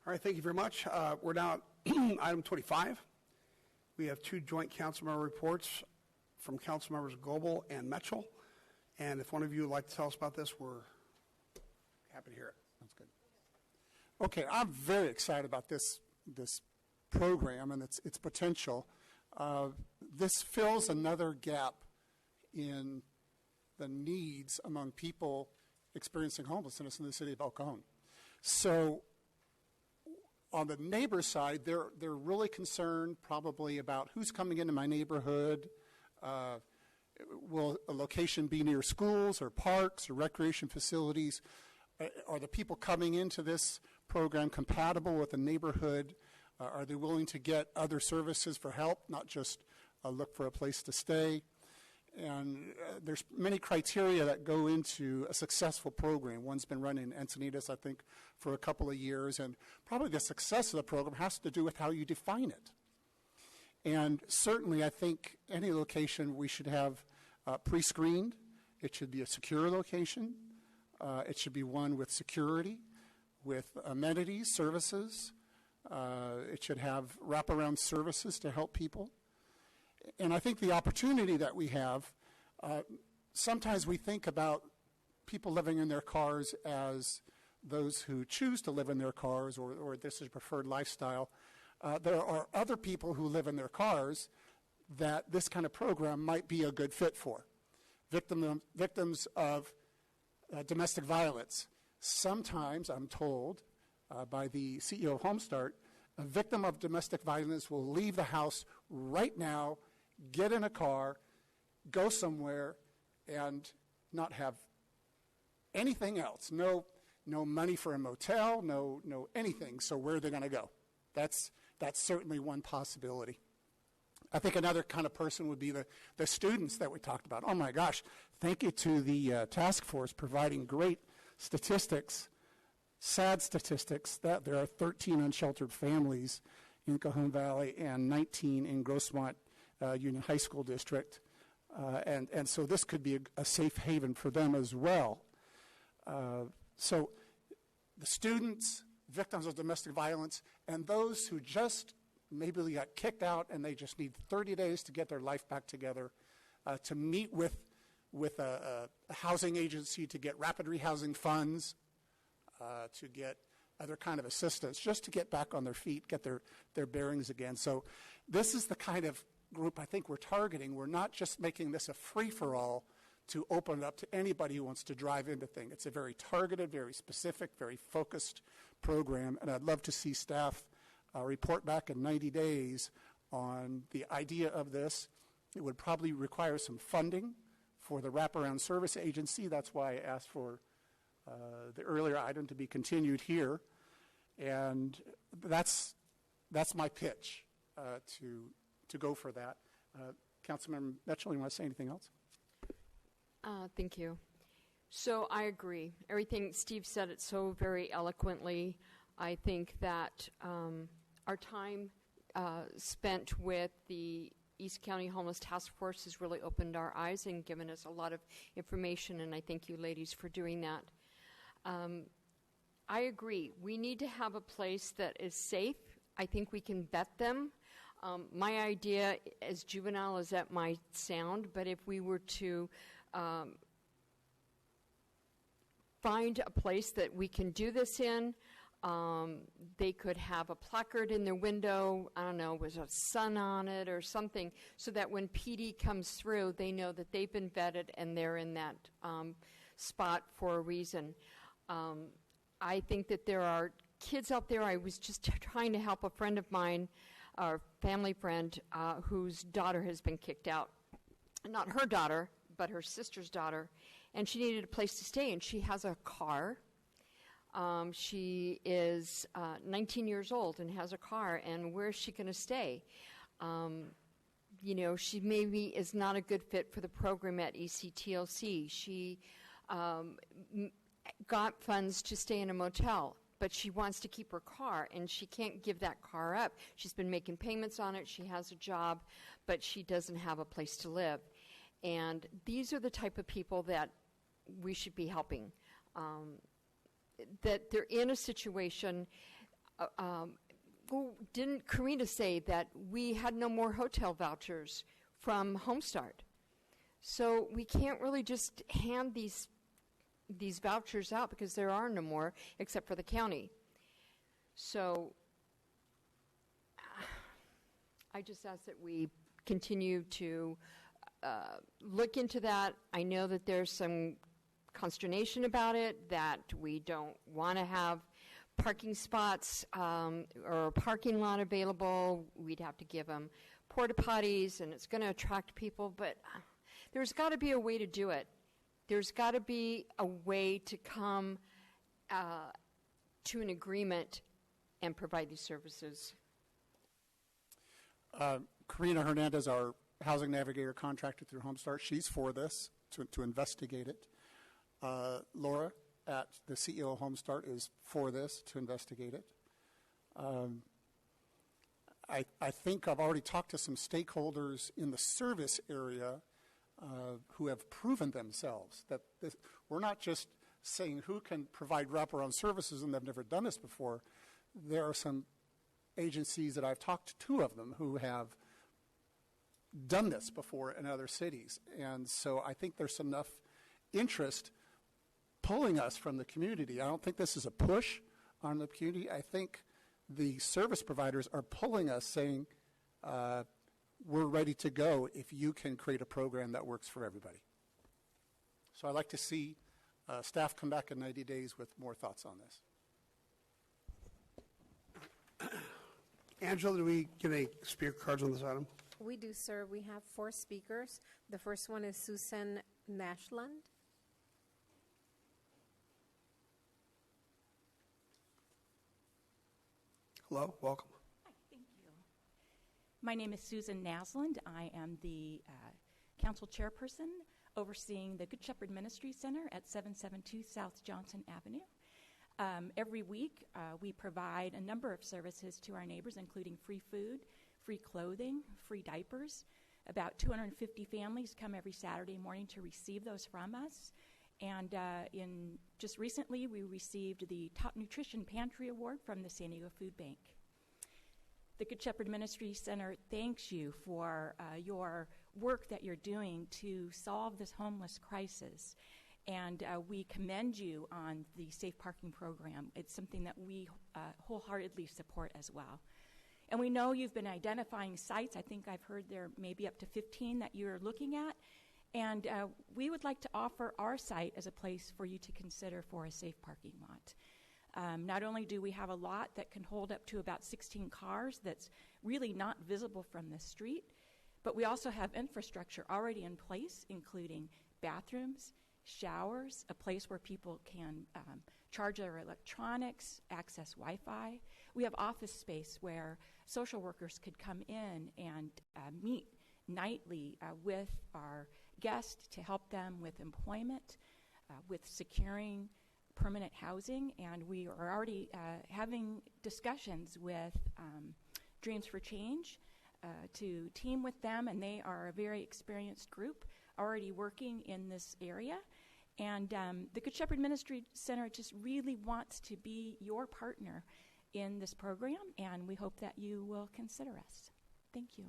All right, thank you very much. We're now at item 25. We have two joint council member reports from council members Goebel and Mitchell. And if one of you would like to tell us about this, we're happy to hear it. That's good. Okay, I'm very excited about this program and its potential. This fills another gap in the needs among people experiencing homelessness in the city of El Cajon. So on the neighbor side, they're really concerned probably about who's coming into my neighborhood. Will a location be near schools or parks or recreation facilities? Are the people coming into this program compatible with the neighborhood? Are they willing to get other services for help, not just look for a place to stay? And there's many criteria that go into a successful program. One's been run in Encinitas, I think, for a couple of years, and probably the success of the program has to do with how you define it. And certainly, I think any location we should have pre-screened. It should be a secure location. It should be one with security, with amenities, services. It should have wraparound services to help people. And I think the opportunity that we have, sometimes we think about people living in their cars as those who choose to live in their cars or this is a preferred lifestyle. There are other people who live in their cars that this kind of program might be a good fit for. Victims of domestic violence. Sometimes, I'm told by the CEO of HomeStart, a victim of domestic violence will leave the house right now, get in a car, go somewhere, and not have anything else. No money for a motel, no anything. So where are they going to go? That's certainly one possibility. I think another kind of person would be the students that we talked about. Oh my gosh, thank you to the task force providing great statistics, sad statistics, that there are 13 unsheltered families in Cajon Valley and 19 in Grossmont Union High School District. And so this could be a safe haven for them as well. So the students, victims of domestic violence, and those who just maybe they got kicked out and they just need 30 days to get their life back together, to meet with a housing agency to get rapid rehousing funds, to get other kind of assistance, just to get back on their feet, get their bearings again. So this is the kind of group I think we're targeting. We're not just making this a free-for-all to open it up to anybody who wants to drive into things. It's a very targeted, very specific, very focused program, and I'd love to see staff report back in 90 days on the idea of this. It would probably require some funding for the wraparound service agency. That's why I asked for the earlier item to be continued here. And that's that's my pitch to go for that. Councilmember Mitchell, you want to say anything else? Thank you. So I agree. Everything Steve said it so very eloquently. I think that our time spent with the East County Homeless Task Force has really opened our eyes and given us a lot of information, and I thank you ladies for doing that. I agree. We need to have a place that is safe. I think we can vet them. My idea, as juvenile as that might sound, but if we were to find a place that we can do this in, they could have a placard in their window, I don't know, with a sun on it or something, so that when PD comes through, they know that they've been vetted and they're in that spot for a reason. I think that there are kids out there. I was just trying to help a friend of mine, our family friend, whose daughter has been kicked out. Not her daughter, but her sister's daughter. And she needed a place to stay, and she has a car. She is 19 years old and has a car, and where is she going to stay? You know, she maybe is not a good fit for the program at ECTLC. She got funds to stay in a motel, but she wants to keep her car, and she can't give that car up. She's been making payments on it. She has a job, but she doesn't have a place to live. And these are the type of people that we should be helping. That they're in a situation. Didn't Karina say that we had no more hotel vouchers from Homestart? So we can't really just hand these vouchers out because there are no more except for the county. So I just ask that we continue to look into that. I know that there's some consternation about it, that we don't want to have parking spots or a parking lot available. We'd have to give them porta potties, and it's going to attract people, but there's got to be a way to do it. There's got to be a way to come to an agreement and provide these services. Karina Hernandez, our housing navigator contracted through Homestart, she's for this, to investigate it. Laura, at the CEO of Homestart, is for this, to investigate it. I think I've already talked to some stakeholders in the service area who have proven themselves that we're not just saying who can provide wraparound services and they've never done this before. There are some agencies that I've talked to, two of them, who have done this before in other cities. And so I think there's enough interest pulling us from the community. I don't think this is a push on the community. I think the service providers are pulling us, saying, we're ready to go if you can create a program that works for everybody. So I'd like to see staff come back in 90 days with more thoughts on this. Angela, do we get any speaker cards on this item? We do, sir. We have 4 speakers. The first one is Susan Nashland. Hello, welcome. Hi, thank you. My name is Susan Naslund. I am the council chairperson overseeing the Good Shepherd Ministry Center at 772 South Johnson Avenue. Every week, we provide a number of services to our neighbors, including free food, free clothing, free diapers. About 250 families come every Saturday morning to receive those from us. And just recently, we received the Top Nutrition Pantry Award from the San Diego Food Bank. The Good Shepherd Ministry Center thanks you for your work that you're doing to solve this homeless crisis. And we commend you on the safe parking program. It's something that we wholeheartedly support as well. And we know you've been identifying sites. I think I've heard there may be up to 15 that you're looking at. And we would like to offer our site as a place for you to consider for a safe parking lot. Not only do we have a lot that can hold up to about 16 cars that's really not visible from the street, but we also have infrastructure already in place, including bathrooms, showers, a place where people can charge their electronics, access Wi-Fi. We have office space where social workers could come in and meet nightly with our guests to help them with employment, with securing permanent housing, and we are already having discussions with Dreams for Change to team with them, and they are a very experienced group already working in this area. And the Good Shepherd Ministry Center just really wants to be your partner in this program, and we hope that you will consider us. Thank you.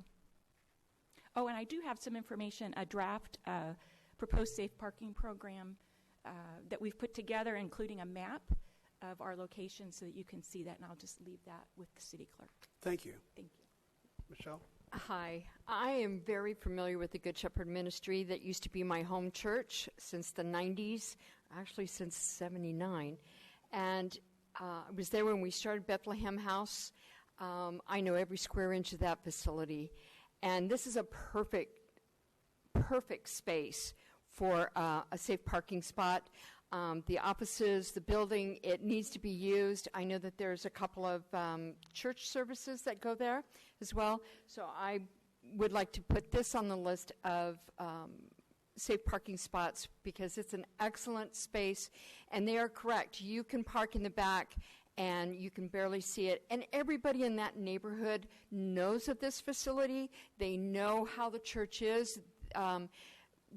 Oh, and I do have some information, a draft proposed safe parking program that we've put together, including a map of our locations so that you can see that, and I'll just leave that with the city clerk. Thank you. Thank you. Michelle? Hi. I am very familiar with the Good Shepherd Ministry. That used to be my home church since the 90s, actually since 79. And I was there when we started Bethlehem House. I know every square inch of that facility. And this is a perfect space for a safe parking spot. The offices, the building, it needs to be used. I know that there's a couple of church services that go there as well. So I would like to put this on the list of safe parking spots because it's an excellent space. And they are correct. You can park in the back and you can barely see it. And everybody in that neighborhood knows of this facility. They know how the church is.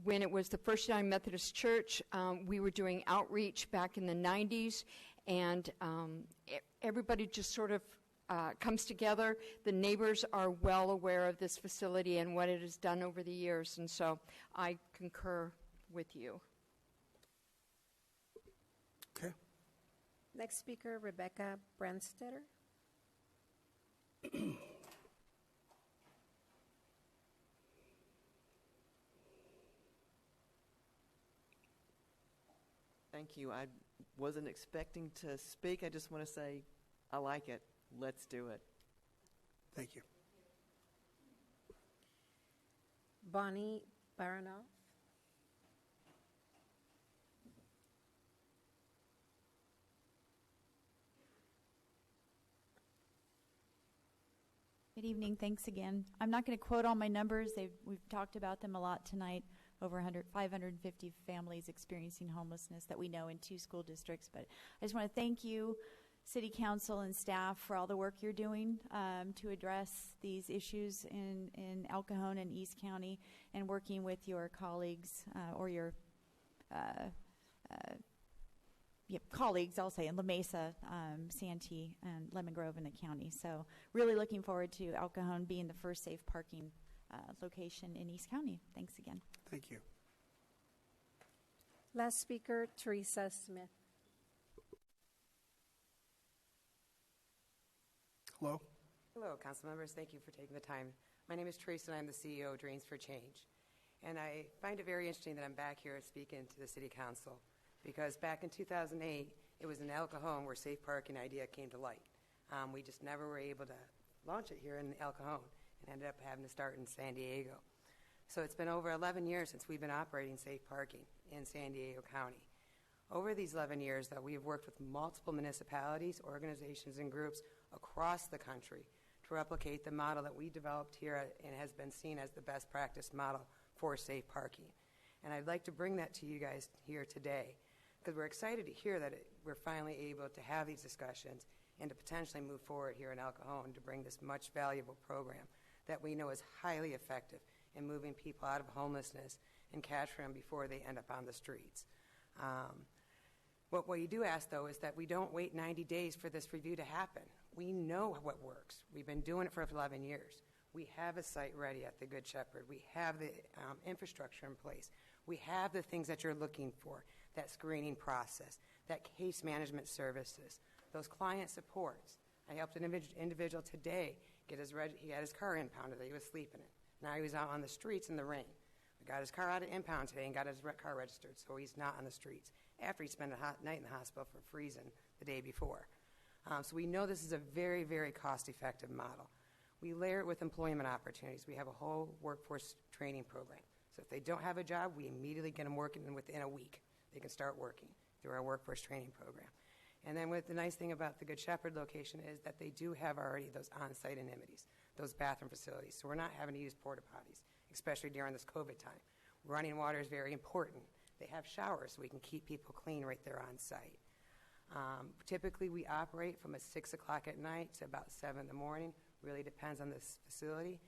When it was the First United Methodist Church, we were doing outreach back in the 90s, and everybody just sort of comes together. The neighbors are well aware of this facility and what it has done over the years, and so I concur with you. Okay. Next speaker, Rebecca Brandstetter. Thank you. I wasn't expecting to speak. I just want to say I like it. Let's do it. Thank you. Bonnie Baranoff. Good evening. Thanks again. I'm not going to quote all my numbers. We've talked about them a lot tonight. Over 550 families experiencing homelessness that we know in 2 school districts. But I just want to thank you, City Council and staff, for all the work you're doing to address these issues in El Cajon and East County, and working with your colleagues or your colleagues, I'll say, in La Mesa, Santee, and Lemon Grove in the county. So really looking forward to El Cajon being the first safe parking location in East County. Thanks again. Thank you. Last speaker, Teresa Smith. Hello. Hello, council members. Thank you for taking the time. My name is Teresa, and I'm the CEO of Dreams for Change. And I find it very interesting that I'm back here speaking to the City Council, because back in 2008, it was in El Cajon where safe parking idea came to light. We just never were able to launch it here in El Cajon, and ended up having to start in San Diego. So it's been over 11 years since we've been operating safe parking in San Diego County. Over these 11 years, though, we have worked with multiple municipalities, organizations, and groups across the country to replicate the model that we developed here and has been seen as the best practice model for safe parking. And I'd like to bring that to you guys here today, because we're excited to hear that we're finally able to have these discussions and to potentially move forward here in El Cajon to bring this much valuable program that we know is highly effective in moving people out of homelessness and capturing them before they end up on the streets. What we do ask, though, is that we don't wait 90 days for this review to happen. We know what works. We've been doing it for 11 years. We have a site ready at the Good Shepherd. We have the infrastructure in place. We have the things that you're looking for, that screening process, that case management services, those client supports. I helped an individual today get he had his car impounded that he was sleeping in. Now he was out on the streets in the rain. We got his car out of impound today and got his car registered, so he's not on the streets after he spent a night in the hospital for freezing the day before. So we know this is a very, very cost-effective model. We layer it with employment opportunities. We have a whole workforce training program. So if they don't have a job, we immediately get them working within a week. they can start working through our workforce training program. And then the nice thing about the Good Shepherd location is that they do have already those on-site amenities, those bathroom facilities. So we're not having to use porta potties, especially during this COVID time. Running water is very important. They have showers so we can keep people clean right there on site. Typically, we operate from 6 o'clock at night to about 7 in the morning. Really depends on this facility.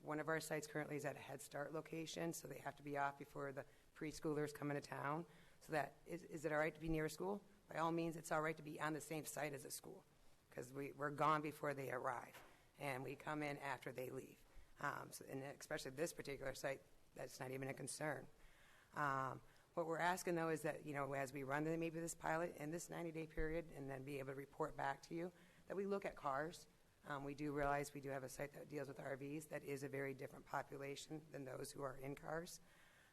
One of our sites currently is at a Head Start location, so they have to be off before the preschoolers come into town. So that is it all right to be near a school? By all means, it's all right to be on the same site as a school, because we're gone before they arrive, and we come in after they leave. And especially this particular site, that's not even a concern. What we're asking, though, is that, as we run maybe this pilot in this 90-day period and then be able to report back to you, that we look at cars. We do realize we do have a site that deals with RVs. That is a very different population than those who are in cars.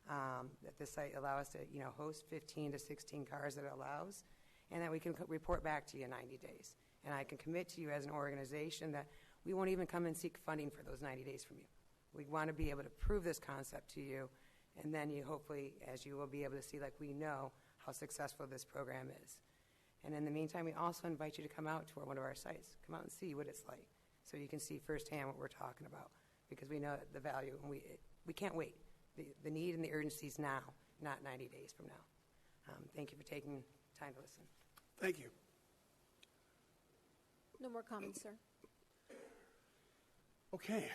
That this site allows us to, host 15 to 16 cars that it allows, and that we can report back to you in 90 days. And I can commit to you as an organization that we won't even come and seek funding for those 90 days from you. We want to be able to prove this concept to you, and then you hopefully, as you will be able to see, like we know how successful this program is. And in the meantime, we also invite you to come out to one of our sites. Come out and see what it's like, so you can see firsthand what we're talking about, because we know the value, and we can't wait. The need and the urgency is now, not 90 days from now. Thank you for taking time to listen. Thank you. No more comments, sir. Okay.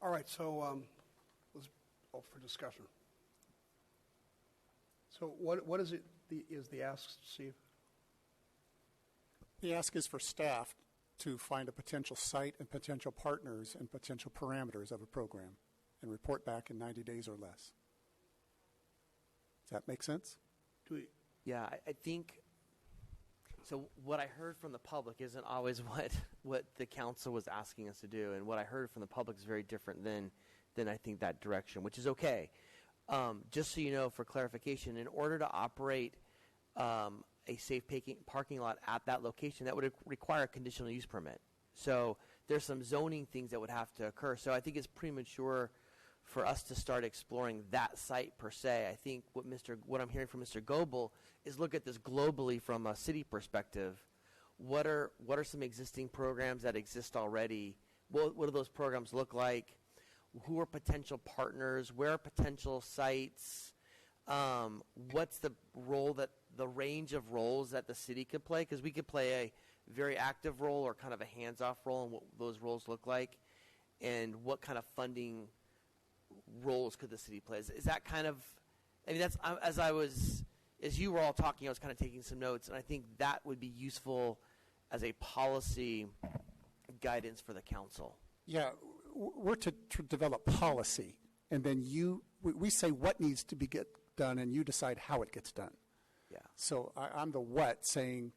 All right, so let's open for discussion. So what is it? Is the ask, Steve? The ask is for staff to find a potential site and potential partners and potential parameters of a program and report back in 90 days or less. Does that make sense? Yeah, I think, so what I heard from the public isn't always what the council was asking us to do, and what I heard from the public is very different than I think that direction, which is okay. Just so you know, for clarification, in order to operate a safe parking lot at that location, that would require a conditional use permit. So there's some zoning things that would have to occur. So I think it's premature for us to start exploring that site per se. I think what I'm hearing from Mr. Goebel is look at this globally from a city perspective. What are some existing programs that exist already? What do those programs look like? Who are potential partners? Where are potential sites? What's the range of roles that the city could play? Because we could play a very active role or kind of a hands-off role, and what those roles look like, and what kind of funding roles could the city play? Is that kind of, I mean, that's as you were all talking, I was kind of taking some notes, and I think that would be useful as a policy guidance for the council. Yeah, we're to develop policy, and then we say what needs to be get done, and you decide how it gets done. Yeah. So I'm the what, saying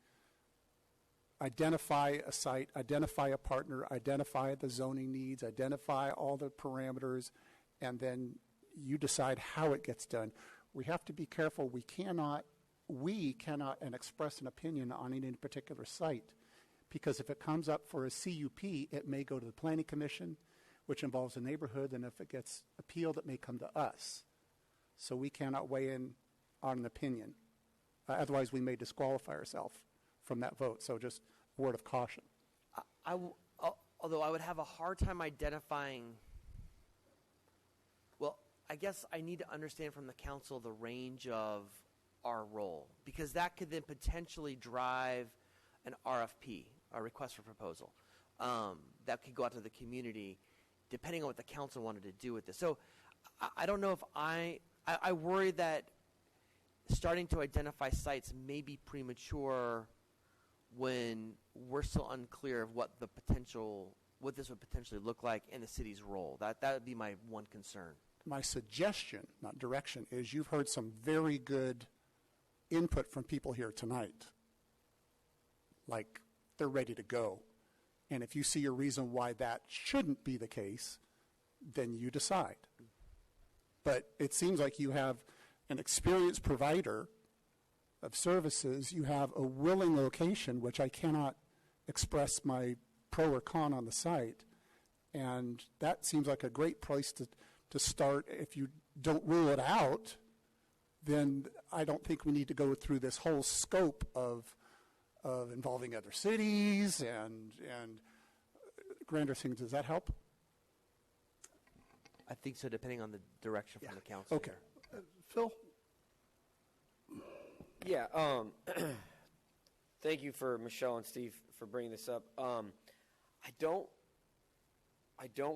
identify a site, identify a partner, identify the zoning needs, identify all the parameters, and then you decide how it gets done. We have to be careful. We cannot and express an opinion on any particular site, because if it comes up for a CUP, it may go to the Planning Commission, which involves a neighborhood, and if it gets appealed, it may come to us. So we cannot weigh in on an opinion. Otherwise, we may disqualify ourselves from that vote. So just a word of caution. Although I would have a hard time identifying, well, I guess I need to understand from the council the range of our role, because that could then potentially drive an RFP, a request for proposal, that could go out to the community, depending on what the council wanted to do with this. So I don't know if I worry that starting to identify sites may be premature when we're still unclear of what this would potentially look like in the city's role. That would be my one concern. My suggestion, not direction, is you've heard some very good input from people here tonight. Like, they're ready to go. And if you see a reason why that shouldn't be the case, then you decide. But it seems like you have an experienced provider of services. You have a willing location, which I cannot express my pro or con on the site. And that seems like a great place to start. If you don't rule it out, then I don't think we need to go through this whole scope of involving other cities and grander things. Does that help? I think so, depending on the direction from the council. Okay. Phil? Yeah. Thank you for Michelle and Steve for bringing this up. I don't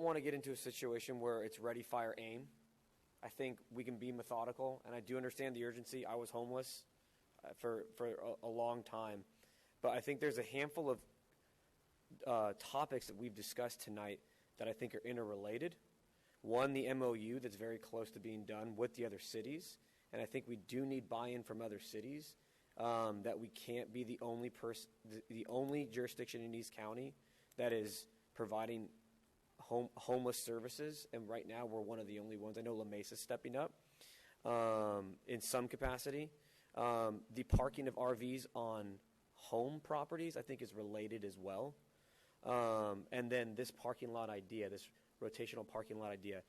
want to get into a situation where it's ready, fire, aim. I think we can be methodical, and I do understand the urgency. I was homeless for a long time, but I think there's a handful of topics that we've discussed tonight that I think are interrelated. One, the MOU that's very close to being done with the other cities, and I think we do need buy-in from other cities. That we can't be the only jurisdiction in East County that is providing homeless services, and right now we're one of the only ones. I know La Mesa's stepping up in some capacity. The parking of RVs on home properties, I think, is related as well. And then this parking lot idea, this rotational parking lot idea,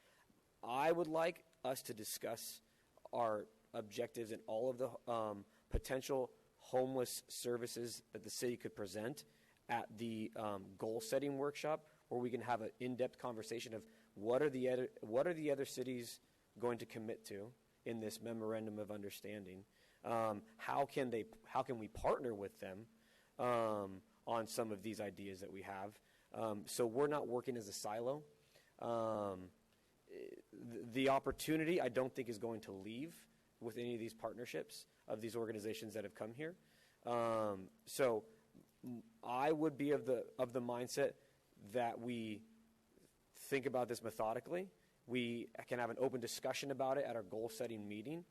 I would like us to discuss our objectives and all of the potential homeless services that the city could present at the goal-setting workshop, where we can have an in-depth conversation of what are the other cities going to commit to in this memorandum of understanding. How can we partner with them on some of these ideas that we have, so we're not working as a silo. The opportunity, I don't think, is going to leave with any of these partnerships of these organizations that have come here. So I would be of the mindset that we think about this methodically. We can have an open discussion about it at our goal-setting meeting.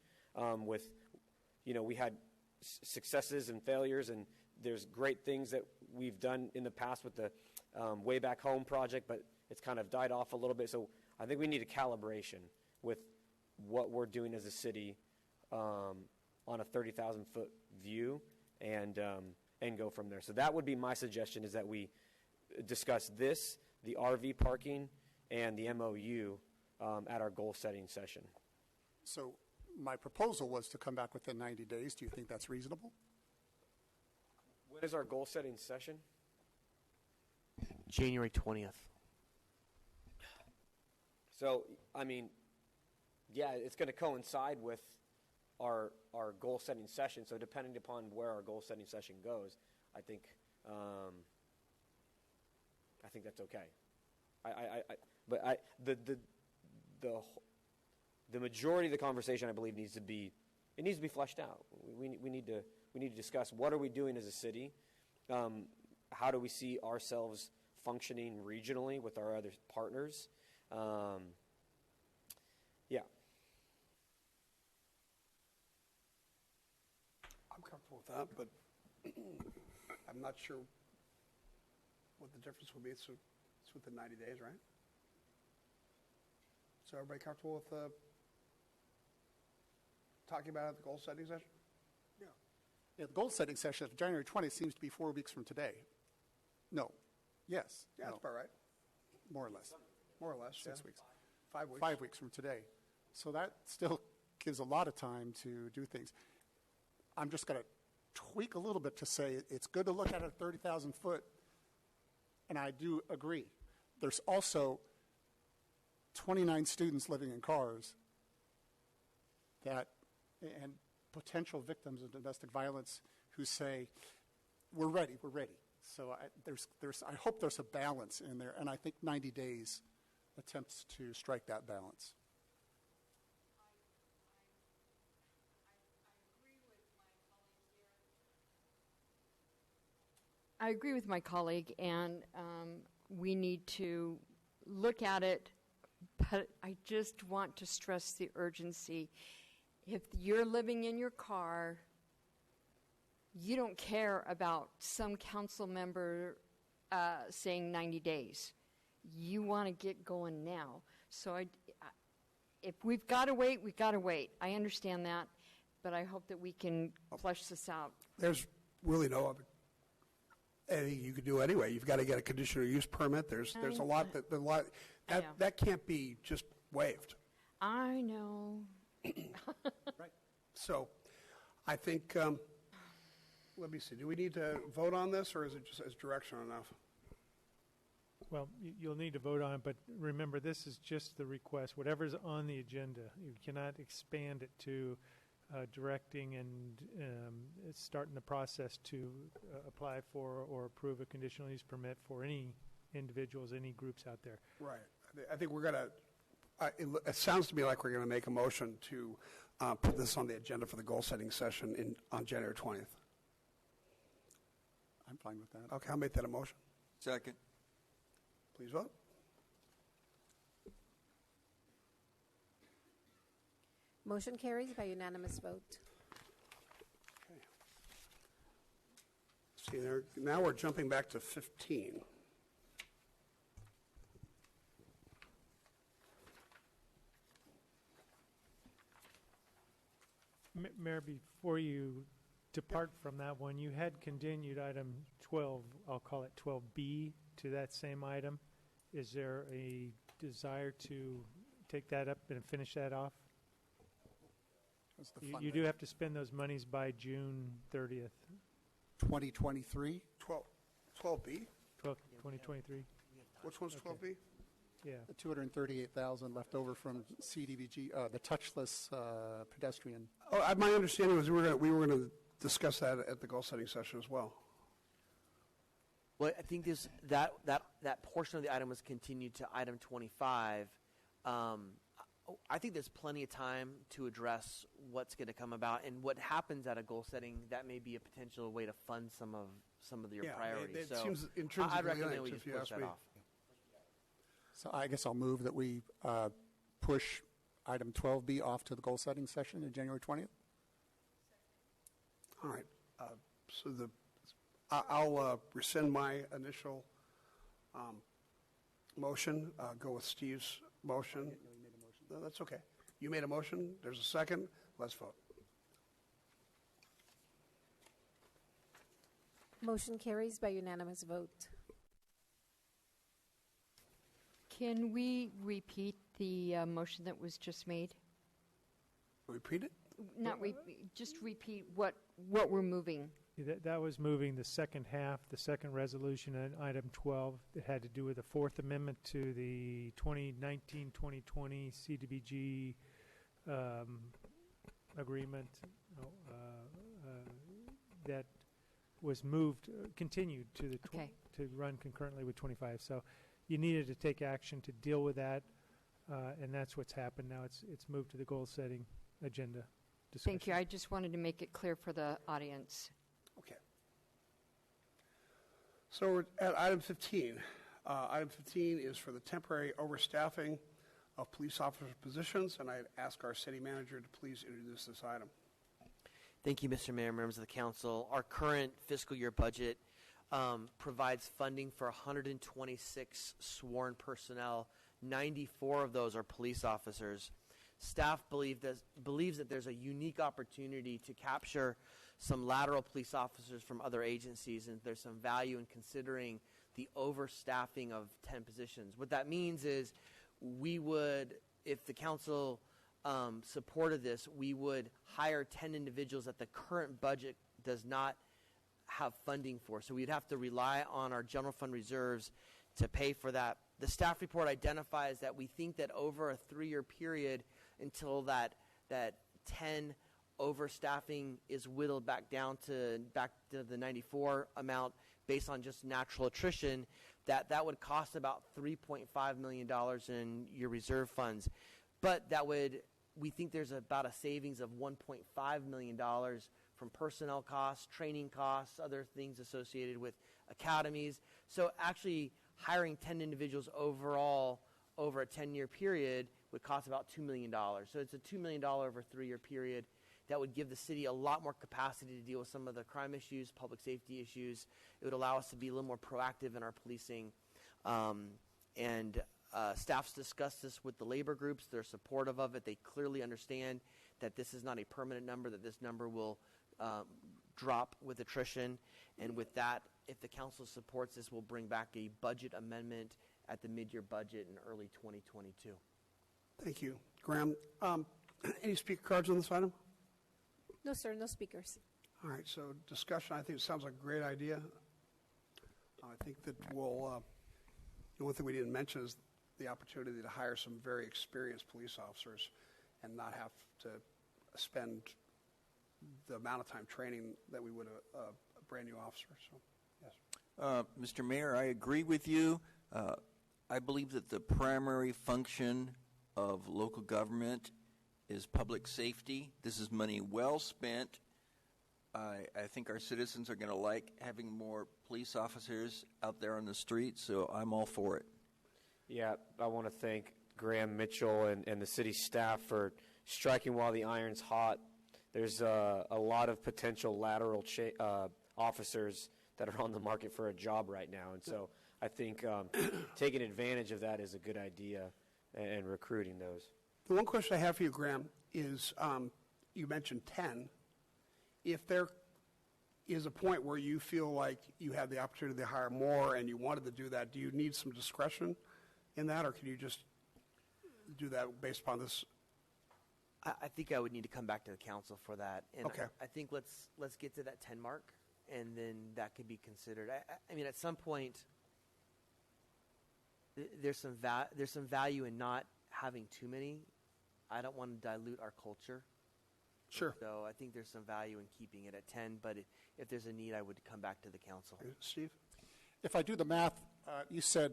We had successes and failures, and there's great things that we've done in the past with the Way Back Home project, but it's kind of died off a little bit. So I think we need a calibration with what we're doing as a city on a 30,000-foot view, and go from there. So that would be my suggestion, is that we discuss this, the RV parking, and the MOU at our goal-setting session. So my proposal was to come back within 90 days. Do you think that's reasonable? When is our goal-setting session? January 20th. So, I mean, yeah, it's going to coincide with our goal-setting session. So depending upon where our goal-setting session goes, I think that's okay. The majority of the conversation, I believe, needs to be fleshed out. We need to discuss what are we doing as a city. How do we see ourselves functioning regionally with our other partners? Yeah. I'm comfortable with that, but I'm not sure what the difference will be. It's within 90 days, right? So everybody comfortable with talking about it at the goal-setting session? Yeah, the goal-setting session of January 20th seems to be 4 weeks from today. No. Yes. Yeah, that's about right. More or less. More or less, 6 weeks. 5 weeks. 5 weeks from today. So that still gives a lot of time to do things. I'm just going to tweak a little bit to say it's good to look at a 30,000 foot, and I do agree. There's also 29 students living in cars and potential victims of domestic violence who say, we're ready. So I hope there's a balance in there, and I think 90 days attempts to strike that balance. I agree with my colleague, and we need to look at it, but I just want to stress the urgency. If you're living in your car, you don't care about some council member saying 90 days. You want to get going now. So if we've got to wait, we've got to wait. I understand that, but I hope that we can flesh this out. There's really no other anything you could do anyway. You've got to get a conditional use permit. There's a lot that can't be just waived. I know. Right. So, I think. Let me see. Do we need to vote on this, or is it just as direction enough? Well, you'll need to vote on it, but remember, this is just the request. Whatever's on the agenda, you cannot expand it to directing and starting the process to apply for or approve a conditional use permit for any individuals, any groups out there. Right. I think we're going to, it sounds to me like we're going to make a motion to put this on the agenda for the goal-setting session on January 20th. I'm fine with that. Okay, I'll make that a motion. Second. Please vote. Motion carries by unanimous vote. See there. Now we're jumping back to 15. Mayor, before you depart from that one, you had continued item 12, I'll call it 12B, to that same item. Is there a desire to take that up and finish that off? You do have to spend those monies by June 30th. 2023? 12B? 2023. Which one's 12B? Yeah. The 238,000 left over from CDBG, the touchless pedestrian. Oh, my understanding was we were going to discuss that at the goal-setting session as well. Well, I think that portion of the item was continued to item 25. I think there's plenty of time to address what's going to come about and what happens at a goal setting. That may be a potential way to fund some of your priorities. It seems intrinsically I'd recommend linked, we if just you push ask that me. off. So I guess I'll move that we push item 12B off to the goal-setting session on January 20th. All right. So I'll rescind my initial motion. Go with Steve's motion. No, that's okay. You made a motion. There's a second. Let's vote. Motion carries by unanimous vote. Can we repeat the motion that was just made? Repeat it? Just repeat what we're moving. Yeah, that was moving the second half, the second resolution on item 12. It had to do with the Fourth Amendment to the 2019-2020 CDBG agreement that was moved, continued to the to run concurrently with 25. So you needed to take action to deal with that, and that's what's happened now. It's moved to the goal-setting agenda discussion. Thank you. I just wanted to make it clear for the audience. Okay. So we're at item 15. Item 15 is for the temporary overstaffing of police officer positions, and I'd ask our city manager to please introduce this item. Thank you, Mr. Mayor, members of the council. Our current fiscal year budget provides funding for 126 sworn personnel. 94 of those are police officers. Staff believes that there's a unique opportunity to capture some lateral police officers from other agencies, and there's some value in considering the overstaffing of 10 positions. What that means is we would, if the council supported this, we would hire 10 individuals that the current budget does not have funding for. So we'd have to rely on our general fund reserves to pay for that. The staff report identifies that we think that over a 3-year period until that 10 overstaffing is whittled back to the 94 amount based on just natural attrition, that would cost about $3.5 million in your reserve funds. But we think there's about a savings of $1.5 million from personnel costs, training costs, other things associated with academies. So actually hiring 10 individuals overall over a 10-year period would cost about $2 million. So it's a $2 million over a 3-year period that would give the city a lot more capacity to deal with some of the crime issues, public safety issues. It would allow us to be a little more proactive in our policing. Staff's discussed this with the labor groups. They're supportive of it. They clearly understand that this is not a permanent number, that this number will drop with attrition. And with that, if the council supports this, we'll bring back a budget amendment at the mid-year budget in early 2022. Thank you. Graham, any speaker cards on this item? No, sir, no speakers. All right, so discussion, I think it sounds like a great idea. I think that we'll, the one thing we didn't mention is the opportunity to hire some very experienced police officers and not have to spend the amount of time training that we would a brand new officer. So, yes. Mr. Mayor, I agree with you. I believe that the primary function of local government is public safety. This is money well spent. I think our citizens are going to like having more police officers out there on the street, so I'm all for it. Yeah, I want to thank Graham Mitchell and the city staff for striking while the iron's hot. There's a lot of potential lateral officers that are on the market for a job right now, and so I think taking advantage of that is a good idea and recruiting those. The one question I have for you, Graham, is you mentioned 10. If there is a point where you feel like you have the opportunity to hire more and you wanted to do that, do you need some discretion in that, or can you just do that based upon this? I think I would need to come back to the council for that. And Okay. I think let's get to that 10 mark, and then that could be considered. I mean, at some point, there's some value in not having too many. I don't want to dilute our culture. Sure. So I think there's some value in keeping it at 10, but if there's a need, I would come back to the council. Steve? If I do the math, you said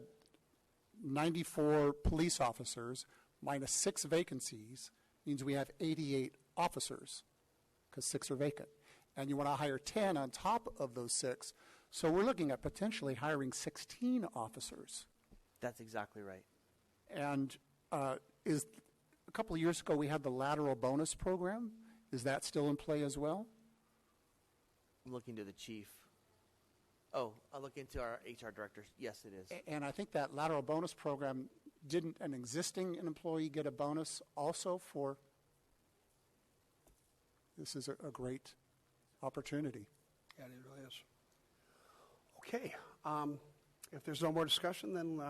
94 police officers minus 6 vacancies means we have 88 officers because 6 are vacant. And you want to hire 10 on top of those 6. So we're looking at potentially hiring 16 officers. That's exactly right. And is a couple of years ago we had the lateral bonus program. Is that still in play as well? I'm looking to the chief. Oh, I'll look into our HR director. Yes, it is. And I think that lateral bonus program, didn't an existing employee get a bonus also for? This is a great opportunity. Yeah, it really is. Okay. If there's no more discussion, then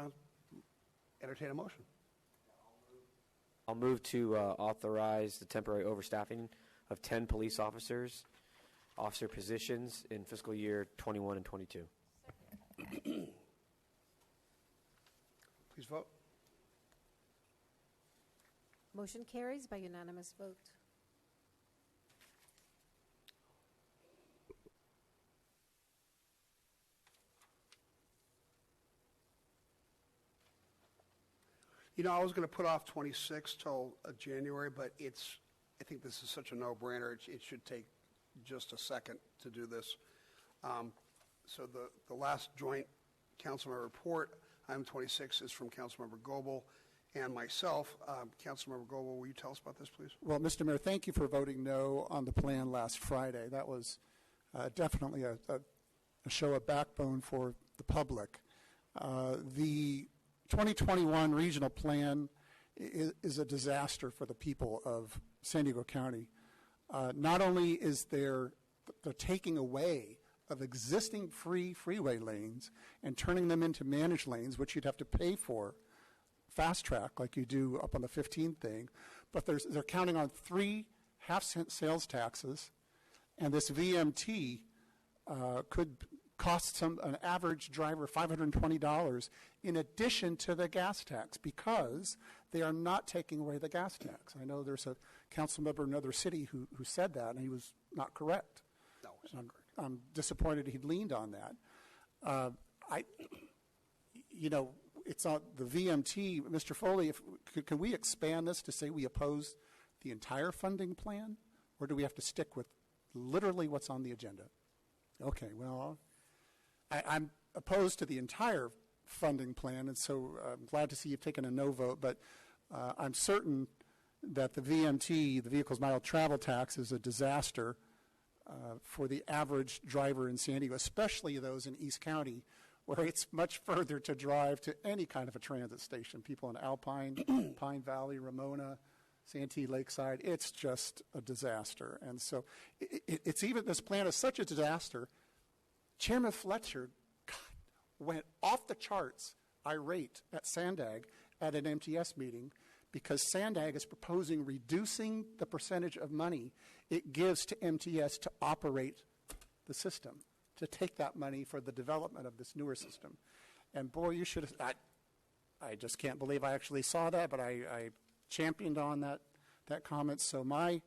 entertain a motion. I'll move to authorize the temporary overstaffing of 10 police officer positions in fiscal year 21 and 22. Please vote. Motion carries by unanimous vote. You know, I was going to put off 26 till January, but I think this is such a no-brainer. It should take just a second to do this. So the last joint councilmember report, item 26, is from Councilmember Goebel and myself. Councilmember Goebel, will you tell us about this, please? Well, Mr. Mayor, thank you for voting no on the plan last Friday. That was definitely a show of backbone for the public. The 2021 regional plan is a disaster for the people of San Diego County. Not only is there the taking away of existing free freeway lanes and turning them into managed lanes, which you'd have to pay for, fast track like you do up on the 15th thing, but they're counting on 3 half-cent sales taxes, and this VMT could cost an average driver $520 in addition to the gas tax because they are not taking away the gas tax. I know there's a council member in another city who said that, and he was not correct. No, it's not correct. I'm disappointed he leaned on that. It's on the VMT. Mr. Foley, can we expand this to say we oppose the entire funding plan, or do we have to stick with literally what's on the agenda? Okay, well, I'm opposed to the entire funding plan, and so I'm glad to see you've taken a no vote, but I'm certain that the VMT, the Vehicles Mile Travel Tax, is a disaster for the average driver in San Diego, especially those in East County, where it's much further to drive to any kind of a transit station. People in Alpine, Pine Valley, Ramona, Santee Lakeside, it's just a disaster. And so it's even, this plan is such a disaster, Chairman Fletcher went off the charts irate at Sandag at an MTS meeting because Sandag is proposing reducing the percentage of money it gives to MTS to operate the system, to take that money for the development of this newer system. And boy, you should have, I just can't believe I actually saw that, but I championed on that comment. So my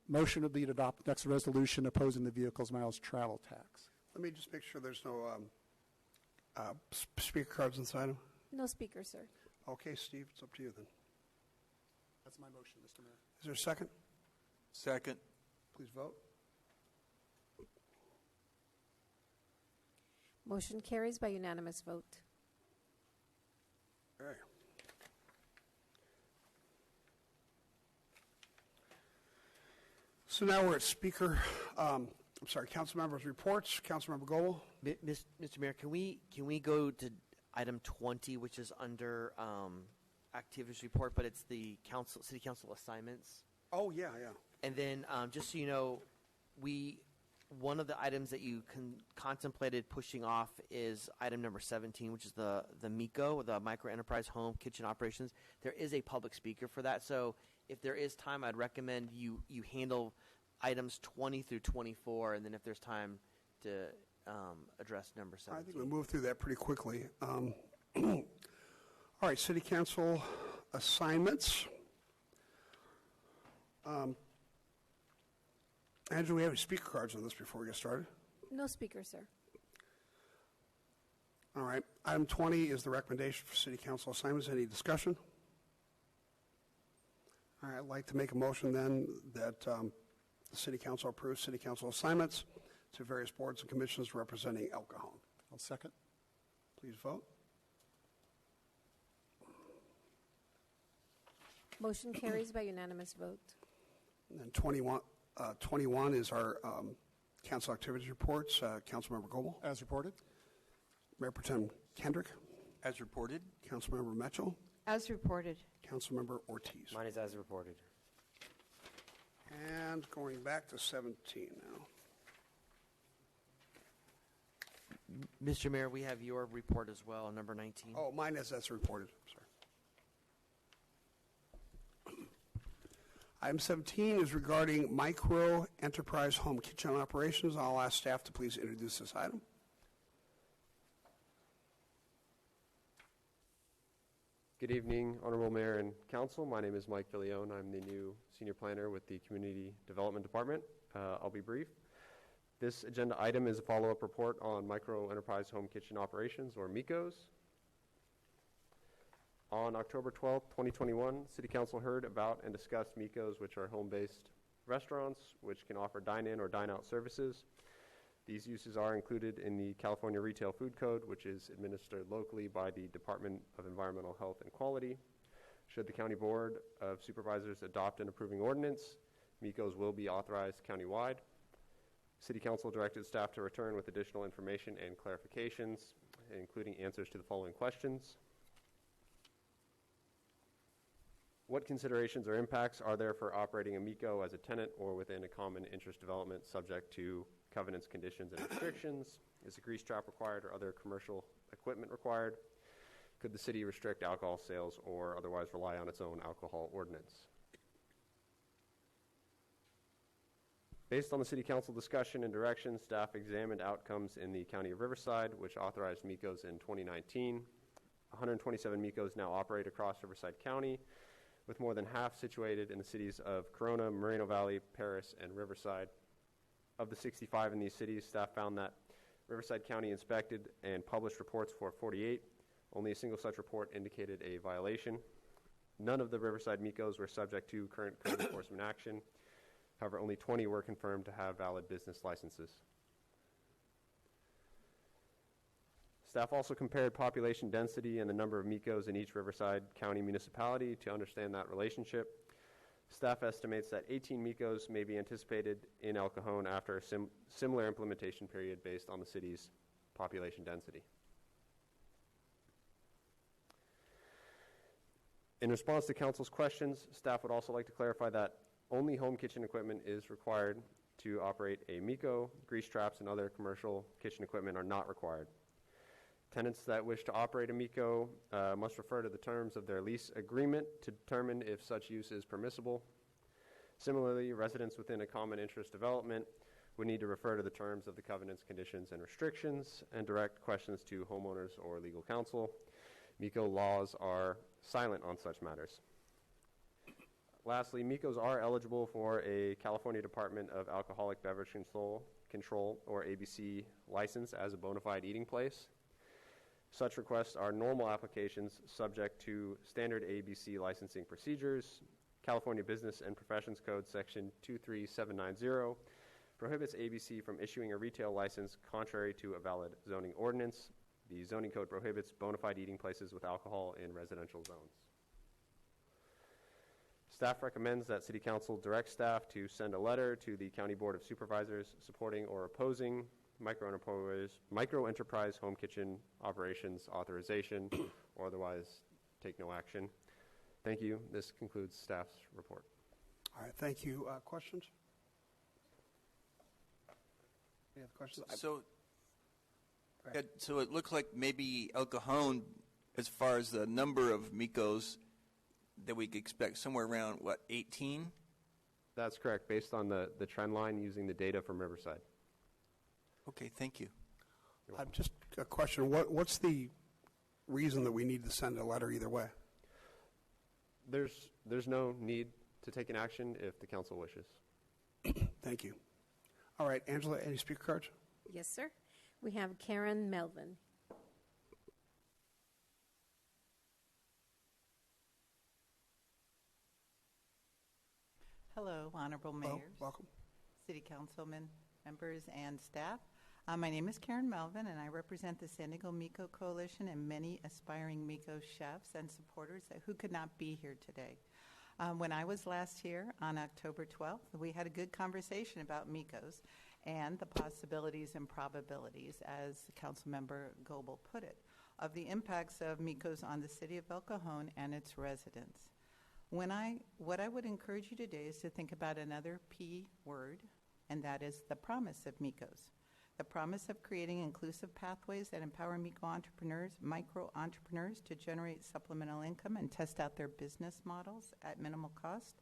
motion would be to adopt the next resolution opposing the vehicles miles travel tax. Let me just make sure there's no speaker cards inside them. No speaker, sir. Okay, Steve, it's up to you then. That's my motion, Mr. Mayor. Is there a second? Second. Please vote. Motion carries by unanimous vote. All right. So now we're at council members' reports. Councilmember Goble. Mr. Mayor, can we go to item 20, which is under activities report, but it's the city council assignments? Oh, yeah. And then just so you know, one of the items that you contemplated pushing off is item number 17, which is the MICO, the Micro Enterprise Home Kitchen Operations. There is a public speaker for that, so if there is time, I'd recommend you handle items 20 through 24, and then if there's time to address number 17. I think we moved through that pretty quickly. All right, city council assignments. Andrew, we have any speaker cards on this before we get started? No speaker, sir. All right. Item 20 is the recommendation for city council assignments. Any discussion? All right. I'd like to make a motion then that the city council approves city council assignments to various boards and commissions representing El Cajon. I'll second. Please vote. Motion carries by unanimous vote. And then 21 is our council activities reports. Councilmember Goble. As reported. Mayor Pro Tem Kendrick. As reported. Councilmember Mitchell. As reported. Councilmember Ortiz. Mine is as reported. And going back to 17 now. Mr. Mayor, we have your report as well, number 19. Oh, mine is as reported. Sorry. Item 17 is regarding micro enterprise home kitchen operations. I'll ask staff to please introduce this item. Good evening, Honorable Mayor and Council. My name is Mike Villione. I'm the new Senior Planner with the Community Development Department. I'll be brief. This agenda item is a follow-up report on Micro Enterprise Home Kitchen Operations, or MICOs. On October 12, 2021, City Council heard about and discussed MICOs, which are home-based restaurants, which can offer dine-in or dine-out services. These uses are included in the California Retail Food Code, which is administered locally by the Department of Environmental Health and Quality. Should the County Board of Supervisors adopt an approving ordinance, MICOs will be authorized countywide. City Council directed staff to return with additional information and clarifications, including answers to the following questions. What considerations or impacts are there for operating a MICO as a tenant or within a common interest development subject to covenants, conditions, and restrictions? Is a grease trap required or other commercial equipment required? Could the city restrict alcohol sales or otherwise rely on its own alcohol ordinance? Based on the City Council discussion and direction, staff examined outcomes in the County of Riverside, which authorized MICOs in 2019. 127 MICOs now operate across Riverside County, with more than half situated in the cities of Corona, Moreno Valley, Paris, and Riverside. Of the 65 in these cities, staff found that Riverside County inspected and published reports for 48. Only a single such report indicated a violation. None of the Riverside MICOs were subject to current code enforcement action. However, only 20 were confirmed to have valid business licenses. Staff also compared population density and the number of MICOs in each Riverside County municipality to understand that relationship. Staff estimates that 18 MICOs may be anticipated in El Cajon after a similar implementation period based on the city's population density. In response to Council's questions, staff would also like to clarify that only home kitchen equipment is required to operate a Miko. Grease traps and other commercial kitchen equipment are not required. Tenants that wish to operate a Miko must refer to the terms of their lease agreement to determine if such use is permissible. Similarly, residents within a common interest development would need to refer to the terms of the covenants, conditions, and restrictions and direct questions to homeowners or legal counsel. Miko laws are silent on such matters. Lastly, Mikos are eligible for a California Department of Alcoholic Beverage Control or ABC license as a bona fide eating place. Such requests are normal applications subject to standard ABC licensing procedures. California Business and Professions Code Section 23790 prohibits ABC from issuing a retail license contrary to a valid zoning ordinance. The zoning code prohibits bona fide eating places with alcohol in residential zones. Staff recommends that City Council direct staff to send a letter to the County Board of Supervisors supporting or opposing micro-enterprise home kitchen operations authorization or otherwise take no action. Thank you. This concludes staff's report. All right, thank you. Questions? Any other questions? So it looks like maybe El Cajon, as far as the number of Mikos that we could expect, somewhere around, 18? That's correct, based on the trend line using the data from Riverside. Okay, thank you. Just a question. What's the reason that we need to send a letter either way? There's no need to take an action if the council wishes. Thank you. All right, Angela, any speaker cards? Yes, sir. We have Karen Melvin. Hello, Honorable Mayors, welcome. City Councilmen, members, and staff. My name is Karen Melvin, and I represent the San Diego Miko Coalition and many aspiring Miko chefs and supporters who could not be here today. When I was last here on October 12th, we had a good conversation about Mikos and the possibilities and probabilities, as Councilmember Goebel put it, of the impacts of Mikos on the city of El Cajon and its residents. What I would encourage you today is to think about another P word, and that is the promise of Mikos. The promise of creating inclusive pathways that empower micro-entrepreneurs to generate supplemental income and test out their business models at minimal cost.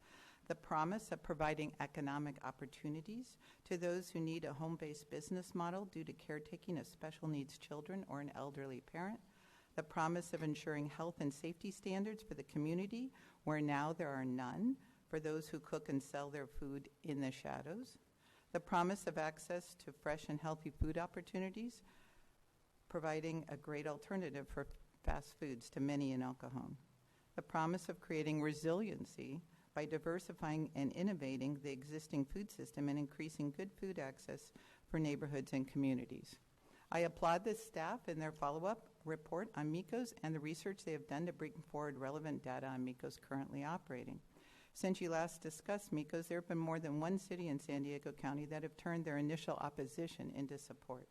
The promise of providing economic opportunities to those who need a home-based business model due to caretaking of special needs children or an elderly parent. The promise of ensuring health and safety standards for the community, where now there are none, for those who cook and sell their food in the shadows. The promise of access to fresh and healthy food opportunities, providing a great alternative for fast foods to many in El Cajon. The promise of creating resiliency by diversifying and innovating the existing food system and increasing good food access for neighborhoods and communities. I applaud this staff in their follow-up report on Mikos and the research they have done to bring forward relevant data on Mikos currently operating. Since you last discussed Mikos, there have been more than one city in San Diego County that have turned their initial opposition into support.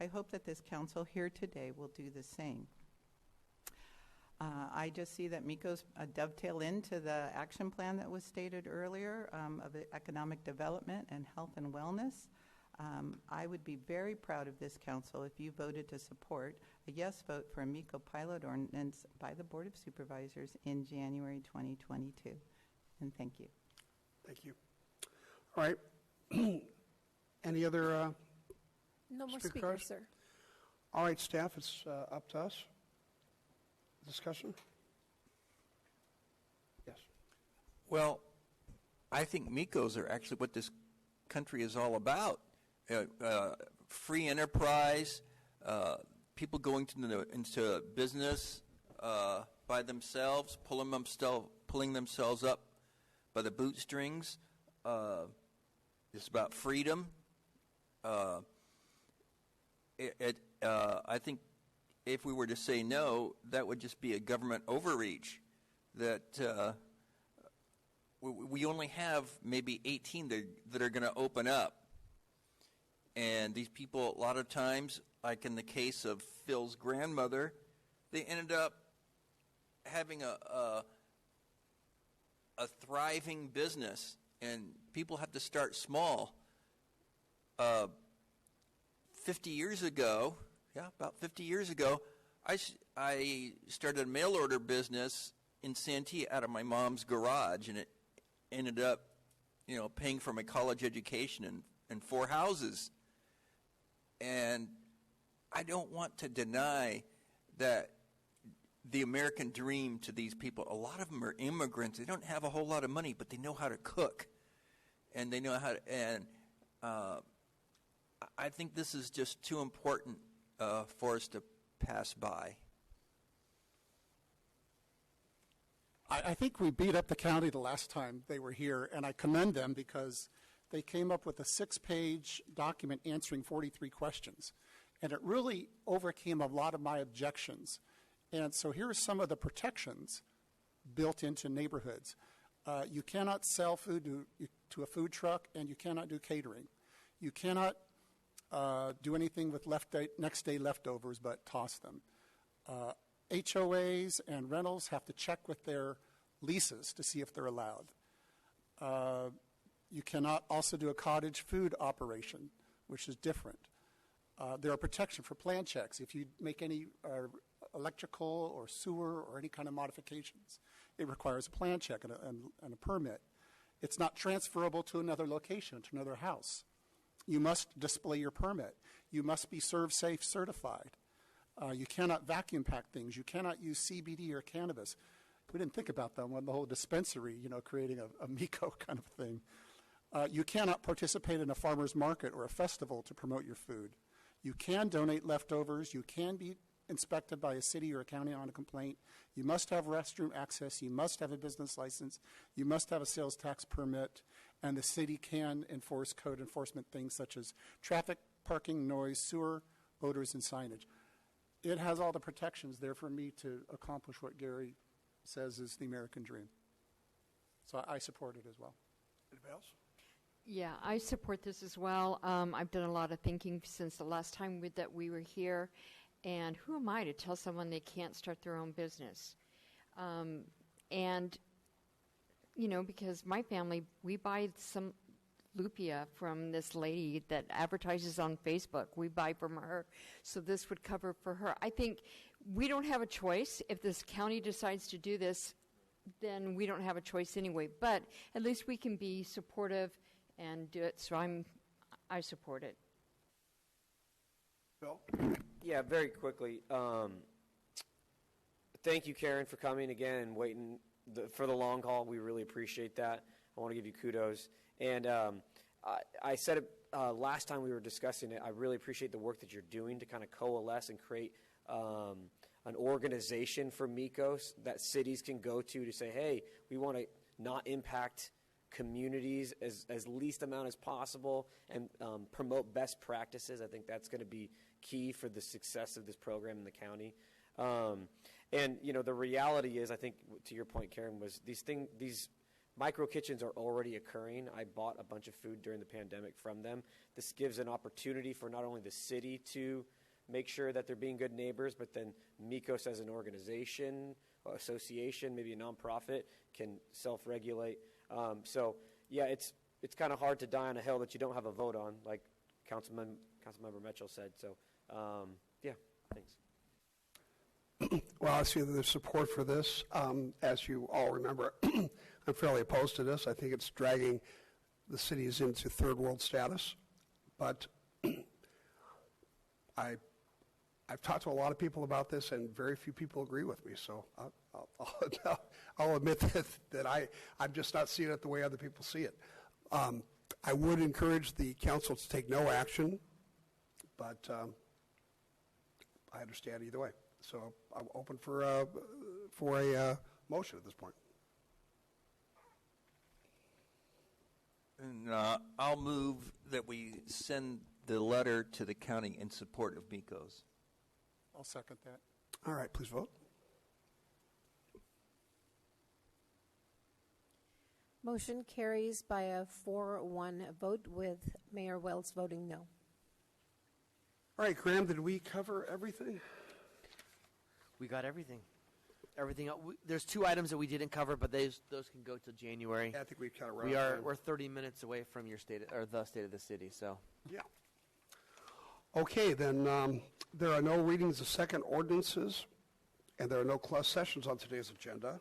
I hope that this council here today will do the same. I just see that Mikos dovetail into the action plan that was stated earlier of economic development and health and wellness. I would be very proud of this council if you voted to support a yes vote for a Miko pilot ordinance by the Board of Supervisors in January 2022. And thank you. Thank you. All right. Any other No more speaker speakers, cards? sir. All right, staff, it's up to us. Discussion? Yes. Well, I think Mikos are actually what this country is all about. Free enterprise, people going into business by themselves, pulling themselves up by the bootstrings. It's about freedom. I think if we were to say no, that would just be a government overreach. That we only have maybe 18 that are going to open up. And these people, a lot of times, like in the case of Phil's grandmother, they ended up having a thriving business. And people have to start small. 50 years ago, about 50 years ago, I started a mail order business in Santee out of my mom's garage, and it ended up, paying for my college education and 4 houses. And I don't want to deny that the American dream to these people, a lot of them are immigrants. They don't have a whole lot of money, but they know how to cook. And they know how to, and I think this is just too important for us to pass by. I think we beat up the county the last time they were here, and I commend them because they came up with a 6-page document answering 43 questions. And it really overcame a lot of my objections. And so here are some of the protections built into neighborhoods. You cannot sell food to a food truck, and you cannot do catering. You cannot do anything with next day leftovers but toss them. HOAs and rentals have to check with their leases to see if they're allowed. You cannot also do a cottage food operation, which is different. There are protections for plan checks. If you make any electrical or sewer or any kind of modifications, it requires a plan check and a permit. It's not transferable to another location, to another house. You must display your permit. You must be ServSafe certified. You cannot vacuum pack things. You cannot use CBD or cannabis. We didn't think about that one, the whole dispensary, creating a MECO kind of thing. You cannot participate in a farmer's market or a festival to promote your food. You can donate leftovers. You can be inspected by a city or a county on a complaint. You must have restroom access. You must have a business license. You must have a sales tax permit. And the city can enforce code enforcement things such as traffic, parking, noise, sewer, odors, and signage. It has all the protections there for me to accomplish what Gary says is the American dream. So I support it as well. Anybody else? Yeah, I support this as well. I've done a lot of thinking since the last time that we were here. And who am I to tell someone they can't start their own business? Because my family, we buy some lupia from this lady that advertises on Facebook. We buy from her. So this would cover for her. I think we don't have a choice. If this county decides to do this, then we don't have a choice anyway. But at least we can be supportive and do it. So I support it. Bill? Yeah, very quickly. Thank you, Karen, for coming again and waiting for the long haul. We really appreciate that. I want to give you kudos. And I said it last time we were discussing it. I really appreciate the work that you're doing to kind of coalesce and create an organization for MECOS that cities can go to say, hey, we want to not impact communities as least amount as possible and promote best practices. I think that's going to be key for the success of this program in the county. And the reality is, I think to your point, Karen, was these micro kitchens are already occurring. I bought a bunch of food during the pandemic from them. This gives an opportunity for not only the city to make sure that they're being good neighbors, but then MECOS as an organization, association, maybe a nonprofit, can self-regulate. So yeah, it's kind of hard to die on a hill that you don't have a vote on, like Councilmember Mitchell said. So yeah, thanks. Well, I see that there's support for this. As you all remember, I'm fairly opposed to this. I think it's dragging the cities into third world status. But I've talked to a lot of people about this, and very few people agree with me. So I'll admit that I'm just not seeing it the way other people see it. I would encourage the council to take no action, but I understand either way. So I'm open for a motion at this point. And I'll move that we send the letter to the county in support of MECOS. I'll second that. All right, please vote. Motion carries by a 4-1 vote with Mayor Wells voting no. All right, Graham, did we cover everything? We got everything. Everything. There's 2 items that we didn't cover, but those can go till January. Yeah, I think we kind of we're 30 minutes away from your the state of the city, so Yeah. Okay, then there are no readings of second ordinances, and there are no closed sessions on today's agenda.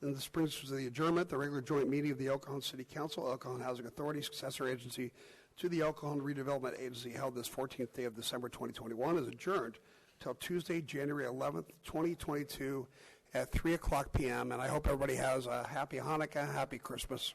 Then this brings us to the adjournment, the regular joint meeting of the El Cajon City Council, El Cajon Housing Authority, successor agency to the El Cajon Redevelopment Agency, held this 14th day of December 2021, is adjourned till Tuesday, January 11th, 2022 at 3 o'clock p.m. And I hope everybody has a happy Hanukkah, happy Christmas.